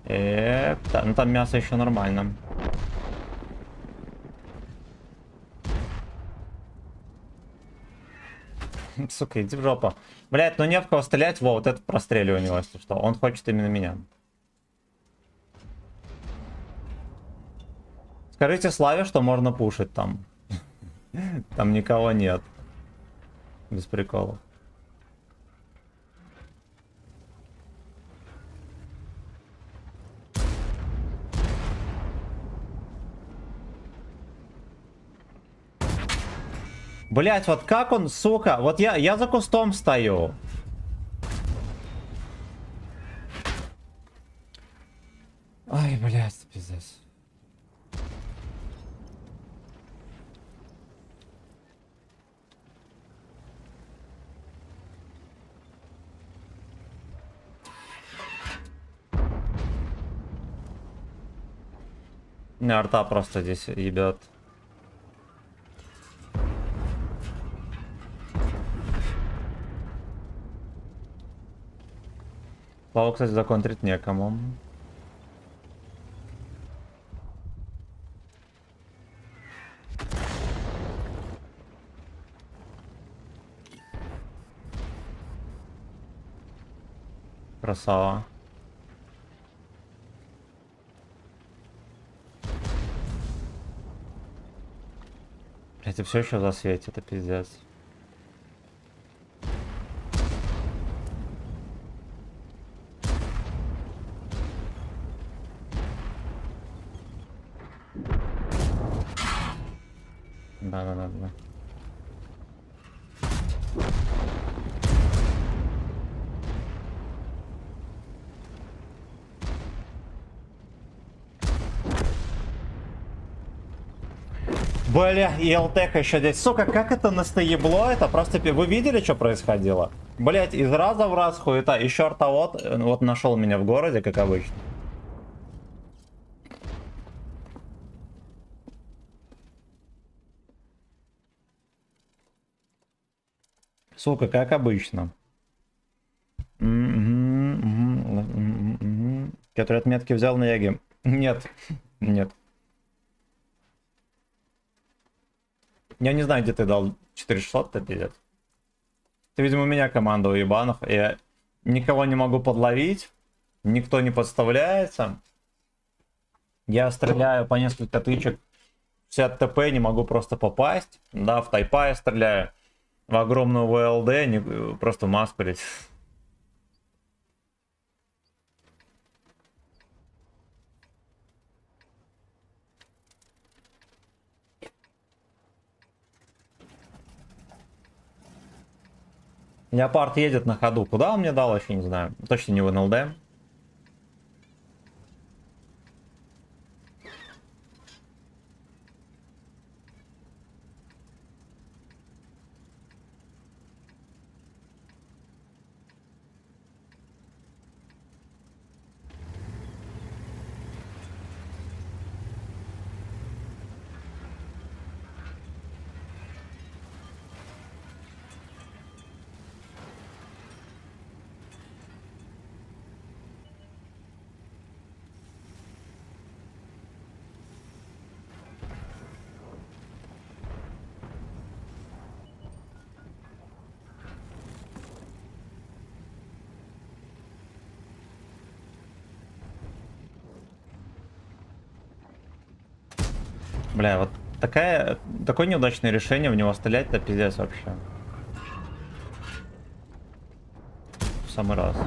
Ну там мясо еще нормально. Сука, иди в жопу. Блять, ну не в кого стрелять. Во, вот это простреливание, если что. Он хочет именно меня. Скажите Славе, что можно пушить там. Там никого нет. Без приколов. Блять, вот как он, сука, вот я за кустом стою. Ай, блять, пиздец. У меня арта просто здесь ебет. Слава, кстати, законтрить некому. Красава. Блять, и все еще засветит, это пиздец. Да. Бля, и ЛТХ еще здесь. Сука, как это настоебло? Это просто... Вы видели, что происходило? Блять, из раза в раз хуета. Еще артовод вот нашел меня в городе, как обычно. Сука, как обычно. Который отметки взял на яге. Нет. Нет. Я не знаю, где ты дал 4600-то, пиздец. Ты, видимо, у меня команда уебанов. Я никого не могу подловить. Никто не подставляется. Я стреляю по несколько тычек. Все от ТП не могу просто попасть. Да, в тайпа я стреляю. В огромную ВЛД просто маскулить. Леопард едет на ходу. Куда он мне дал, вообще не знаю. Точно не в НЛД. Бля, вот такое неудачное решение в него стрелять, это пиздец вообще. В самый раз.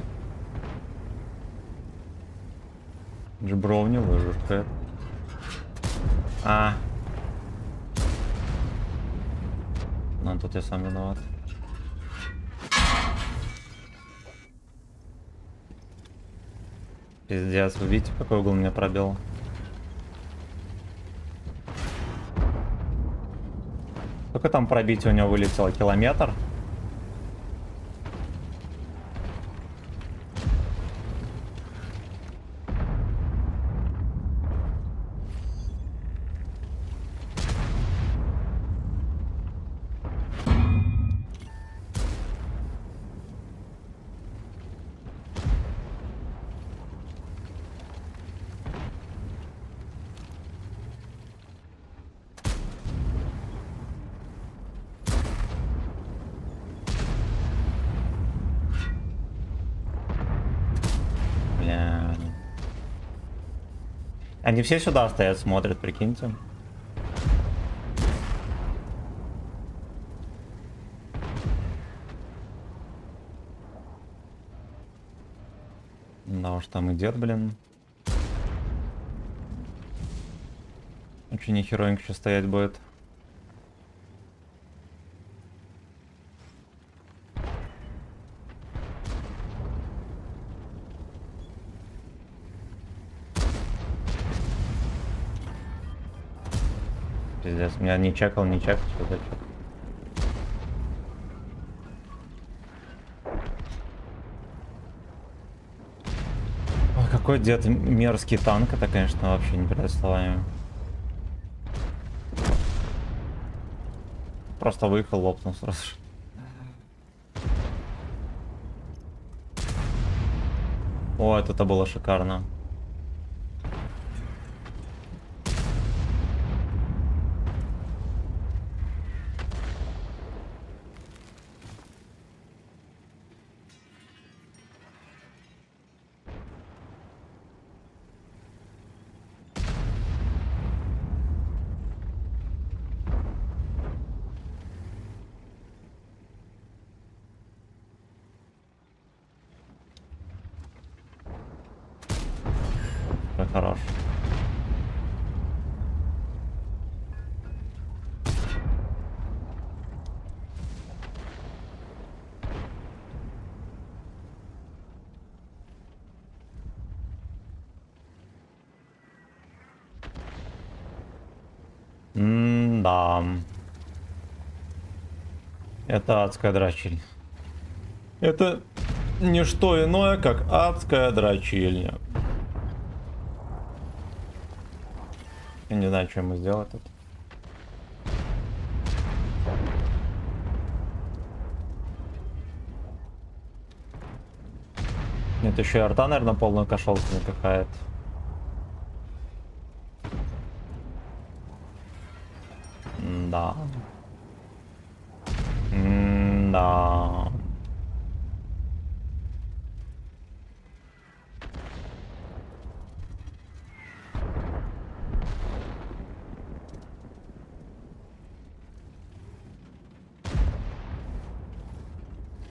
Джибров не выжил, Кэт. А. Ну, тут я сам виноват. Пиздец, вы видите, какой угол меня пробил? Сколько там пробития у него вылетело? Километр? Бля. Они все сюда стоят, смотрят, прикиньте. Да уж там и дед, блин. Очень нехеровенько еще стоять будет. Пиздец, меня не чекал, что за чек. Ой, какой дед мерзкий танк, это, конечно, вообще не передать словами. Просто выехал, лопнул сразу же. О, это было шикарно. Хорош. Да. Это адская дрочильня. Это не что иное, как адская дрочильня. Я не знаю, что ему сделать тут. Нет, еще и арта, наверное, полную кошелку напихает. Да. Да.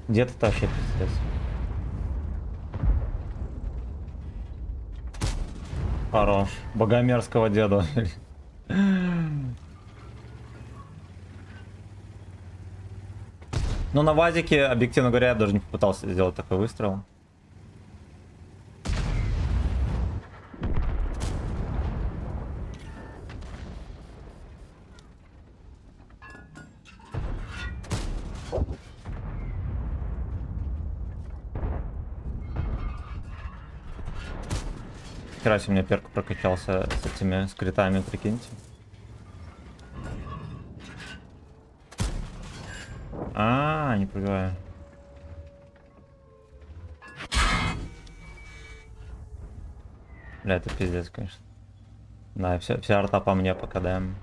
Дед это вообще пиздец. Хорош. Богомерзкого деда. Ну, на вазике, объективно говоря, я даже не попытался сделать такой выстрел. Хера себе, у меня перк прокачался с этими скритами, прикиньте. Не пробиваю. Бля, это пиздец, конечно. Да, вся арта по мне, по КДМ.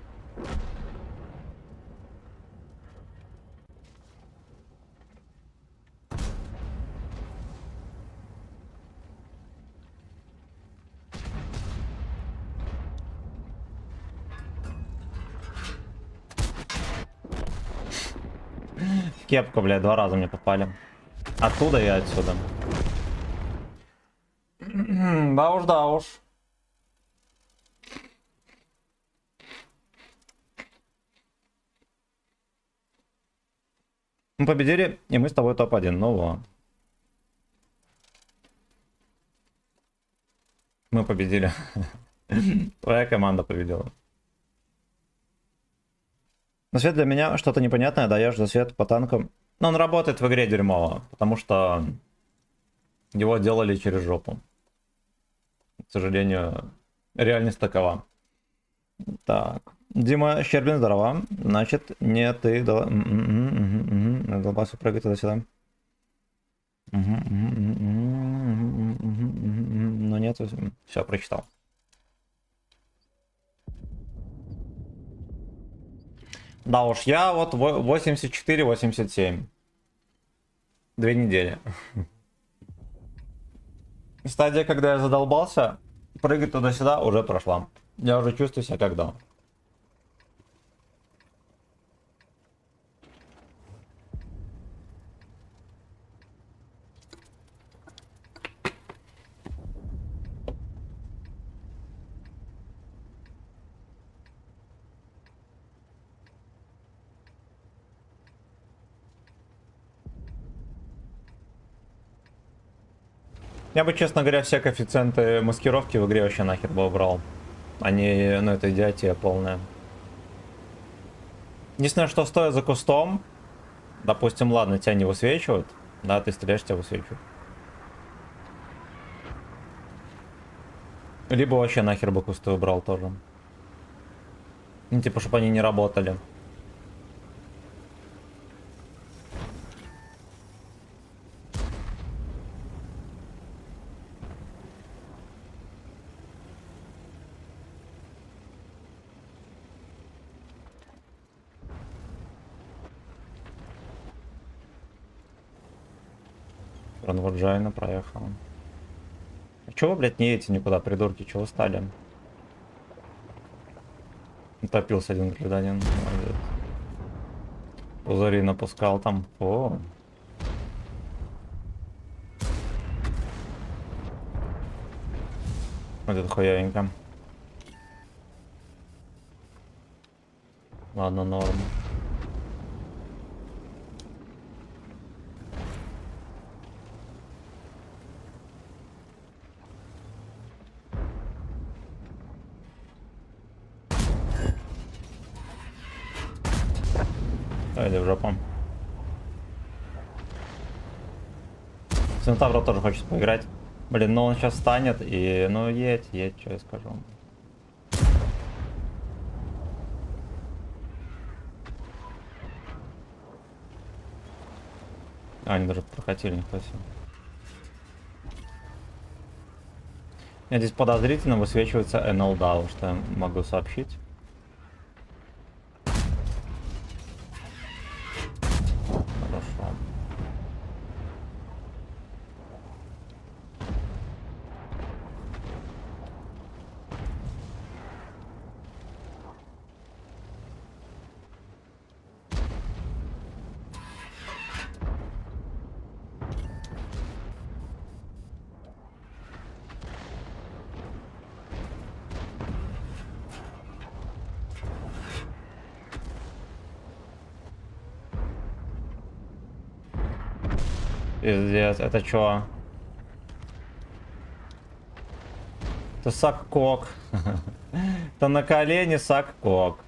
кепку, блядь, 2 раза мне попали. Оттуда и отсюда. Да уж, да уж. Мы победили, и мы с тобой топ-1. Ну вот. Мы победили. Твоя команда победила. Но свет для меня что-то непонятное, даешь за свет по танкам. Но он работает в игре дерьмово, потому что его делали через жопу. К сожалению, реальность такова. Так. Дима Щербин, здорово. Значит, не ты долбасу прыгай туда-сюда. Но нет, все, прочитал. Да уж, я вот 84-87. 2 недели. Стадия, когда я задолбался, прыгать туда-сюда уже прошла. Я уже чувствую себя как дома. Я бы, честно говоря, все коэффициенты маскировки в игре вообще нахер бы убрал. Они, ну, это идиотия полная. Единственное, что стоит за кустом, допустим, ладно, тебя не высвечивают, да, ты стреляешь, тебя высвечивают. Либо вообще нахер бы кусты убрал тоже. Ну, типа, чтобы они не работали. Ранваджайна проехал. А чего вы, блядь, не едете никуда, придурки? Чего стали? Утопился один гражданин. Молодец. Пузыри напускал там. О. Вот это хуявенько. Ладно, норм. Иди в жопу. Центавра тоже хочет поиграть. Блин, ну он сейчас встанет и... Ну едь, что я скажу. А, они даже прокатили, нихуя себе. Мне здесь подозрительно высвечивается НЛДАУ, что я могу сообщить. Хорошо. Пиздец, это чё? Это сак-кок. Это на колени сак-кок.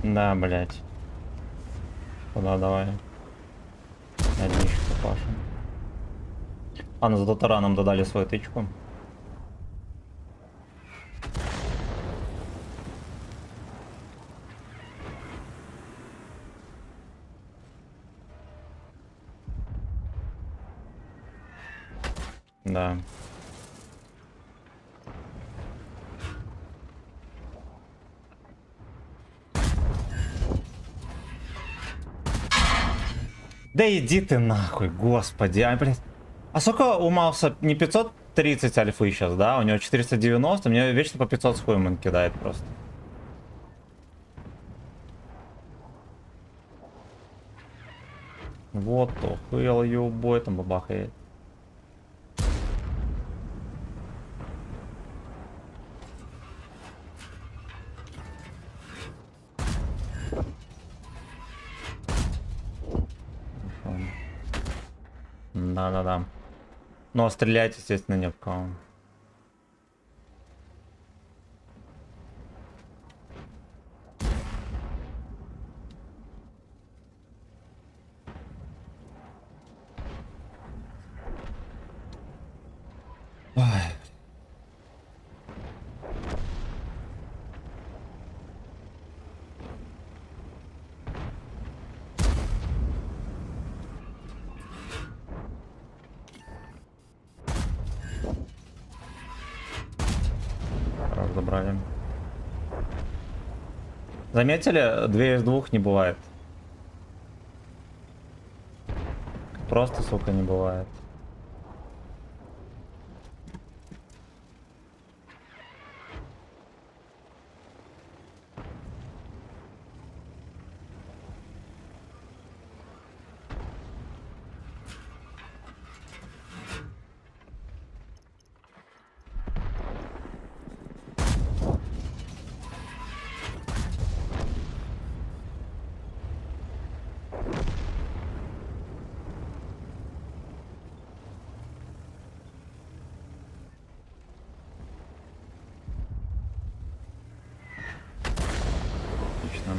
Да, блять. Куда давай? На днищу попашем. Ладно, зато тараном додали свою тычку. Да. Да иди ты нахуй, господи. А, блядь. А сколько у Мауса? Не 530 альфы сейчас, да? У него 490, мне вечно по 500 с хуем он кидает просто. Вот то, хуел юбой там бабахает. Да-да-да. Но стрелять, естественно, не в кого. Ой. Хорошо, забрали. Заметили? 2 из 2 не бывает. Просто, сука, не бывает. Отлично.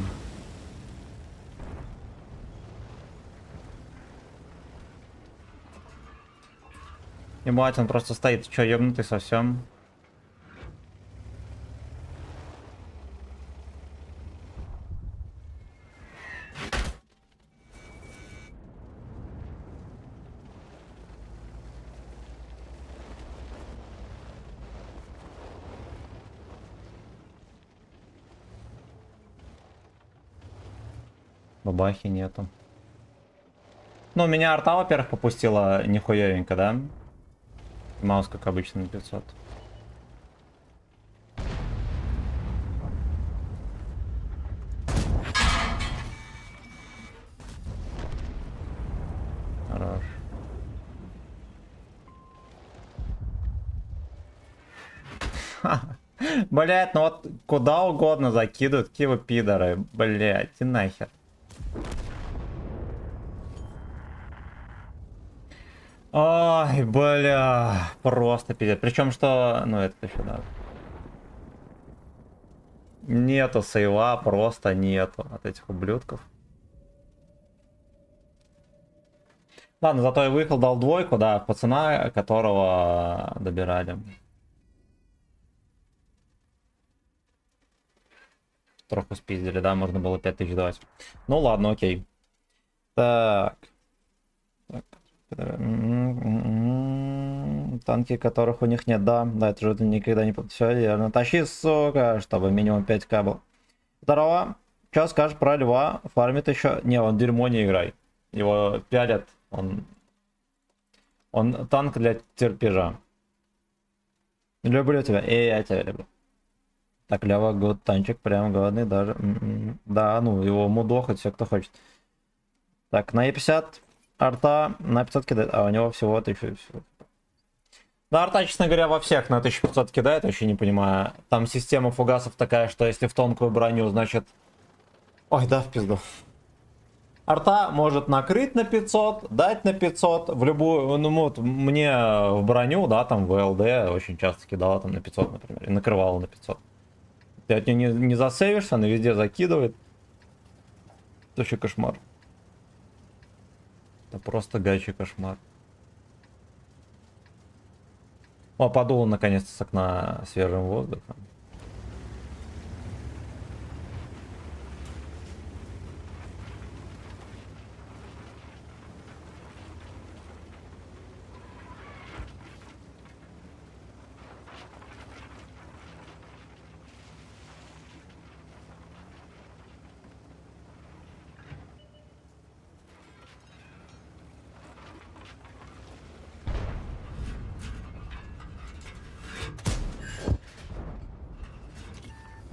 Ебать, он просто стоит. Чё, ёбнутый совсем? Бабахи нету. Ну, меня арта, во-первых, попустила нихуевенько, да? Маус, как обычно, на 500. Хорош. Блять, ну вот куда угодно закидывают, какие вы пидоры. Блять, и нахер. Ой, бля, просто пиздец. Причем что, ну это еще да. Нету сейва, просто нету от этих ублюдков. Ладно, зато я выехал, дал двойку, да, пацана, которого добирали. Троху спиздили, да, можно было 5000 давать. Ну ладно, окей. Так. Танки, которых у них нет, да. Да, это же никогда не... Все верно. Тащи, сука, чтобы минимум 5к был. Здорово. Что скажешь про льва? Фармит еще? Не, он дерьмо, не играй. Его пялят. Он танк для терпежа. Люблю тебя. И я тебя люблю. Так, Лева, год танчик, прям годный даже. Да, ну, его мудохать все, кто хочет. Так, на Е50 арта на 500 кидает, а у него всего 1000 всего. Да, арта, честно говоря, во всех на 1500 кидает, вообще не понимаю. Там система фугасов такая, что если в тонкую броню, значит... Ой, да, в пизду. Арта может накрыть на 500, дать на 500, в любую... Ну, вот, мне в броню, да, там в ЛД очень часто кидала там на 500, например, и накрывала на 500. Ты от нее не засейвишься, она везде закидывает. Это вообще кошмар. Это просто гачий кошмар. О, подуло наконец-то с окна свежим воздухом.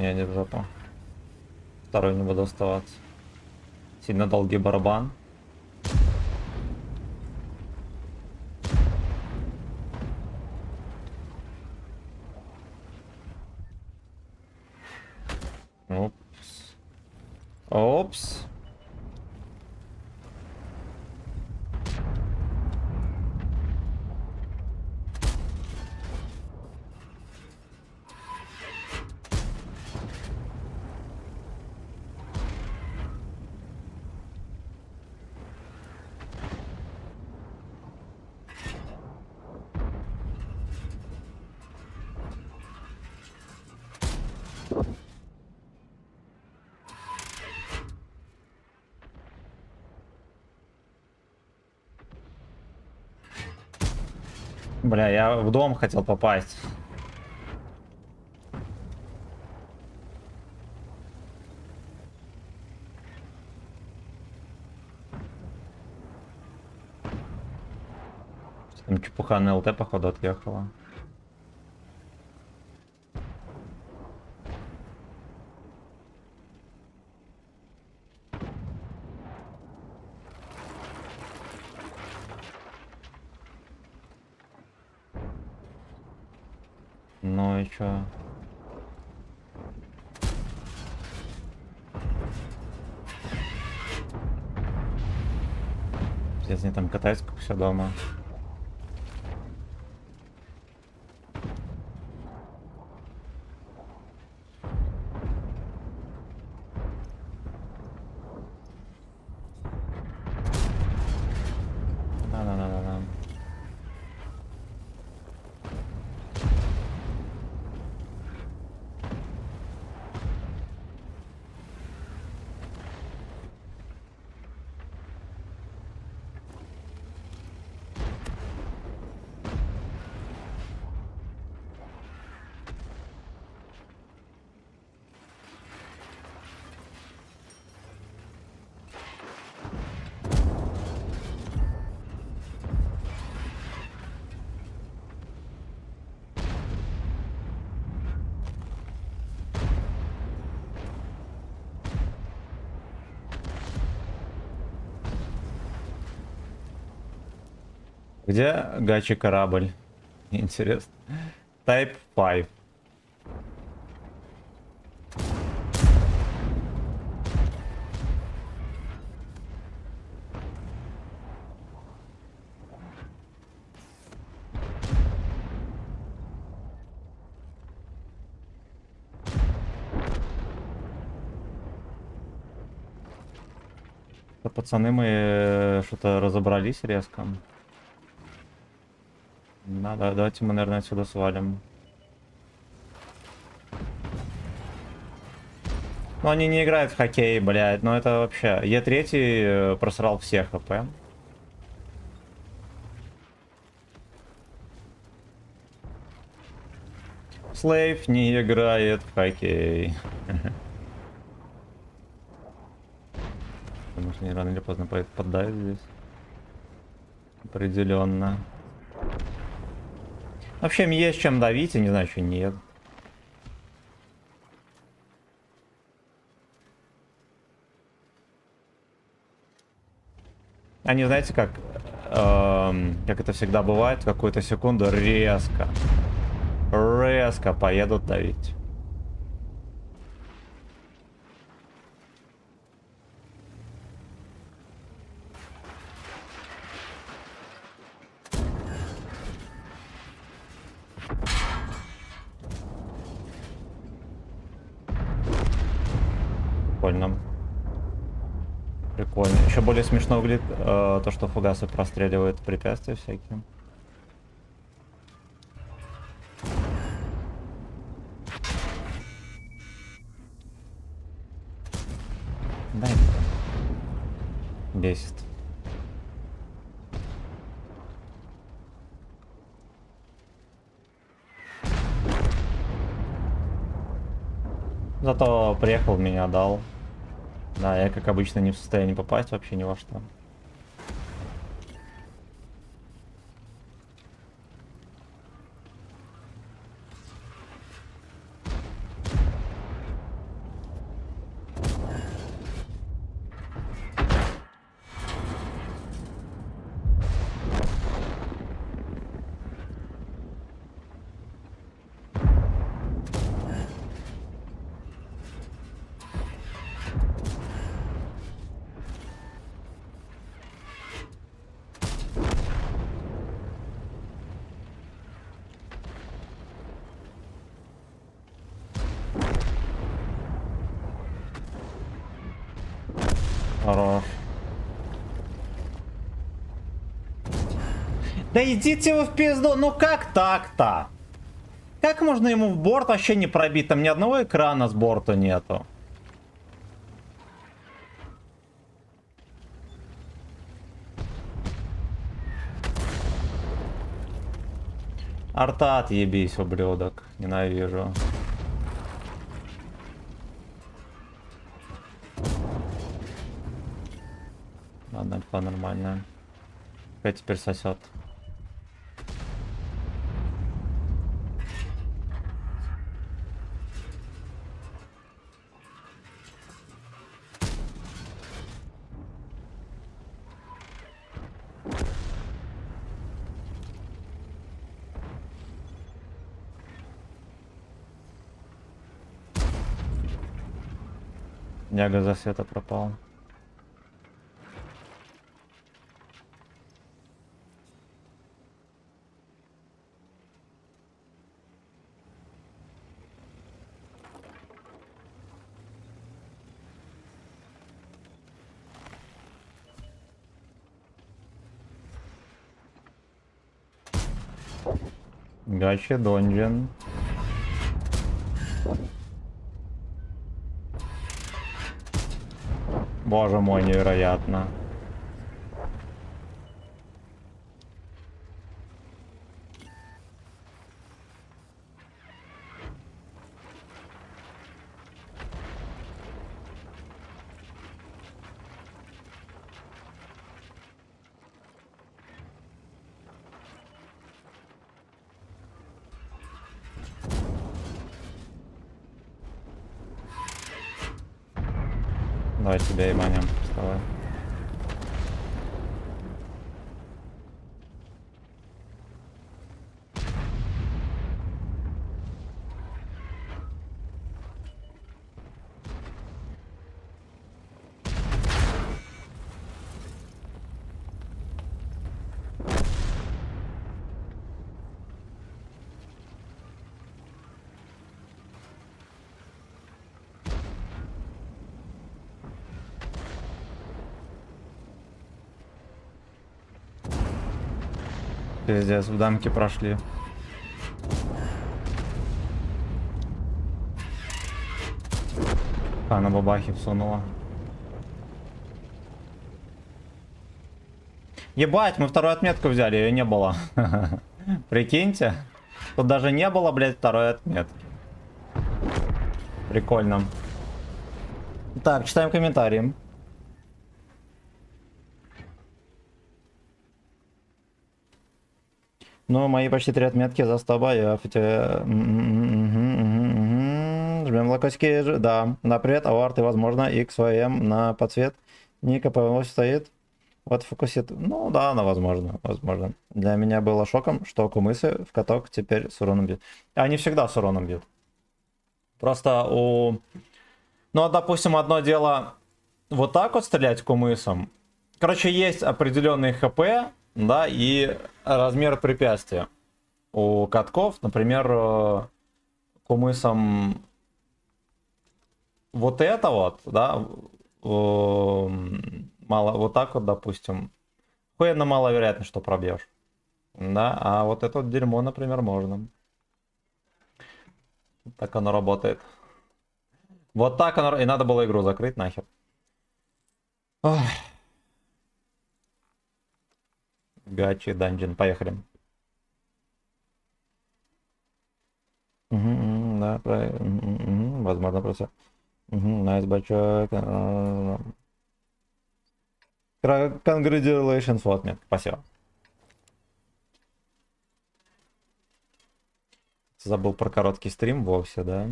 Не, не в жопу. Второй не буду оставаться. Сильно долгий барабан. Опс. Опс. Бля, я в дом хотел попасть. Там чепуха на ЛТ, походу, отъехала. Ну и чё? Пиздец, они там катаются, как все дома. Да-да-да-да-да. Где гачи корабль? Интересно. Type 5. Да, пацаны, мы что-то разобрались резко. Да, давайте мы, наверное, отсюда свалим. Ну, они не играют в хоккей, блядь. Ну, это вообще... Е3 просрал всех ХП. Слейв не играет в хоккей. Потому что они рано или поздно поддают здесь. Определенно. Вообще, им есть чем давить, я не знаю, что нет. Они, знаете, как это всегда бывает, в какую-то секунду резко поедут давить. Прикольно. Прикольно. Еще более смешно выглядит то, что фугасы простреливают препятствия всякие. Дай. Бесит. Зато приехал, меня дал. Да, я, как обычно, не в состоянии попасть вообще ни во что. Хорош. Да идите вы в пизду, ну как так-то? Как можно ему в борт вообще не пробить? Там ни одного экрана с борта нету. Арта отъебись, ублюдок. Ненавижу. Ладно, альфа нормальная. Опять теперь сосет. Няга за света пропал. Гачи донжен. Боже мой, невероятно. Давай тебя ебанем. Вставай. Пиздец, в дамке прошли. А, на бабахе всунула. Ебать, мы вторую отметку взяли, ее не было. Прикиньте. Тут даже не было, блядь, второй отметки. Прикольно. Так, читаем комментарии. Ну, мои почти 3 отметки за 100 боев. Жмем локотики. Да. На привет, аварт и, возможно, XYM на подсвет. Ника ПВО стоит. Вот фокусит. Ну, да, она возможно. Возможно. Для меня было шоком, что кумысы в каток теперь с уроном бьют. Они всегда с уроном бьют. Просто у... Ну, допустим, одно дело вот так вот стрелять кумысом. Короче, есть определенный ХП, да, и размер препятствия у катков. Например, кумысом вот это вот, да, мало, вот так вот, допустим, хуенно маловероятно, что пробьешь, да, а вот это вот дерьмо, например, можно. Так оно работает. Вот так оно, и надо было игру закрыть нахер. Ох. Гачи, данжен, поехали. Да, правильно. Возможно, просто. Найс бачок. Congratulations, вот мне. Спасибо. Забыл про короткий стрим вовсе, да?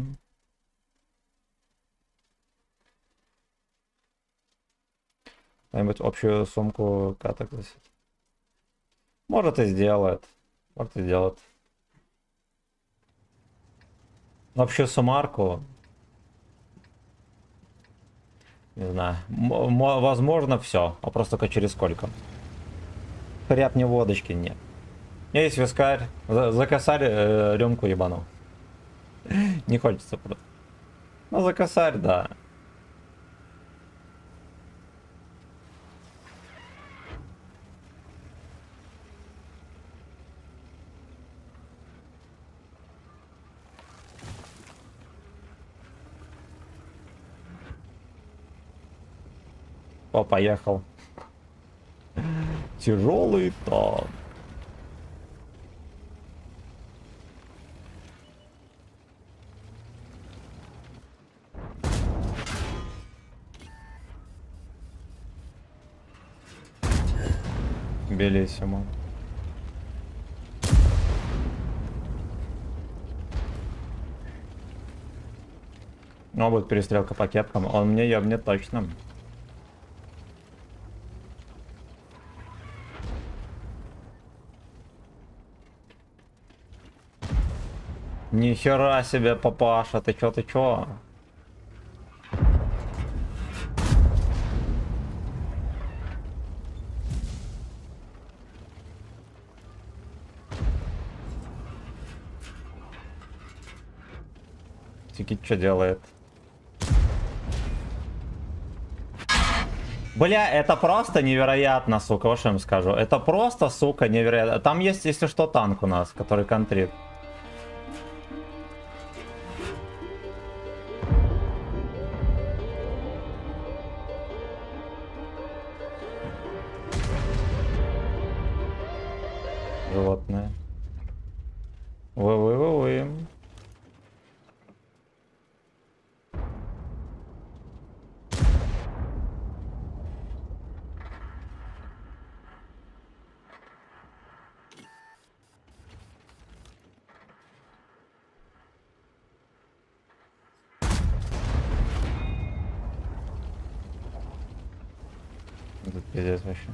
Кто-нибудь общую сумку каток засит? Может и сделает. Может и сделает. Общую суммарку. Не знаю. Возможно, все. Вопрос только через сколько. Хряпни водочки, нет. Есть вискарь. За косарь рюмку ебану. Не хочется просто. Ну, за косарь, да. О, поехал. Тяжелый танк. Белиссимо. Ну, будет перестрелка по кепкам. Он мне ёбнет точно. Нихера себе, папаша, ты чё? Тикит что делает? Бля, это просто невероятно, сука, вот что я вам скажу. Это просто, сука, невероятно. Там есть, если что, танк у нас, который контрит. Животное. Вы. Тут пиздец вообще.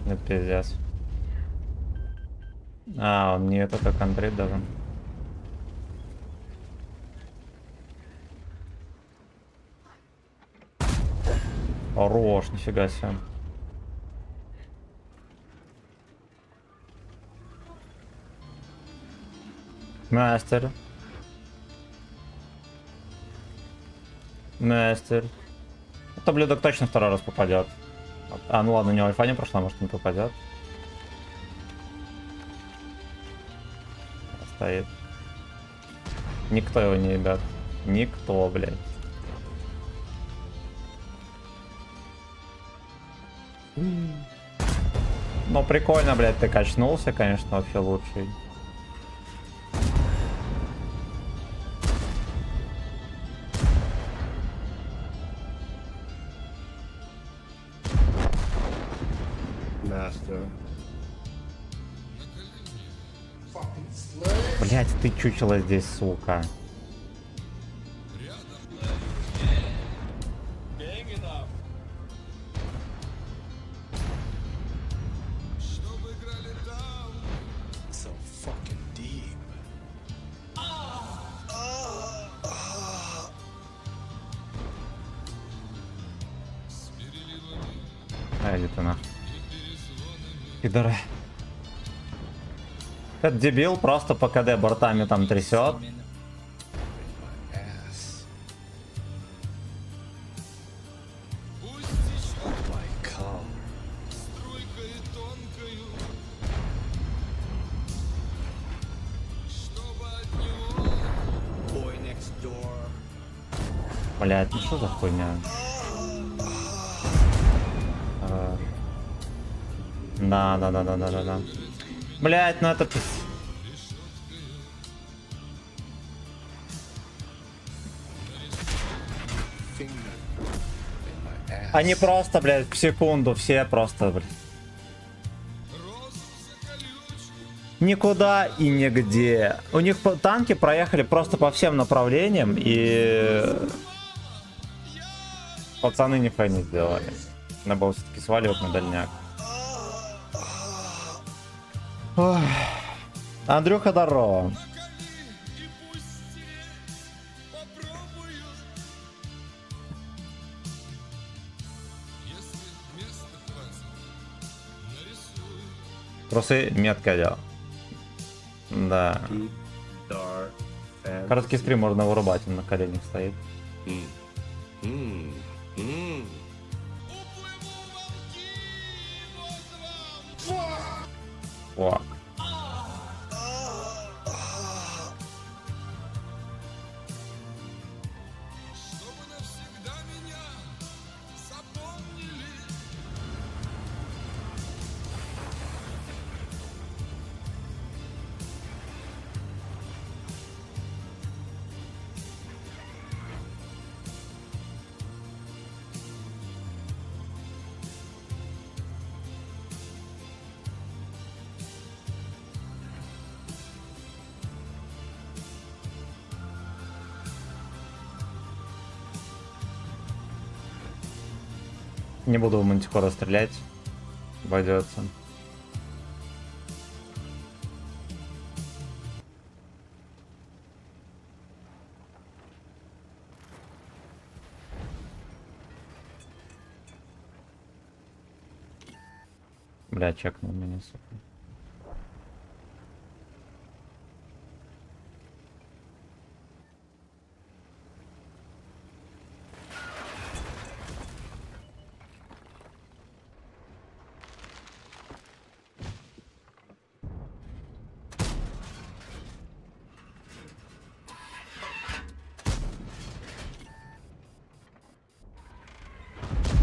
Это пиздец. А, он не это как Андрей даже. Хорош, нифига себе. Мастер. Мастер. Это блюдок точно второй раз попадет. А, ну ладно, у него альфа не прошла, может не попадет. Стоит. Никто его не ебет. Никто, блядь. Ну прикольно, блядь, ты качнулся, конечно, вообще лучший. Блять, ты чучело здесь, сука. А, иди ты нахуй. Пидоры. Этот дебил просто по КД бортами там трясет. Блять, ну что за хуйня? Да. Блять, ну это... Они просто, блядь, в секунду все просто, блядь. Никуда и нигде. У них танки проехали просто по всем направлениям и... Пацаны нихуя не сделали. Надо было все-таки сваливать на дальняк. Ой. Андрюха, здорово. Трусы метко делал. Да. Короткий стрим можно вырубать, он на коленях стоит. Фак. Не буду в мантикора стрелять. Обойдется. Бля, чекнул меня, сука.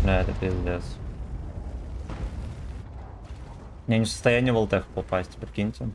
Бля, это пиздец. Я не в состоянии в алтех попасть, прикиньте.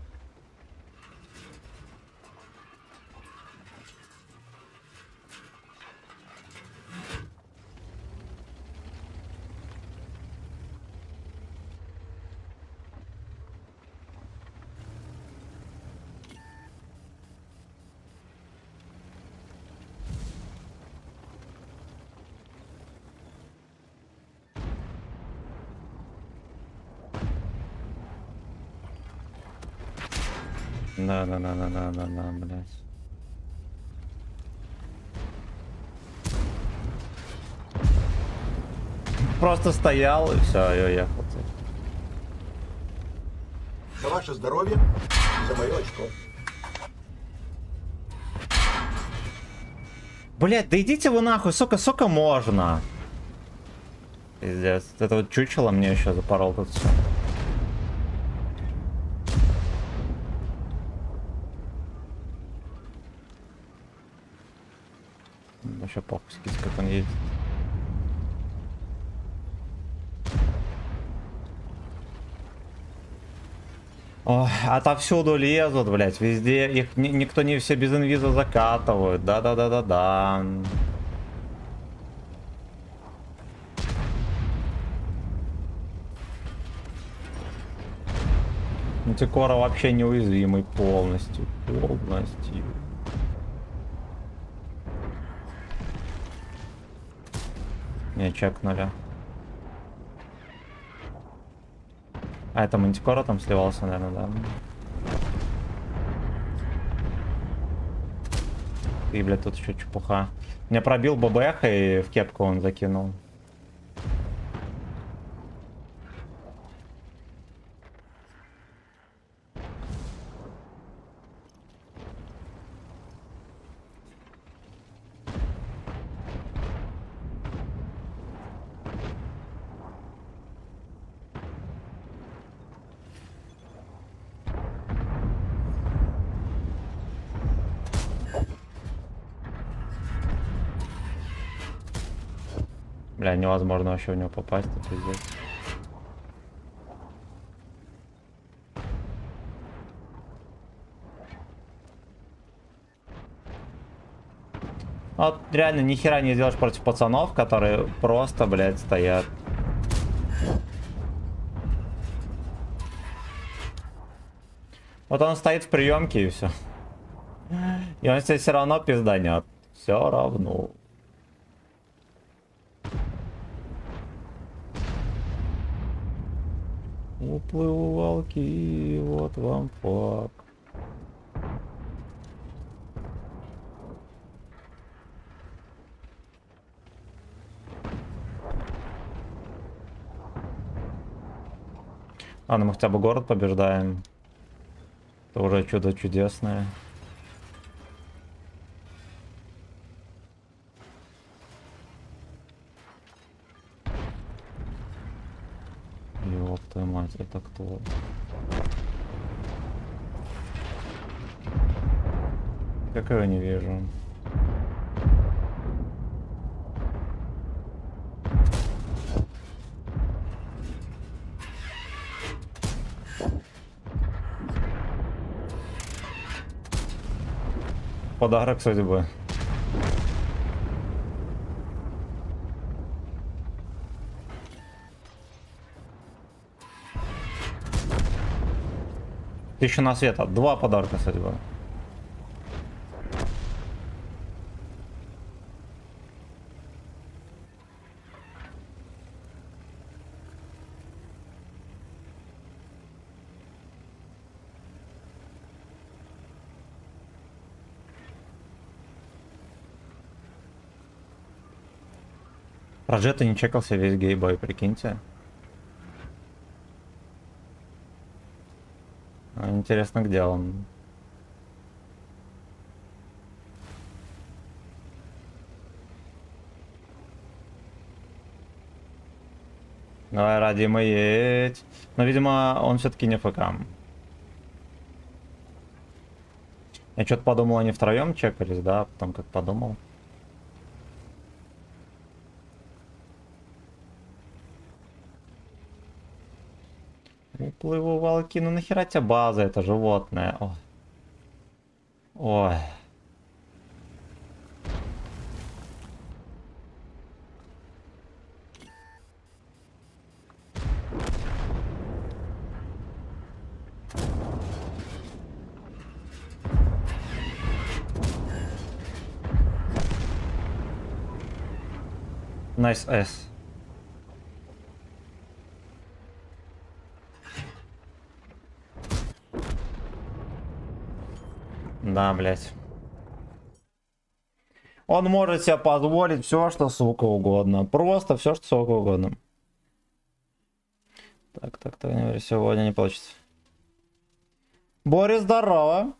Да, блядь. Просто стоял и все, я уехал. За ваше здоровье и за мое очко. Блять, да идите вы нахуй, сука, можно. Пиздец. Это вот чучело мне еще запорол тут все. Вообще похуй, скидка, как он едет. Ой, отовсюду лезут, блять, везде. Их никто не все без инвиза закатывают. Да. Мантикора вообще неуязвимый полностью. Не, чекнули. А это мантикора там сливался, наверное, да? И, блядь, тут еще чепуха. Меня пробил ББХ и в кепку он закинул. Бля, невозможно вообще в него попасть, это пиздец. Вот реально ни хера не сделаешь против пацанов, которые просто, блядь, стоят. Вот он стоит в приемке и все. И он себе все равно пизданет. Все равно. Уплыву волки, вот вам фак. Ладно, мы хотя бы город побеждаем. Это уже чудо чудесное. Ёб твою мать, это кто? Как я его не вижу? Подарок судьбы. Тысяча на света. 2 подарка судьбы. Про Джета не чекался весь гейбой, прикиньте. Интересно, где он? Давай, ради едь. Но, видимо, он все-таки не ФК. Я что-то подумал, они втроем чекались, да? Потом как подумал. Уплыву волки, ну нахера тебе база, это животное. Ой. Ой. Найс S. Да, блять. Он может себе позволить все, что сука угодно. Просто все, что сука угодно. Так, сегодня не получится. Борис, здорово.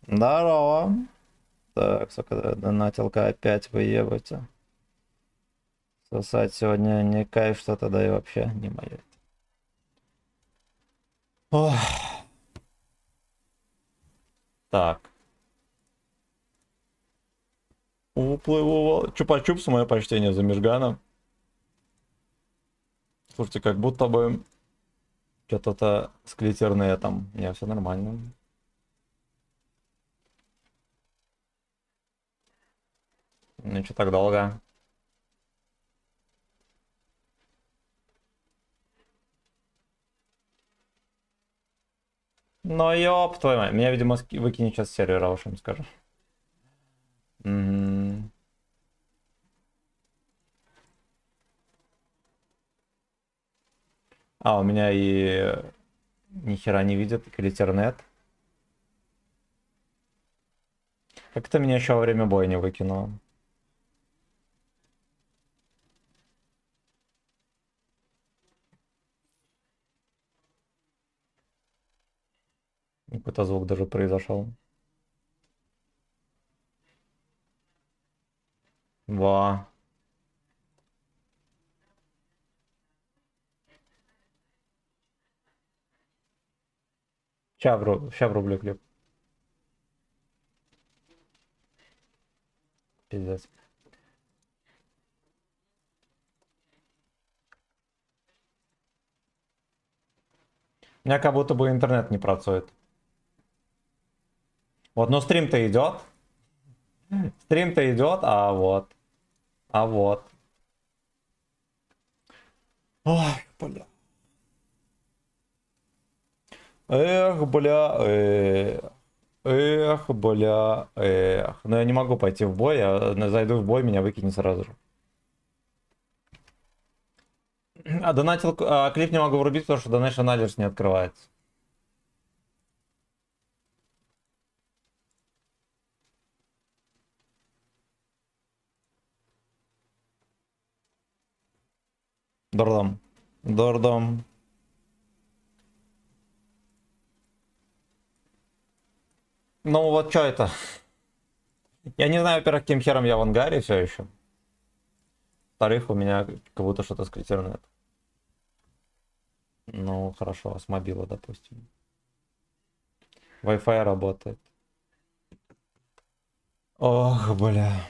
Здорово. Так, сука, донатилка опять выебывается. Сосать сегодня не кайф что-то, да и вообще не мое. Ох. Так. Уплыву. Чупа-чупс, мое почтение за Межгана. Слушайте, как будто бы что-то с клитернетом. Не, все нормально. Ну что так долго? Но ёб твою мать. Меня, видимо, выкинет сейчас с сервера, уж им скажу. Мгм. А, у меня и ни хера не видит клитернет. Как это меня еще во время боя не выкинуло? Какой-то звук даже произошел. Во. Ща врублю клип. Пиздец. У меня как будто бы интернет не працует. Вот, но стрим-то идет. Стрим-то идет, а вот. А вот. Ой, бля. Эх, бля, эх, бля, эх. Но я не могу пойти в бой, я зайду в бой, меня выкинет сразу же. А донатил, клип не могу врубить, потому что Donation Alerts не открывается. Дордом. Дордом. Ну вот что это? Я не знаю, во-первых, каким хером я в ангаре все еще. Во-вторых, у меня как будто что-то с интернет. Ну, хорошо, с мобила, допустим. Wi-Fi работает. Ох, бля.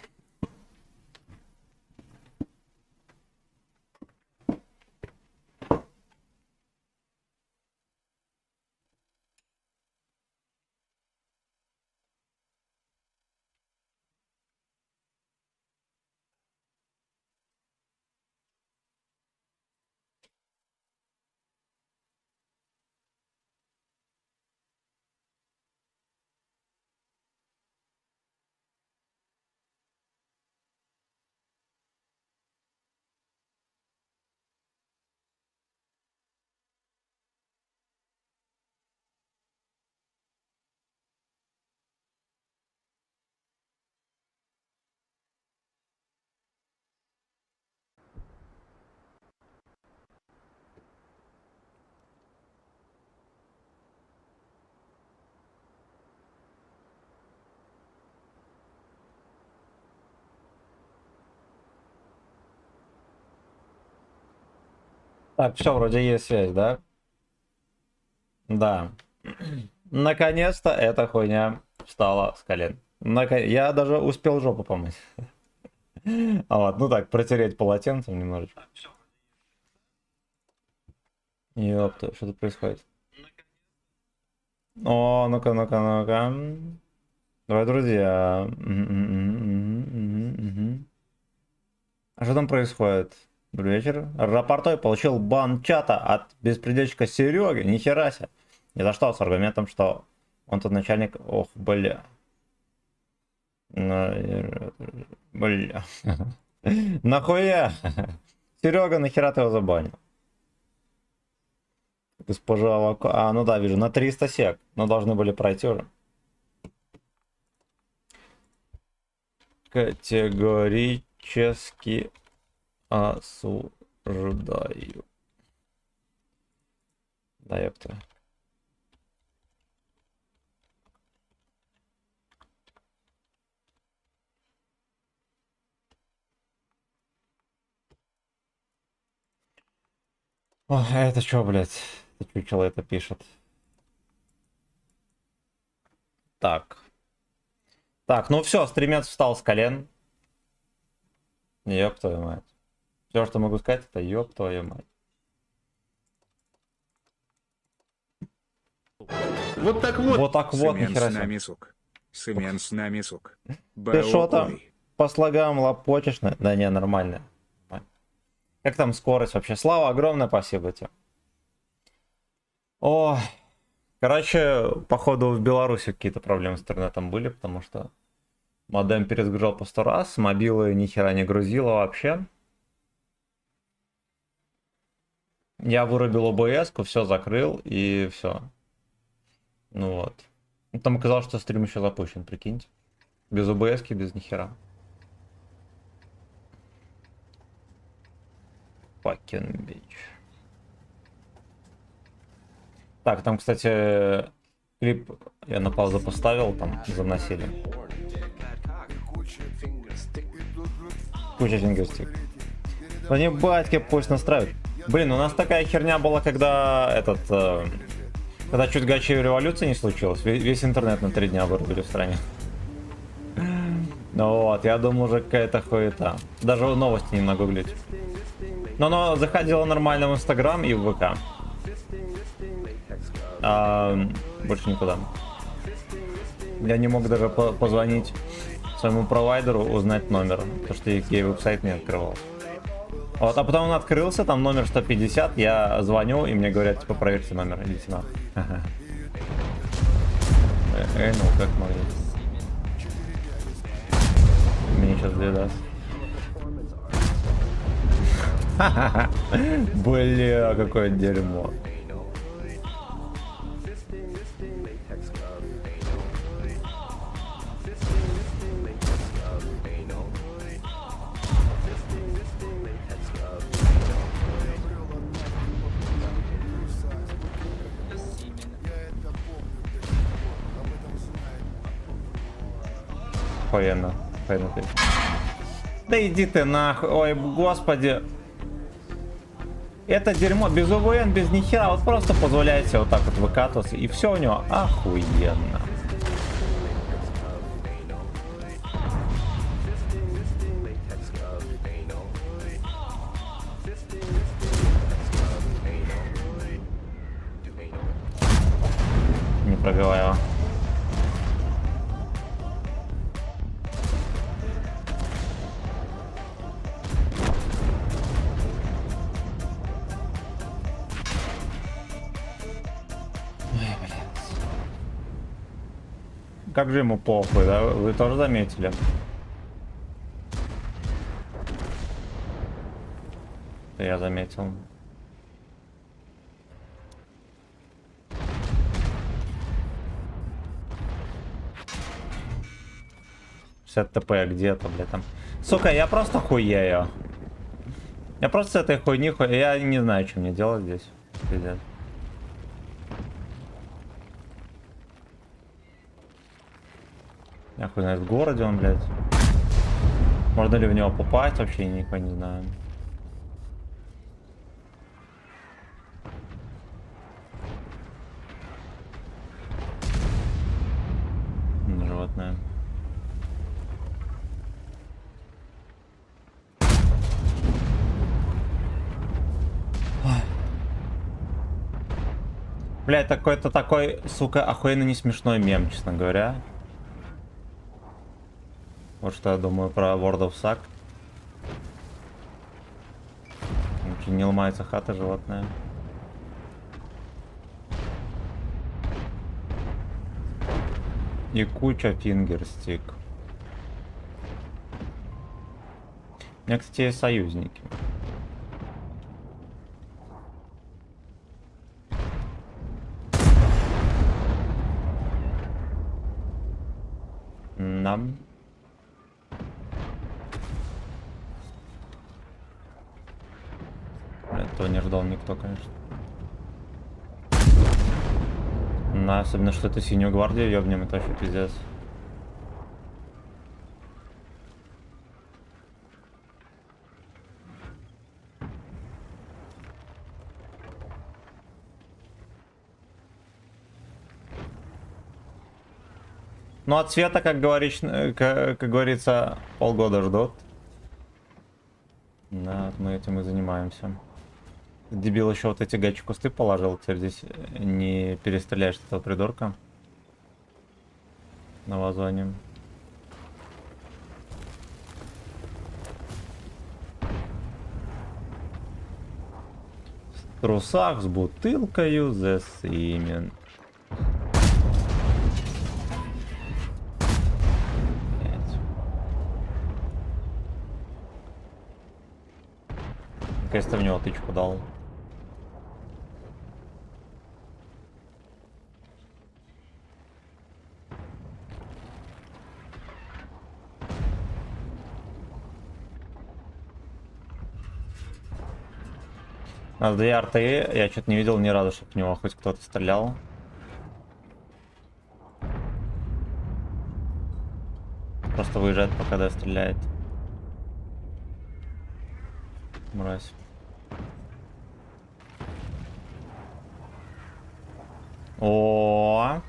Так, все, вроде есть связь, да? Да. Наконец-то эта хуйня встала с колен. Я даже успел жопу помыть. А вот, ну так, протереть полотенцем немножечко. Ёпта, что тут происходит? О, ну-ка, ну-ка, ну-ка. Давай, друзья. А что там происходит? Добрый вечер. Рапортой получил бан чата от беспредельщика Сереги. Нихера себе. Ни за что, с аргументом, что он тут начальник... Ох, бля. Бля. Нахуя? Серега, нахера ты его забанил? Госпожа Лако... А, ну да, вижу, на 300 сек. Но должны были пройти уже. Категорически осуждаю. Да, ёпта. Ой, это что, блядь? Это чучело это пишет. Так. Так, ну все, стримец встал с колен. Ёб твою мать. Все, что могу сказать, это ёб твою мать. Вот так вот. Вот так вот, Семен нихера с себе. нами, сук. Семен с нами, сук. Ты шо там? Бао-ой. По слогам лопочешь? Да не, нормально. Как там скорость вообще? Слава, огромное спасибо тебе. О, короче, походу в Беларуси какие-то проблемы с интернетом были, потому что модем перезагружал по 100 раз, мобилы ни хера не грузило вообще. Я вырубил OBS-ку, все закрыл и все. Ну вот. Там оказалось, что стрим еще запущен, прикиньте. Без OBS-ки, без нихера. Fucking bitch. Так, там, кстати, клип я на паузу поставил, там заносили. Куча фингерстик. Да не батьки, пусть настраивают. Блин, у нас такая херня была, когда когда чуть гачей революции не случилось. Весь интернет на 3 дня вырубили в стране. Ну вот, я думаю, уже какая-то хуета. Даже новости не могу глядеть. Но оно заходило нормально в Инстаграм и в ВК. Больше никуда. Я не мог даже позвонить своему провайдеру, узнать номер, потому что ей веб-сайт не открывал. Вот, а потом он открылся, там номер 150, я звоню, и мне говорят, типа, проверьте номер, идите на. Ну, как могли. Мне сейчас даст. Бля, какое дерьмо. Охуенно. Да иди ты нахуй. Ой, господи. Это дерьмо без ОВН, без нихера. Вот просто позволяете вот так вот выкатываться. И все у него охуенно. Не пробиваю. Как же ему похуй, да? Вы тоже заметили? Это я заметил. ТП где-то, блядь, там. Сука, я просто хуею. Я просто с этой хуйни хуею. Я не знаю, что мне делать здесь. Пиздец. Я хуй знает, в городе он, блядь. Можно ли в него попасть, вообще никакой не знаю. Блядь, такой-то такой, сука, охуенно не смешной мем, честно говоря. Вот что я думаю про World of Suck. Чуть не ломается хата животное. И куча фингерстик. У меня, кстати, есть союзники. Нам. Этого не ждал никто, конечно. На, особенно что это синюю гвардию ёбнем, это вообще пиздец. Ну, от цвета, как говорится, полгода ждут. Да, вот мы этим и занимаемся. Дебил еще вот эти гачи кусты положил, теперь здесь не перестреляешь этого придурка. На вазоне. В трусах с бутылкою за симен. Наконец-то в него тычку дал. У нас 2 РТИ, я что-то не видел ни разу, чтобы в него хоть кто-то стрелял. Просто выезжает, пока да стреляет. Мразь. О.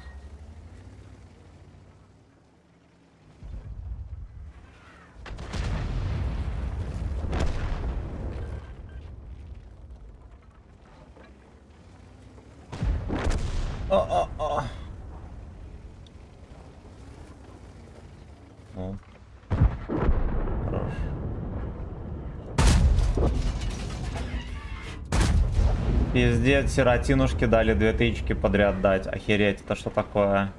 О. Ну. Хорош. Пиздец, сиротинушки дали 2 тычки подряд дать. Охереть, это что такое?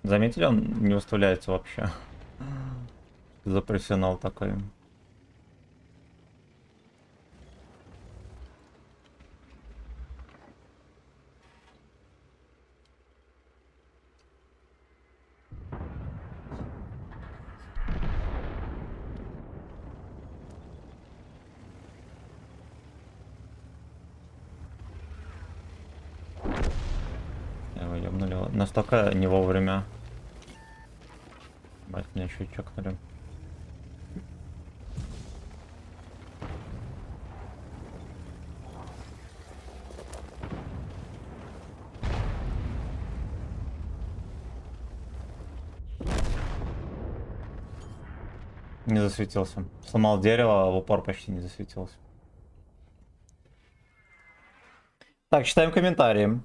Заметили, он не выставляется вообще. За профессионал такой. Его ёбнули. Настолько не вовремя. Бать, меня еще и чокнули. Не засветился. Сломал дерево, а в упор почти не засветился. Так, читаем комментарии.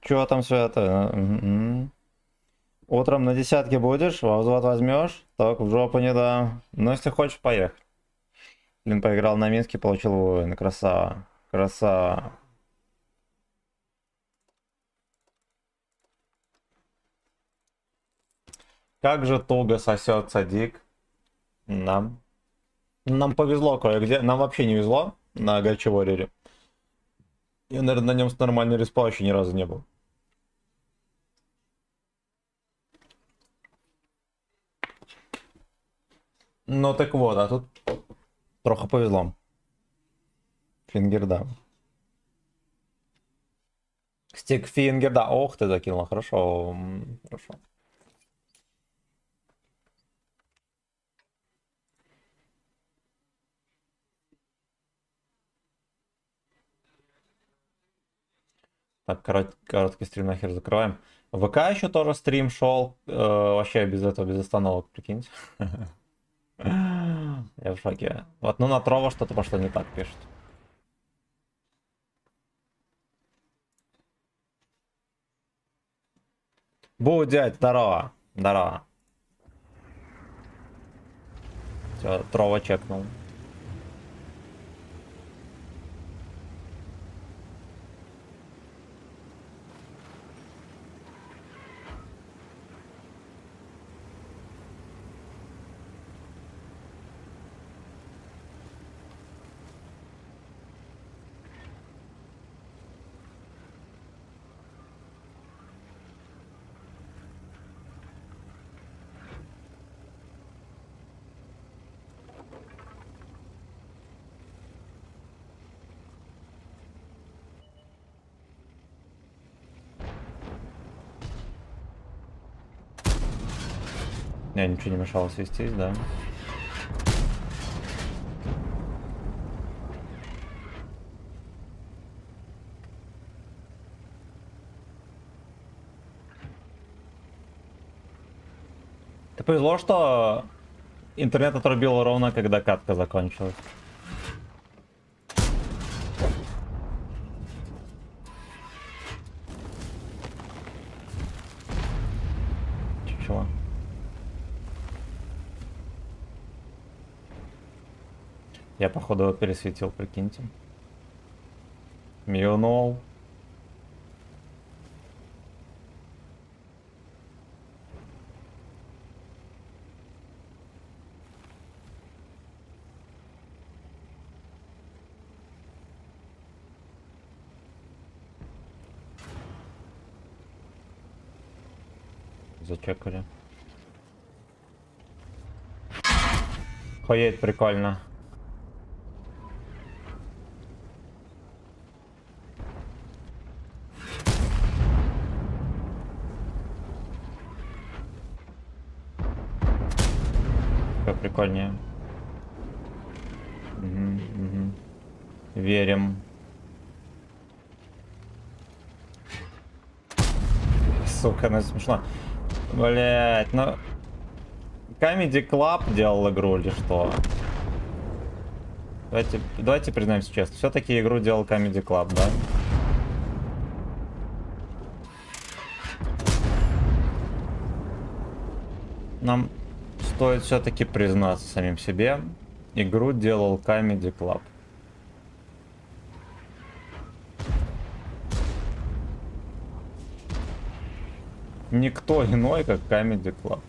Чё там свято? Утром на десятке будешь, во взвод возьмешь, так в жопу не дам. Но если хочешь, поехать. Блин, поиграл на Минске, получил воин. Красава. Красава. Как же туго сосется Дик. Нам повезло кое-где. Нам вообще не везло на Гачеворере. Я, наверное, на нем с нормальной респа вообще ни разу не был. Ну так вот, а тут трохи повезло. Фингер, да. Стик фингер, да. Ох, ты закинула. Хорошо. Хорошо. Так, короткий стрим нахер закрываем. ВК еще тоже стрим шел. Вообще без этого, без остановок, прикиньте. Я в шоке. Вот, ну на Трова что-то пошло не так, пишет. Бу, дядь, здорово. Здорово. Все, Трова чекнул. Не, ничего не мешало свестись, да. Ты повезло, что интернет отрубил ровно, когда катка закончилась. Чего? Я, походу, его пересветил, прикиньте. Мьюнул. Зачекали. Охуеть, прикольно. Как прикольнее. Угу. Верим. Сука, ну смешно. Блять, ну... Comedy Club делал игру или что? Давайте признаемся честно. Все-таки игру делал Comedy Club, да? Нам стоит все-таки признаться самим себе. Игру делал Comedy Club. Никто иной, как Comedy Club.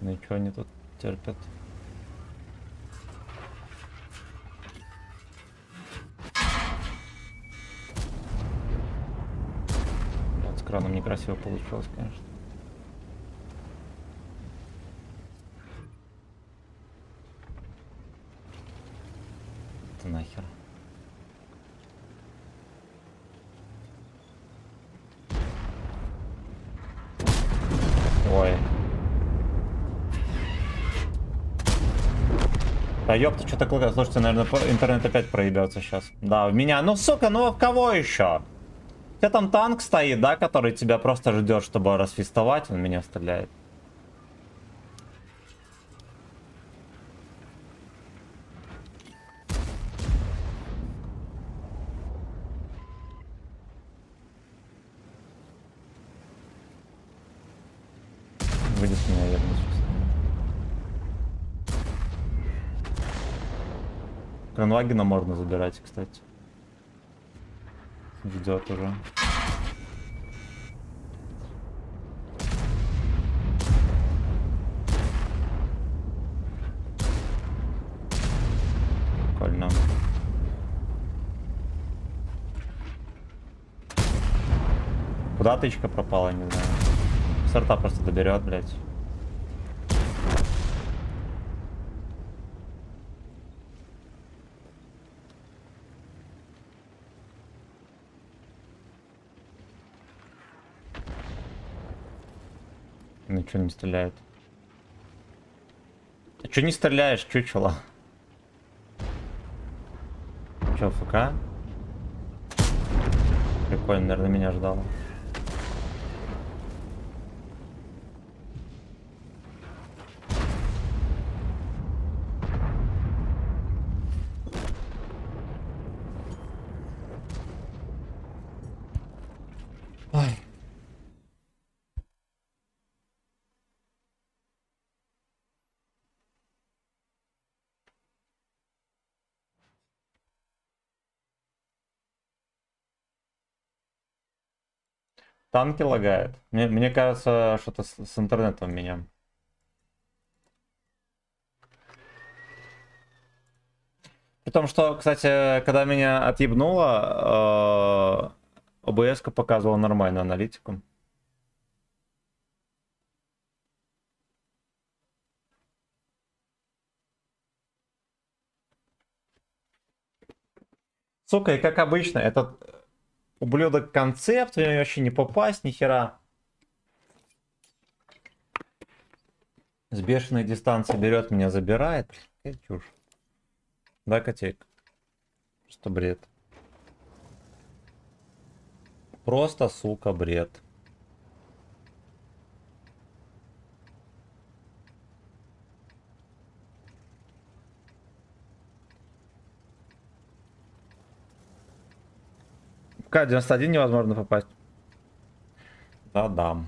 Ну и что они тут терпят? Вот с краном некрасиво получилось, конечно. Это нахер. Ой. Да ёпта, что такое? Слушайте, наверное, интернет опять проебется сейчас. Да, в меня. Ну, сука, ну в кого еще? У тебя там танк стоит, да, который тебя просто ждет, чтобы расфистовать, он меня стреляет. Выйдет с меня, я сейчас. Кранвагена можно забирать, кстати. Ждет уже. Прикольно. Куда тычка пропала, не знаю. Сорта просто доберет, блядь. Ничего не стреляет. А чё не стреляешь, чучело? Че, ФК? Прикольно, наверное, меня ждала. Ой. Танки лагают. Мне кажется, что-то с интернетом у меня. При том, что, кстати, когда меня отъебнуло, ОБС-ка показывала нормальную аналитику. Сука, и как обычно, этот ублюдок концепт, у него вообще не попасть, ни хера. С бешеной дистанции берет меня, забирает. Какая чушь. Да, котейка? Просто бред. Просто, сука, бред. В К-91 невозможно попасть. Да-да.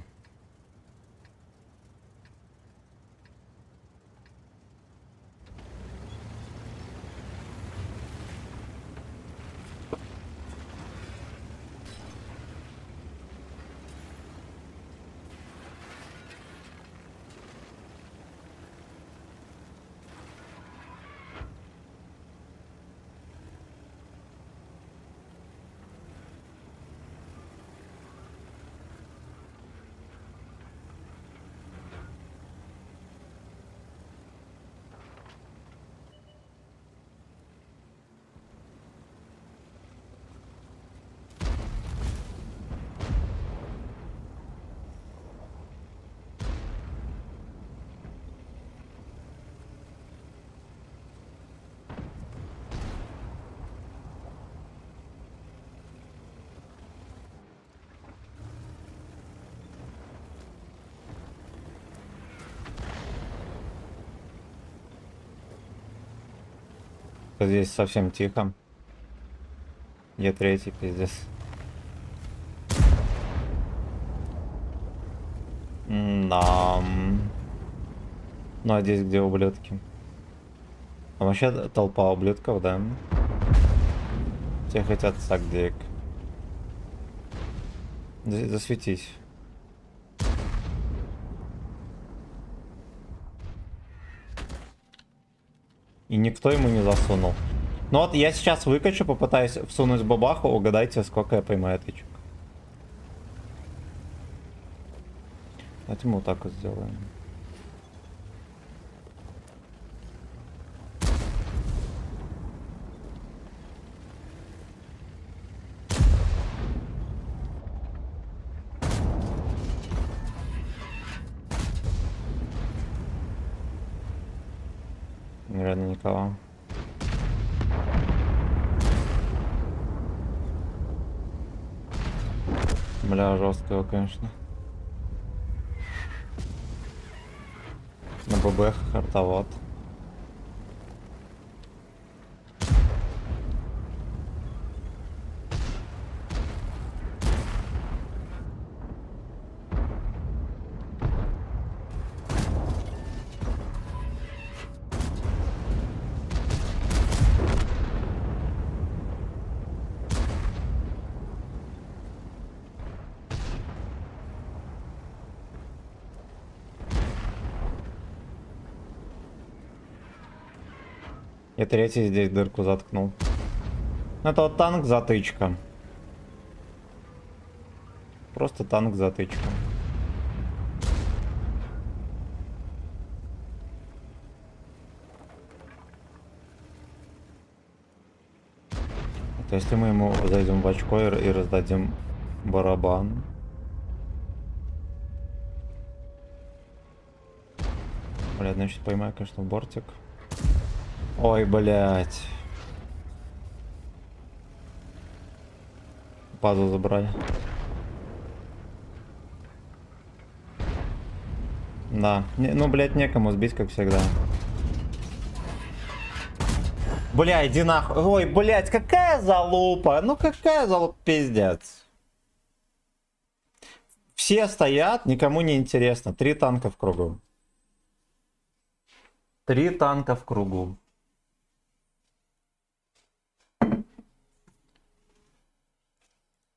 Здесь совсем тихо. Е3, пиздец. Да. Ну а здесь где ублюдки? А вообще толпа ублюдков, да? Все хотят сагдек. Засветись. И никто ему не засунул. Ну вот я сейчас выкачу, попытаюсь всунуть бабаху, угадайте, сколько я поймаю тычек. Давайте мы вот так вот сделаем. Наверное, никого. Бля, жесткого, конечно. На ББ хартоват. Я третий здесь дырку заткнул. Это вот танк затычка. Просто танк затычка. То если мы ему зайдем в очко и раздадим барабан. Блядь, значит поймаю, конечно, в бортик. Ой, блядь. пазл забрали. Да. Ну, блядь, некому сбить, как всегда. Бля, иди нахуй. Ой, блядь, какая залупа. Ну, какая залупа, пиздец. Все стоят, никому не интересно. 3 танка в кругу. 3 танка в кругу.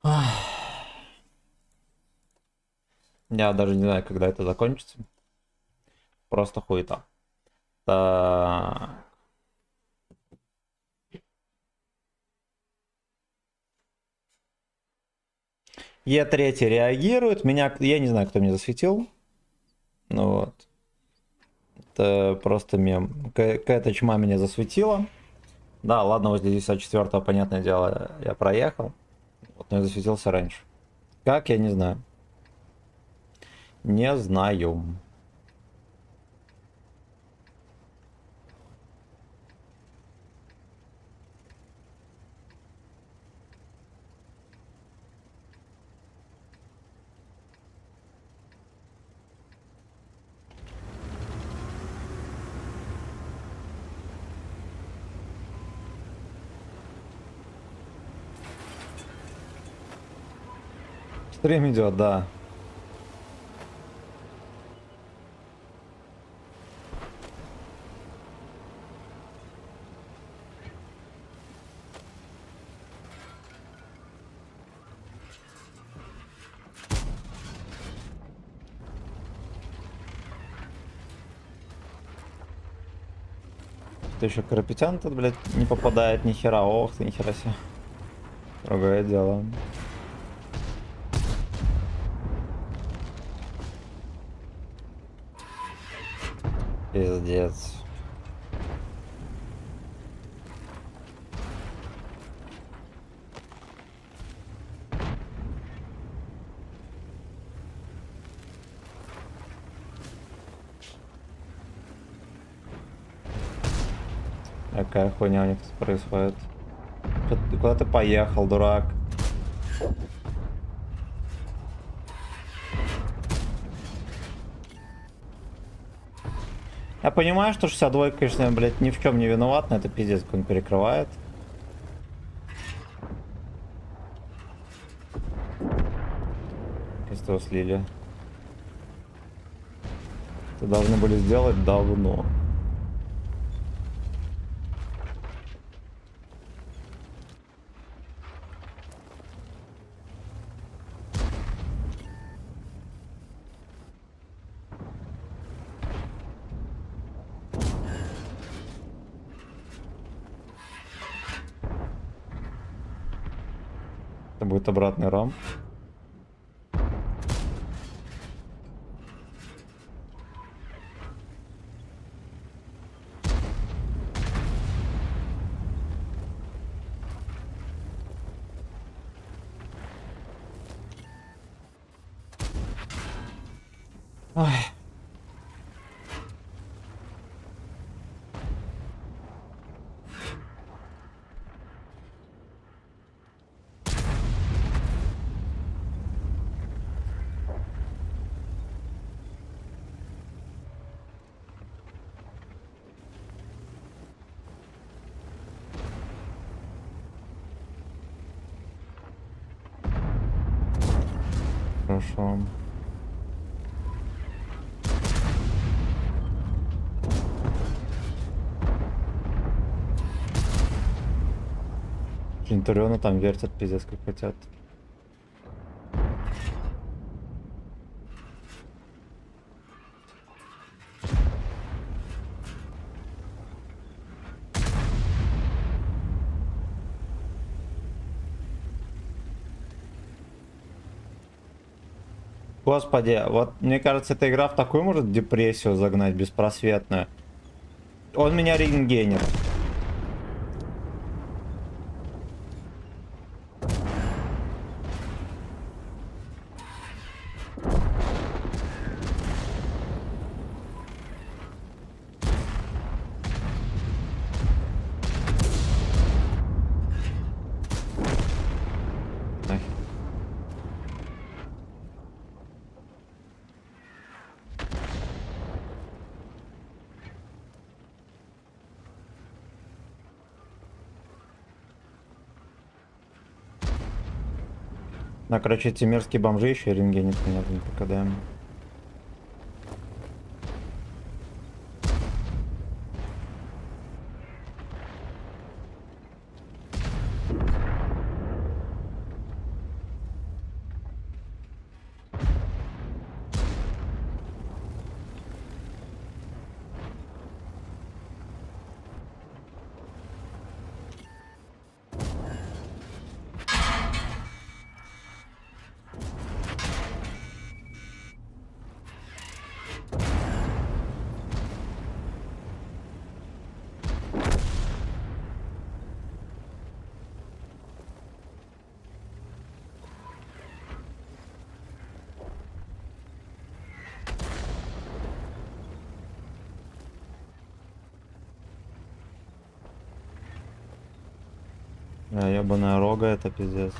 Ах. Я даже не знаю, когда это закончится. Просто хуета. Так. Е3 реагирует. Меня, я не знаю, кто мне засветил. Ну вот. Это просто мем. Какая-то чума меня засветила. Да, ладно, возле 54-го, понятное дело, я проехал. Вот, но я засветился раньше. Как, я не знаю. Не знаю. Стрим идет, да. Ты еще Карапетян тут, блядь, не попадает ни хера. Ох ты, ни хера себе. Другое дело. Пиздец. Какая хуйня у них тут происходит? Куда ты поехал, дурак? Я понимаю, что 62, конечно, блядь, ни в чем не виноват, но это пиздец, как он перекрывает. Если его слили. Это должны были сделать давно. Это будет обратный рам. Ой. Хорошо. Центуриона там вертят, пиздец, как хотят. Господи, вот мне кажется, эта игра в такую может депрессию загнать беспросветную. Он меня рентгенит. Нахер. Ну, короче, эти мерзкие бомжи еще и рентгенят меня, блин, по КДМ. Ебаная рога, это пиздец.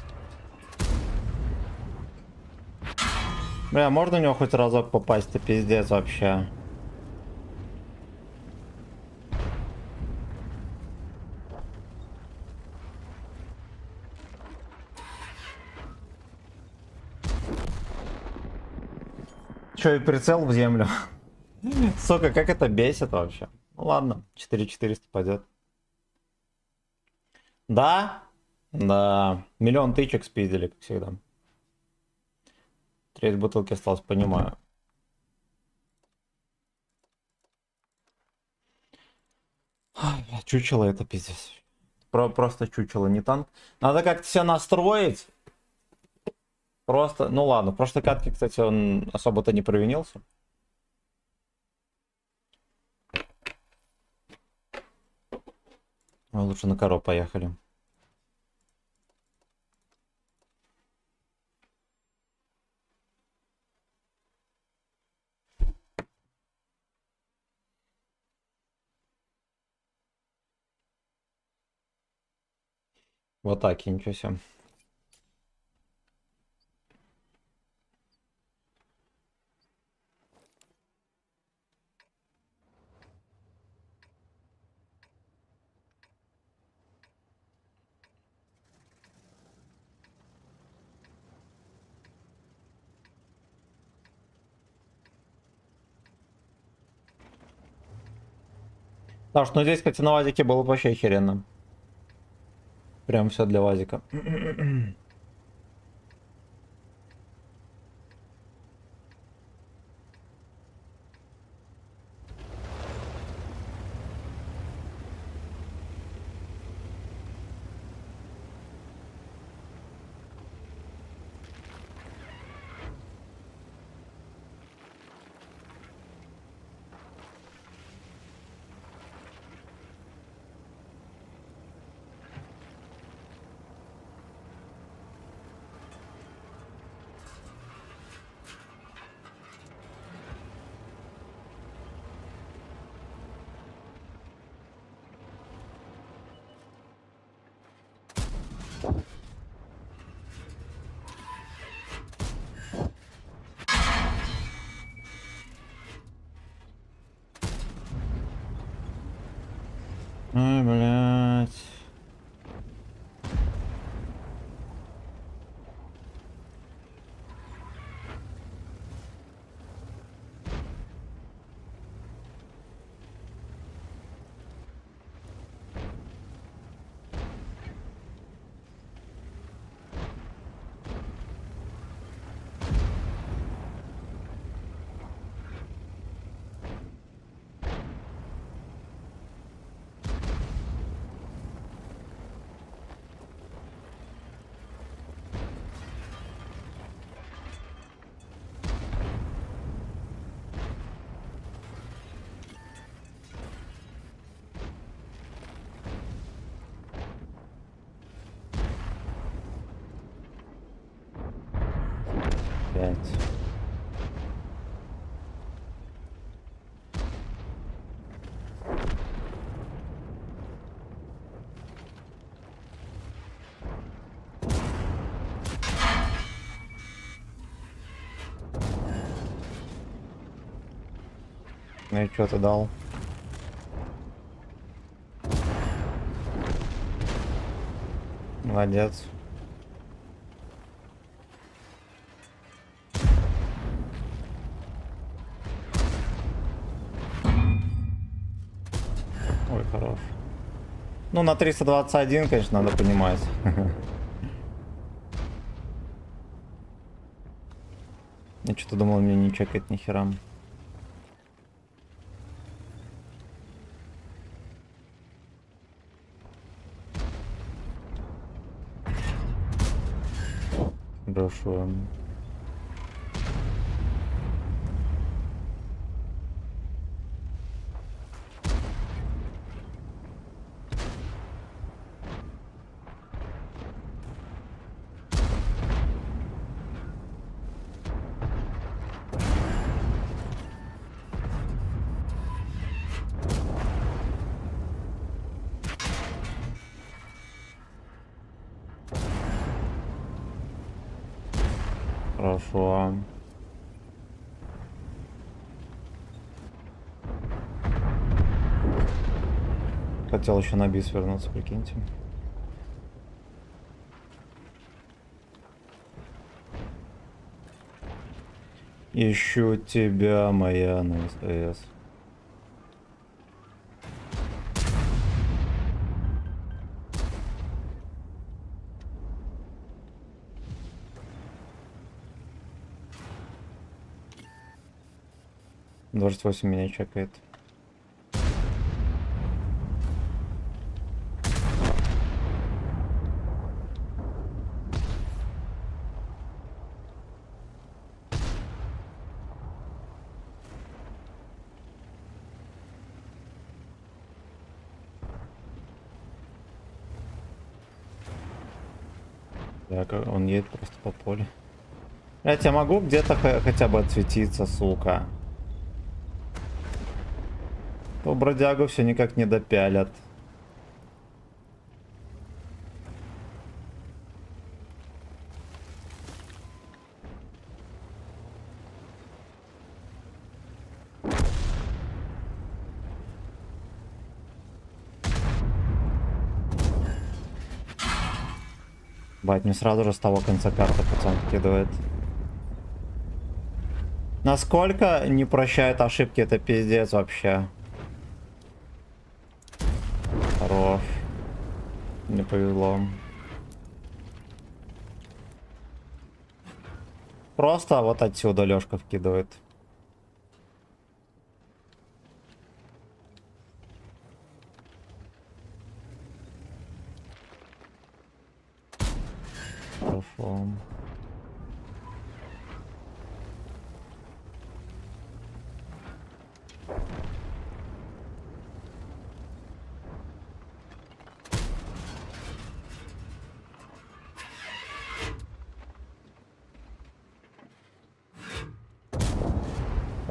Бля, можно у него хоть разок попасть-то, пиздец вообще. Че, и прицел в землю? Сука, как это бесит вообще. Ну ладно, 4400 пойдет. Да? Да. Миллион тычек спиздили, как всегда. Треть бутылки осталось, понимаю. Ай, бля, чучело это пиздец. Просто чучело, не танк. Надо как-то себя настроить. Просто, ну ладно, в прошлой катке, кстати, он особо-то не провинился. Лучше на коро поехали. Вот так, ничего себе. Потому что, ну здесь, кстати, на вазике было бы вообще охеренно. Прям все для вазика. Ай, блядь. Пять. Ну и что ты дал? Молодец. Ну, на 321, конечно, надо понимать. Я что-то думал, мне не чекать ни хера. Хорошо. Хорошо. Хотел еще на бис вернуться, прикиньте. Ищу тебя, моя на СТС. Двадцать 28 меня чекает. Так, он едет просто по полю. Блять, я могу где-то хотя бы отсветиться, сука. То бродягу все никак не допялят. Бать, мне сразу же с того конца карты пацан кидывает. Насколько не прощает ошибки, это пиздец вообще. Хорош. Не повезло. Просто вот отсюда Лёшка вкидывает. Хорошо.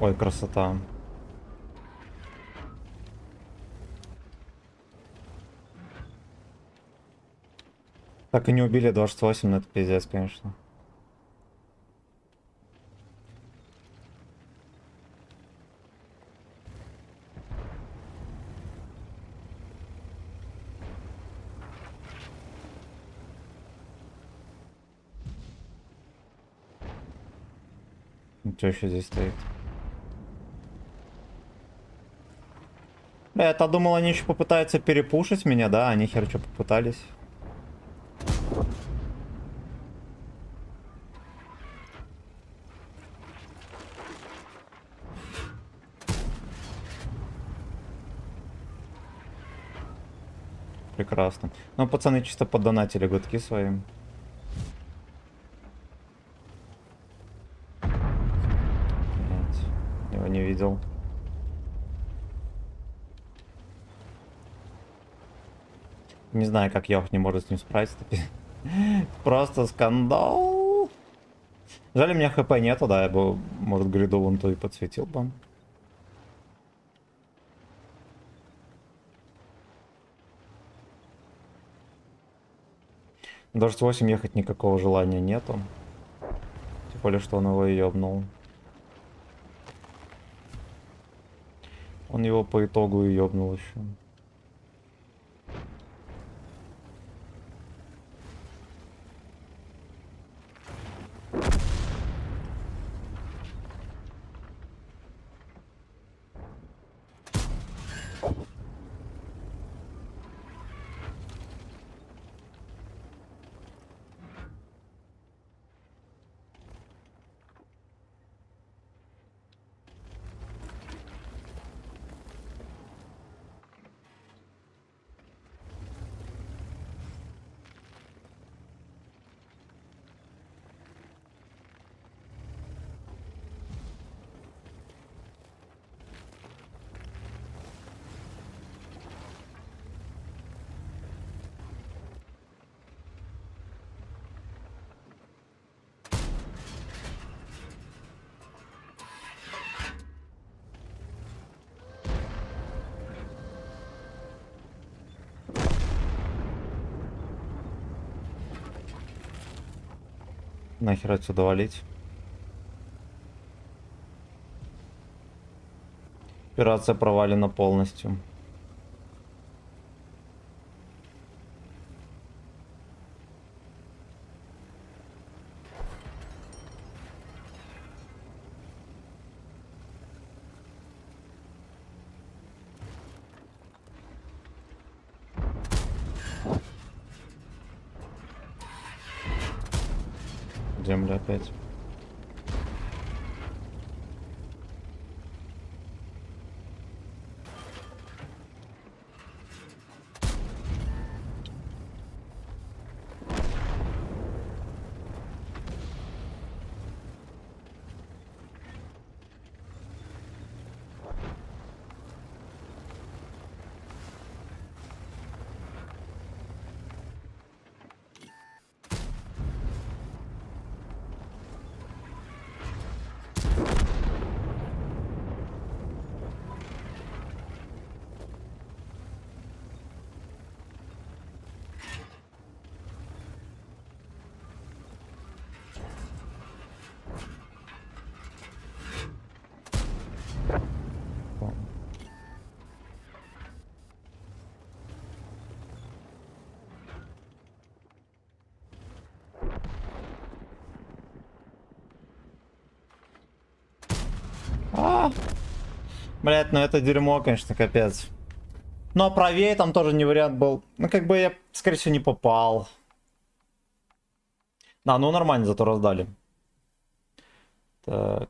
Ой, красота. Так и не убили 28, но это пиздец, конечно. Что еще здесь стоит? Бля, я-то думал, они еще попытаются перепушить меня, да? Они хер что попытались. Прекрасно. Ну, пацаны чисто поддонатили гудки своим. Нет, его не видел. Не знаю, как Йох не может с ним справиться. Просто скандал. Жаль, у меня хп нету, да, я бы, может, гриду вон то и подсветил бы. Даже с 8 ехать никакого желания нету. Тем более, что он его и ёбнул. Он его по итогу и ёбнул еще. Нахер отсюда валить. Операция провалена полностью. Земля опять. Блять, ну это дерьмо, конечно, капец. Ну а правее там тоже не вариант был. Ну как бы я, скорее всего, не попал. Да, ну нормально, зато раздали. Так.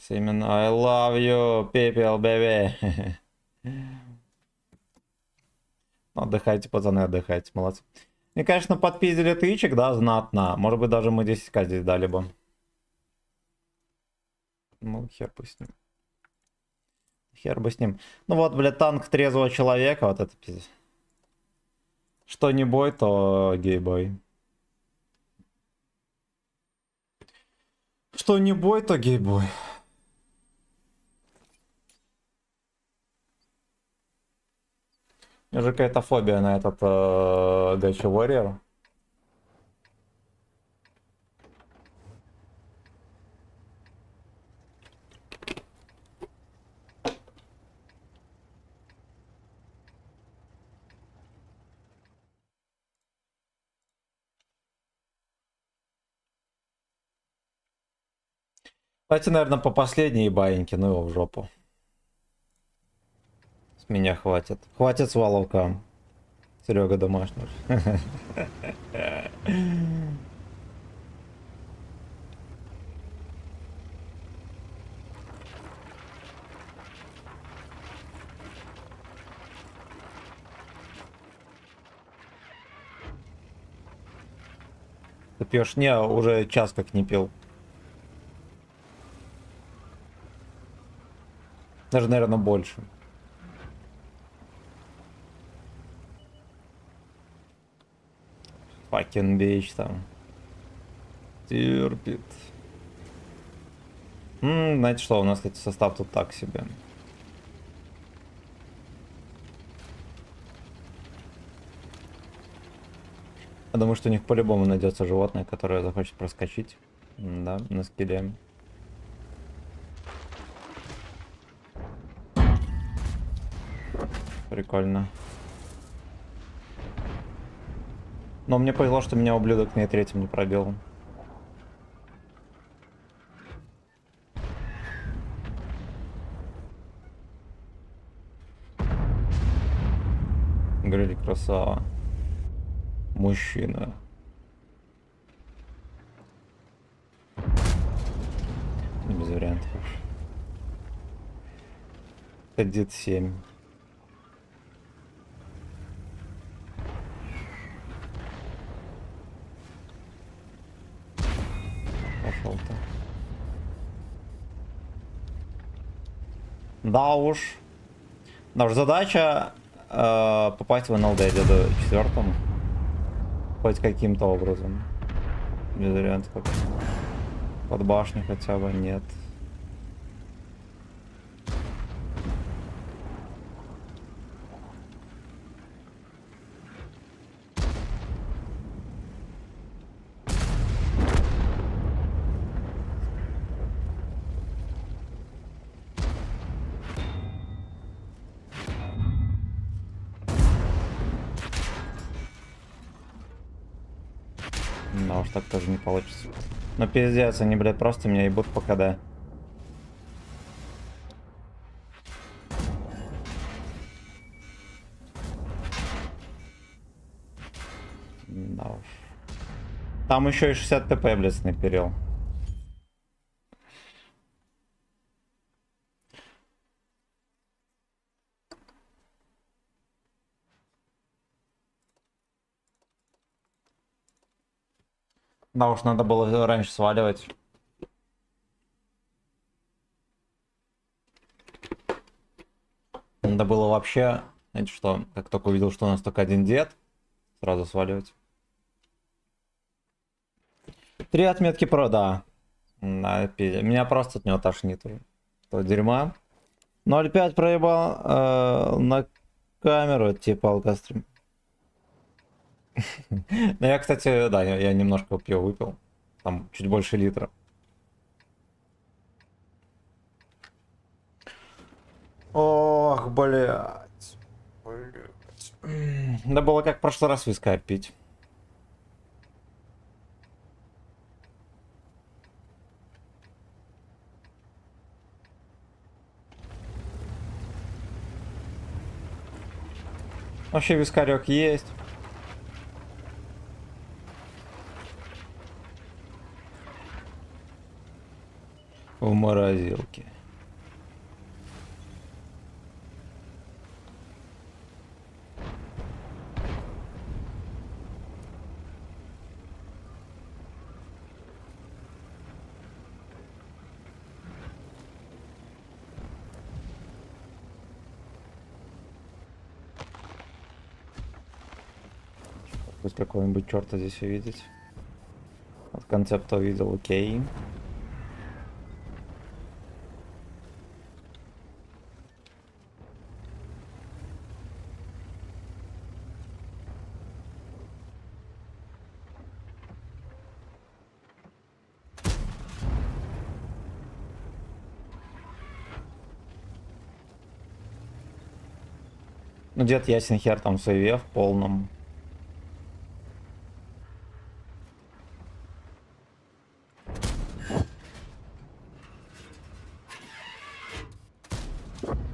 Семен, I love you, people, baby. Отдыхайте, пацаны, отдыхайте, молодцы. Мне, конечно, подпиздили тычек, да, знатно. Может быть, даже мы 10к здесь дали бы. Ну, хер бы с ним. Хер бы с ним. Ну вот, блядь, танк трезвого человека, вот это пиздец. Что не бой, то гей-бой. Что не бой, то гей-бой. У меня же какая-то фобия на этот Gacha Warrior. Давайте, наверное, по последней баиньке, ну его в жопу. С меня хватит. Хватит с Валовка. Серега домашний. Ты пьешь? Не, уже час как не пил. Даже, наверное, больше. Fucking bitch там. Терпит. Знаете что, у нас, кстати, состав тут так себе. Я думаю, что у них по-любому найдется животное, которое захочет проскочить. Да, на скилле. Прикольно. Но мне повезло, что меня ублюдок на третьем не пробил. Грили, красава. Мужчина. Без вариантов. Кадет 7. Пошел-то. Да уж. Задача попасть в НЛД до 4-м. Хоть каким-то образом. Без вариантов. Под башню хотя бы нет. Да уж так тоже не получится. Ну пиздец, они, блядь, просто меня ебут по КД. Да уж. Там еще и 60 ТП, блядь, снайперил. Да уж, надо было раньше сваливать. Надо было вообще, знаете что, как только увидел, что у нас только один дед, сразу сваливать. 3 отметки про, да. Да, меня просто от него тошнит уже. То дерьма. 0,5 проебал на камеру, типа алкострим. Ну я, кстати, да, я немножко пива выпил. Там чуть больше литра. Ох, блядь. Да было как в прошлый раз вискарь пить. Вообще вискарек есть. В морозилке. Пусть какого-нибудь черта здесь увидеть. От концепта увидел, окей. Ну, дед ясен хер там в сейве в полном.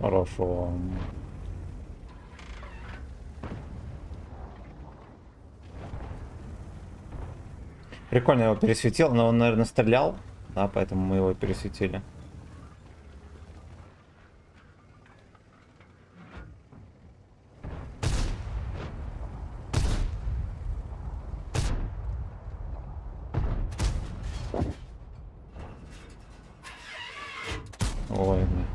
Хорошо. Прикольно его пересветил, но он, наверное, стрелял. Да, поэтому мы его пересветили. Ой, блин.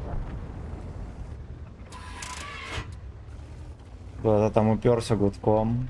Куда-то там уперся гудком.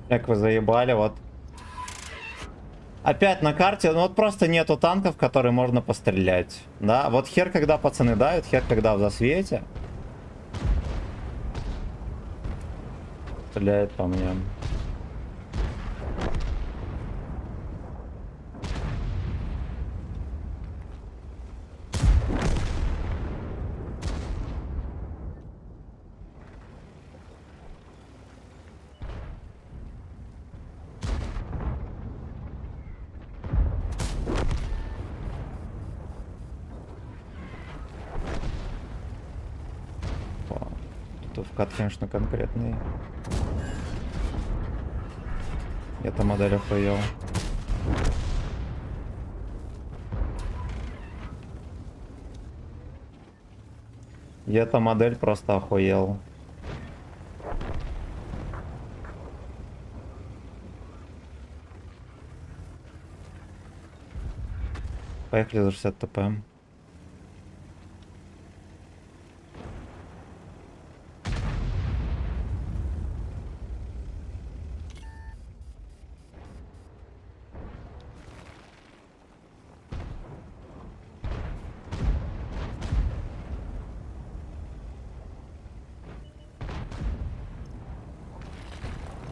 Как вы заебали, вот. Опять на карте, ну вот просто нету танков, которые можно пострелять. Да, вот хер когда пацаны дают, хер когда в засвете. Стреляет по мне. Тут вкат, конечно, конкретный. Я-то модель охуел. Я-то модель просто охуел. Поехали за 60 ТП.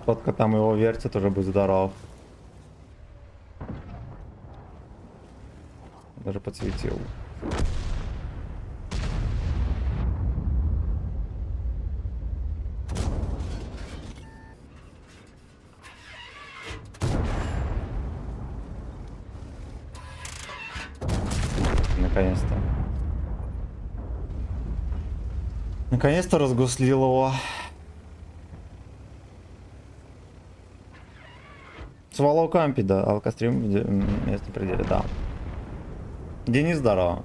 Фотка там его вертит, уже будет здоров. Даже подсветил. Наконец-то. Наконец-то разгуслил его. Свалоу кампи, да. Алкострим в местном пределе, да. Денис, здорово.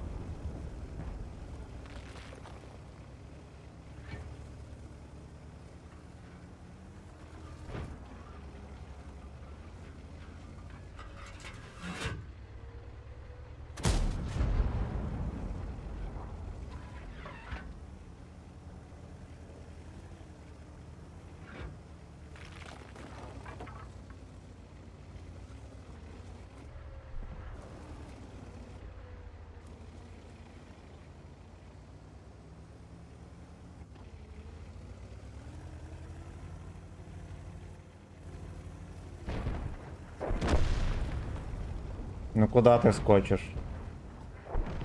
Ну куда ты скочишь?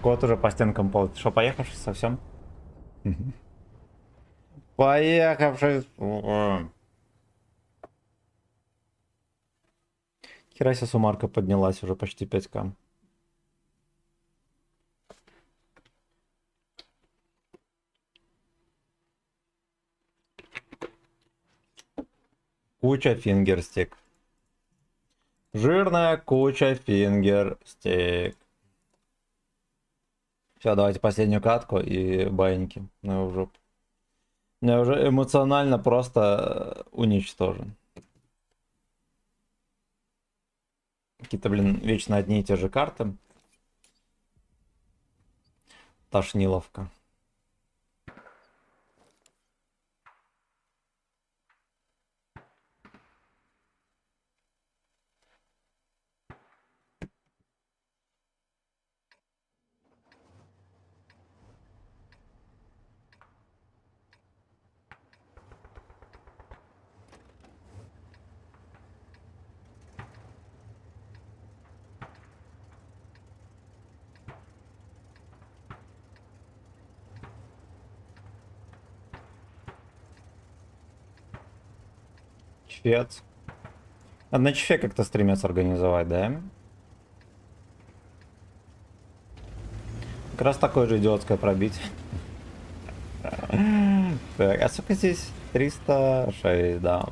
Кот уже по стенкам ползает. Что, поехавший совсем? Поехавший. Хераси суммарка поднялась уже почти 5К. Куча фингерстик. Жирная куча фингерстик. Все, давайте последнюю катку и баиньки. Ну уже, я уже эмоционально просто уничтожен. Какие-то, блин, вечно одни и те же карты. Тошниловка. Чфец. На чефе как-то стремятся организовать, да? Как раз такое же идиотское пробитие. Так, а сколько здесь? 306, да.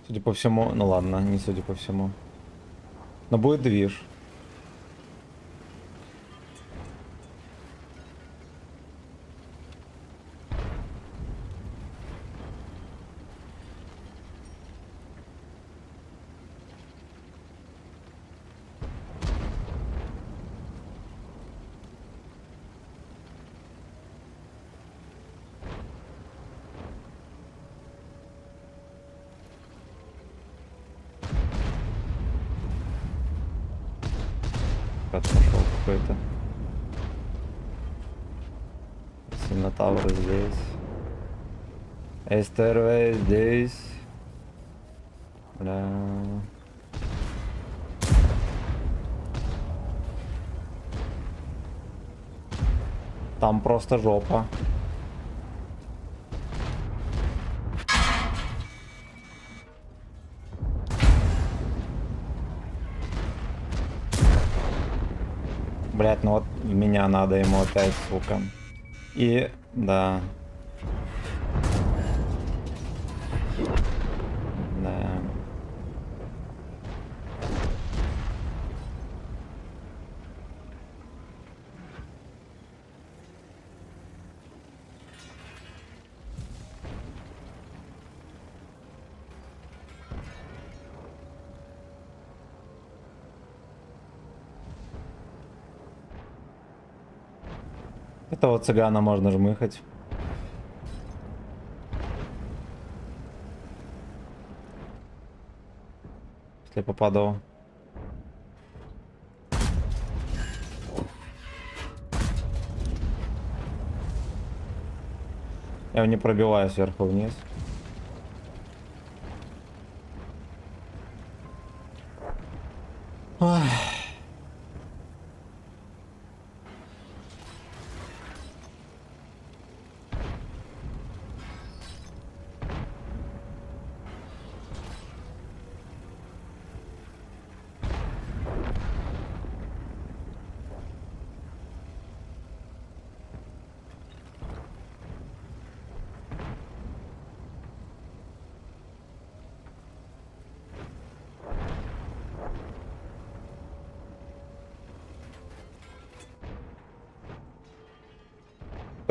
Судя по всему, ну ладно, не судя по всему. Но будет движ. Как пошел какой-то. Синотавр здесь. СТРВ здесь. Бля. Там просто жопа. Блять, ну вот меня надо ему опять, сука. И да. Да. Этого цыгана можно жмыхать. Если попаду. Я его не пробиваю сверху вниз. Ой.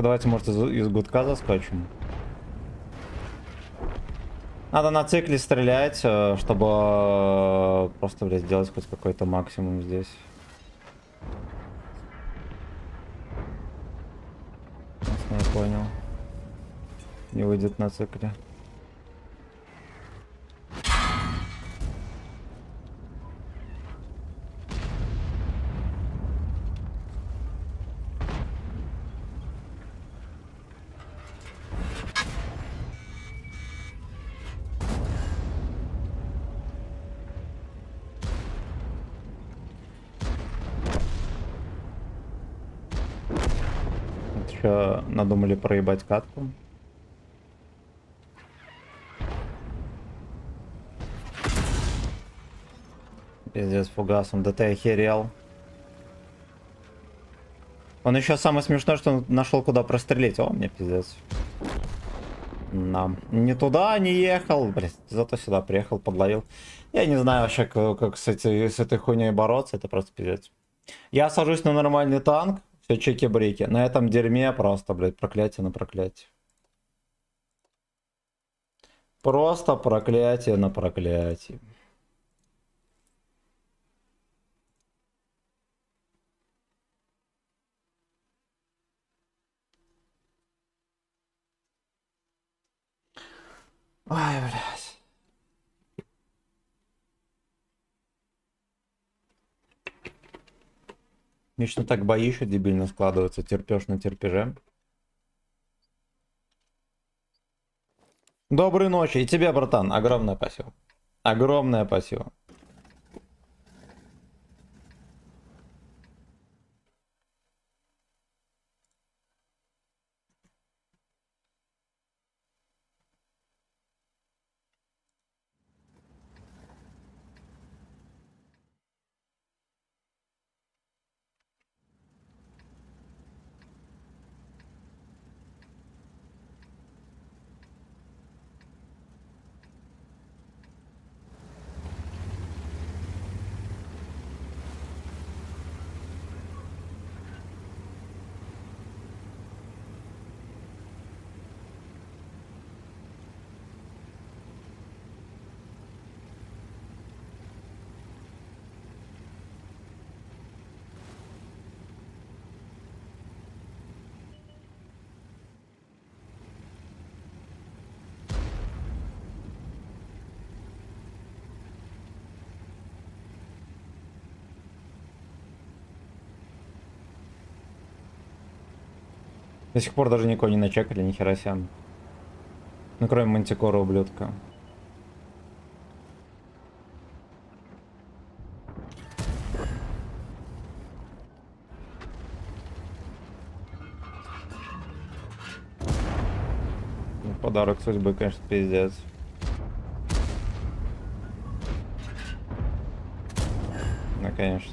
Давайте, может, из гудка заскочим. Надо на цикле стрелять, чтобы просто, блядь, сделать хоть какой-то максимум здесь. Ясно, я понял. Не выйдет на цикле. Еще надумали проебать катку. Пиздец, фугасом. Да ты охерел. Он еще самое смешное, что он нашел, куда прострелить. О, мне пиздец. Не туда не ехал, блин, зато сюда приехал, подловил. Я не знаю вообще, как с этой хуйней бороться, это просто пиздец. Я сажусь на нормальный танк, все чеки-брики. На этом дерьме просто, блядь, проклятие на проклятие. Просто проклятие на проклятие. Ай, блядь. Вечно так бои еще дебильно складываются. Терпешь на терпеже. Доброй ночи. И тебе, братан. Огромное спасибо. Огромное спасибо. До сих пор даже никого не начекали, нихера себе. Ну, кроме Мантикора, ублюдка. Ну, подарок судьбы, конечно, пиздец. Ну, конечно.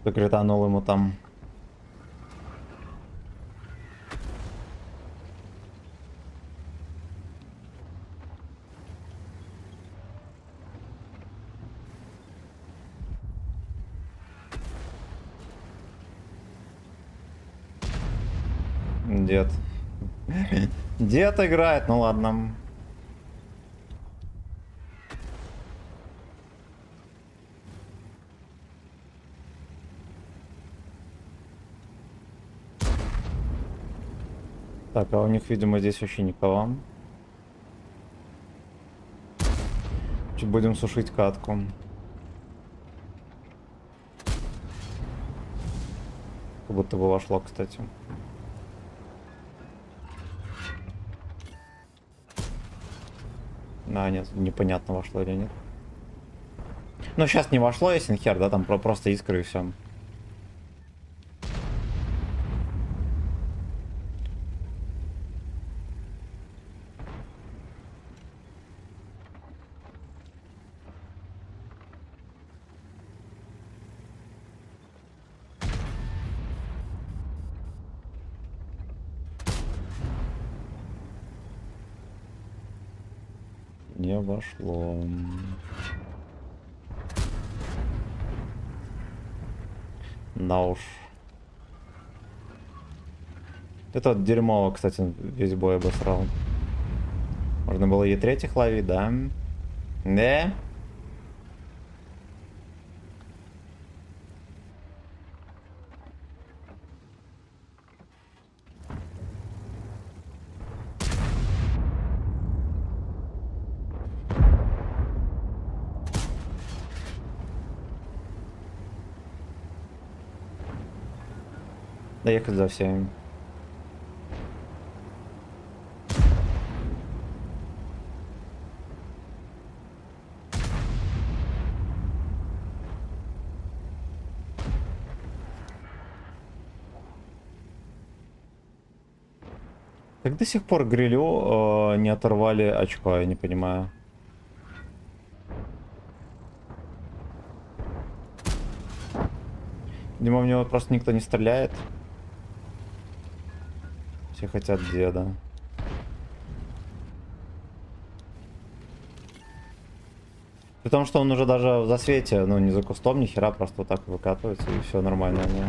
Закританул ему там. дед. Дед играет, ну ладно. Так, а у них, видимо, здесь вообще никого. Чуть будем сушить катку. Как будто бы вошло, кстати. А, нет, непонятно, вошло или нет. Ну, сейчас не вошло, если хер, да, там просто искры и все. Не вошло. На уж. Это вот дерьмово, кстати, весь бой обосрал. Можно было Е3 ловить, да? Да? Доехать за всеми. Как до сих пор Грилю не оторвали очко, я не понимаю. Видимо, в него просто никто не стреляет. Все хотят деда. При том, что он уже даже в засвете, ну не за кустом, ни хера, просто вот так выкатывается и все нормально у него.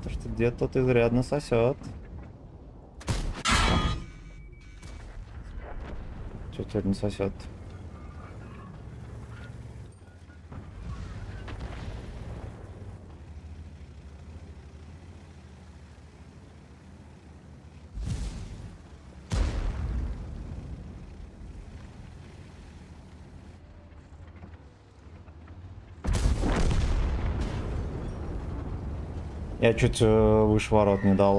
То, что дед тут изрядно сосет. Что теперь не сосет? Я чуть выше ворот не дал.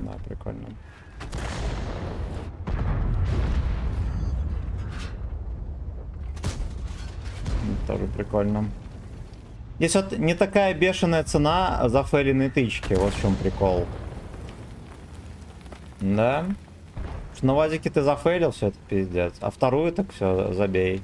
Да, прикольно. Тоже прикольно. Здесь вот не такая бешеная цена за фейленные тычки. Вот в чем прикол. Да? На вазике ты зафейлил, все это пиздец. А вторую так все, забей.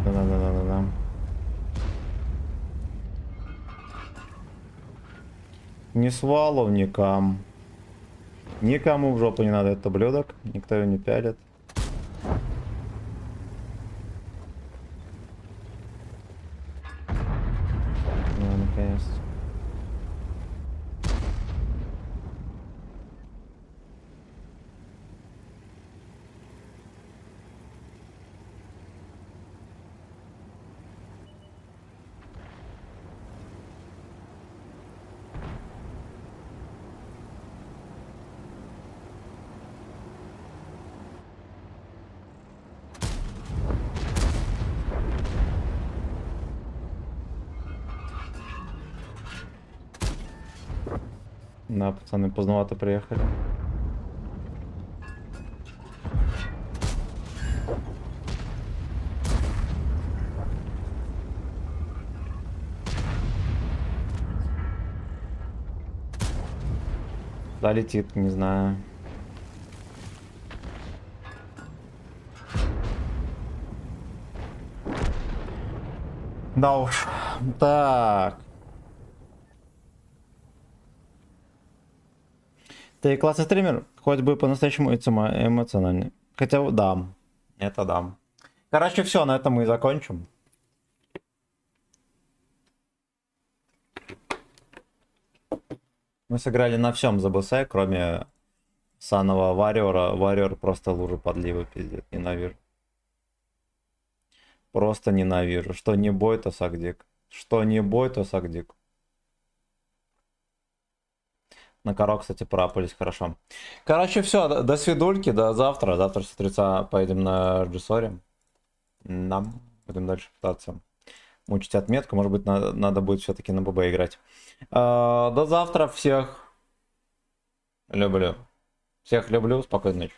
Да-да-да-да-да. Не свалов никам. Никому в жопу не надо этот ублюдок, никто его не пялит. Ну, наконец-то. Да, пацаны, поздновато приехали. Куда летит, не знаю. Да уж. Так. Ты классный стример, хоть бы по-настоящему эмоциональный. Хотя да, это да. Короче, все, на этом мы и закончим. Мы сыграли на всем за БС, кроме саного Варриора. Варриор просто лужа подливы, пиздец, ненавижу. Просто ненавижу. Что не бой, то сагдик. Что не бой, то сагдик. На коро, кстати, пропались, хорошо. Короче, все, до свидульки, до завтра. Завтра с утреца поедем на Джессоре. Нам будем дальше пытаться мучить отметку. Может быть, надо будет все-таки на ББ играть. До завтра. Всех люблю. Всех люблю. Спокойной ночи.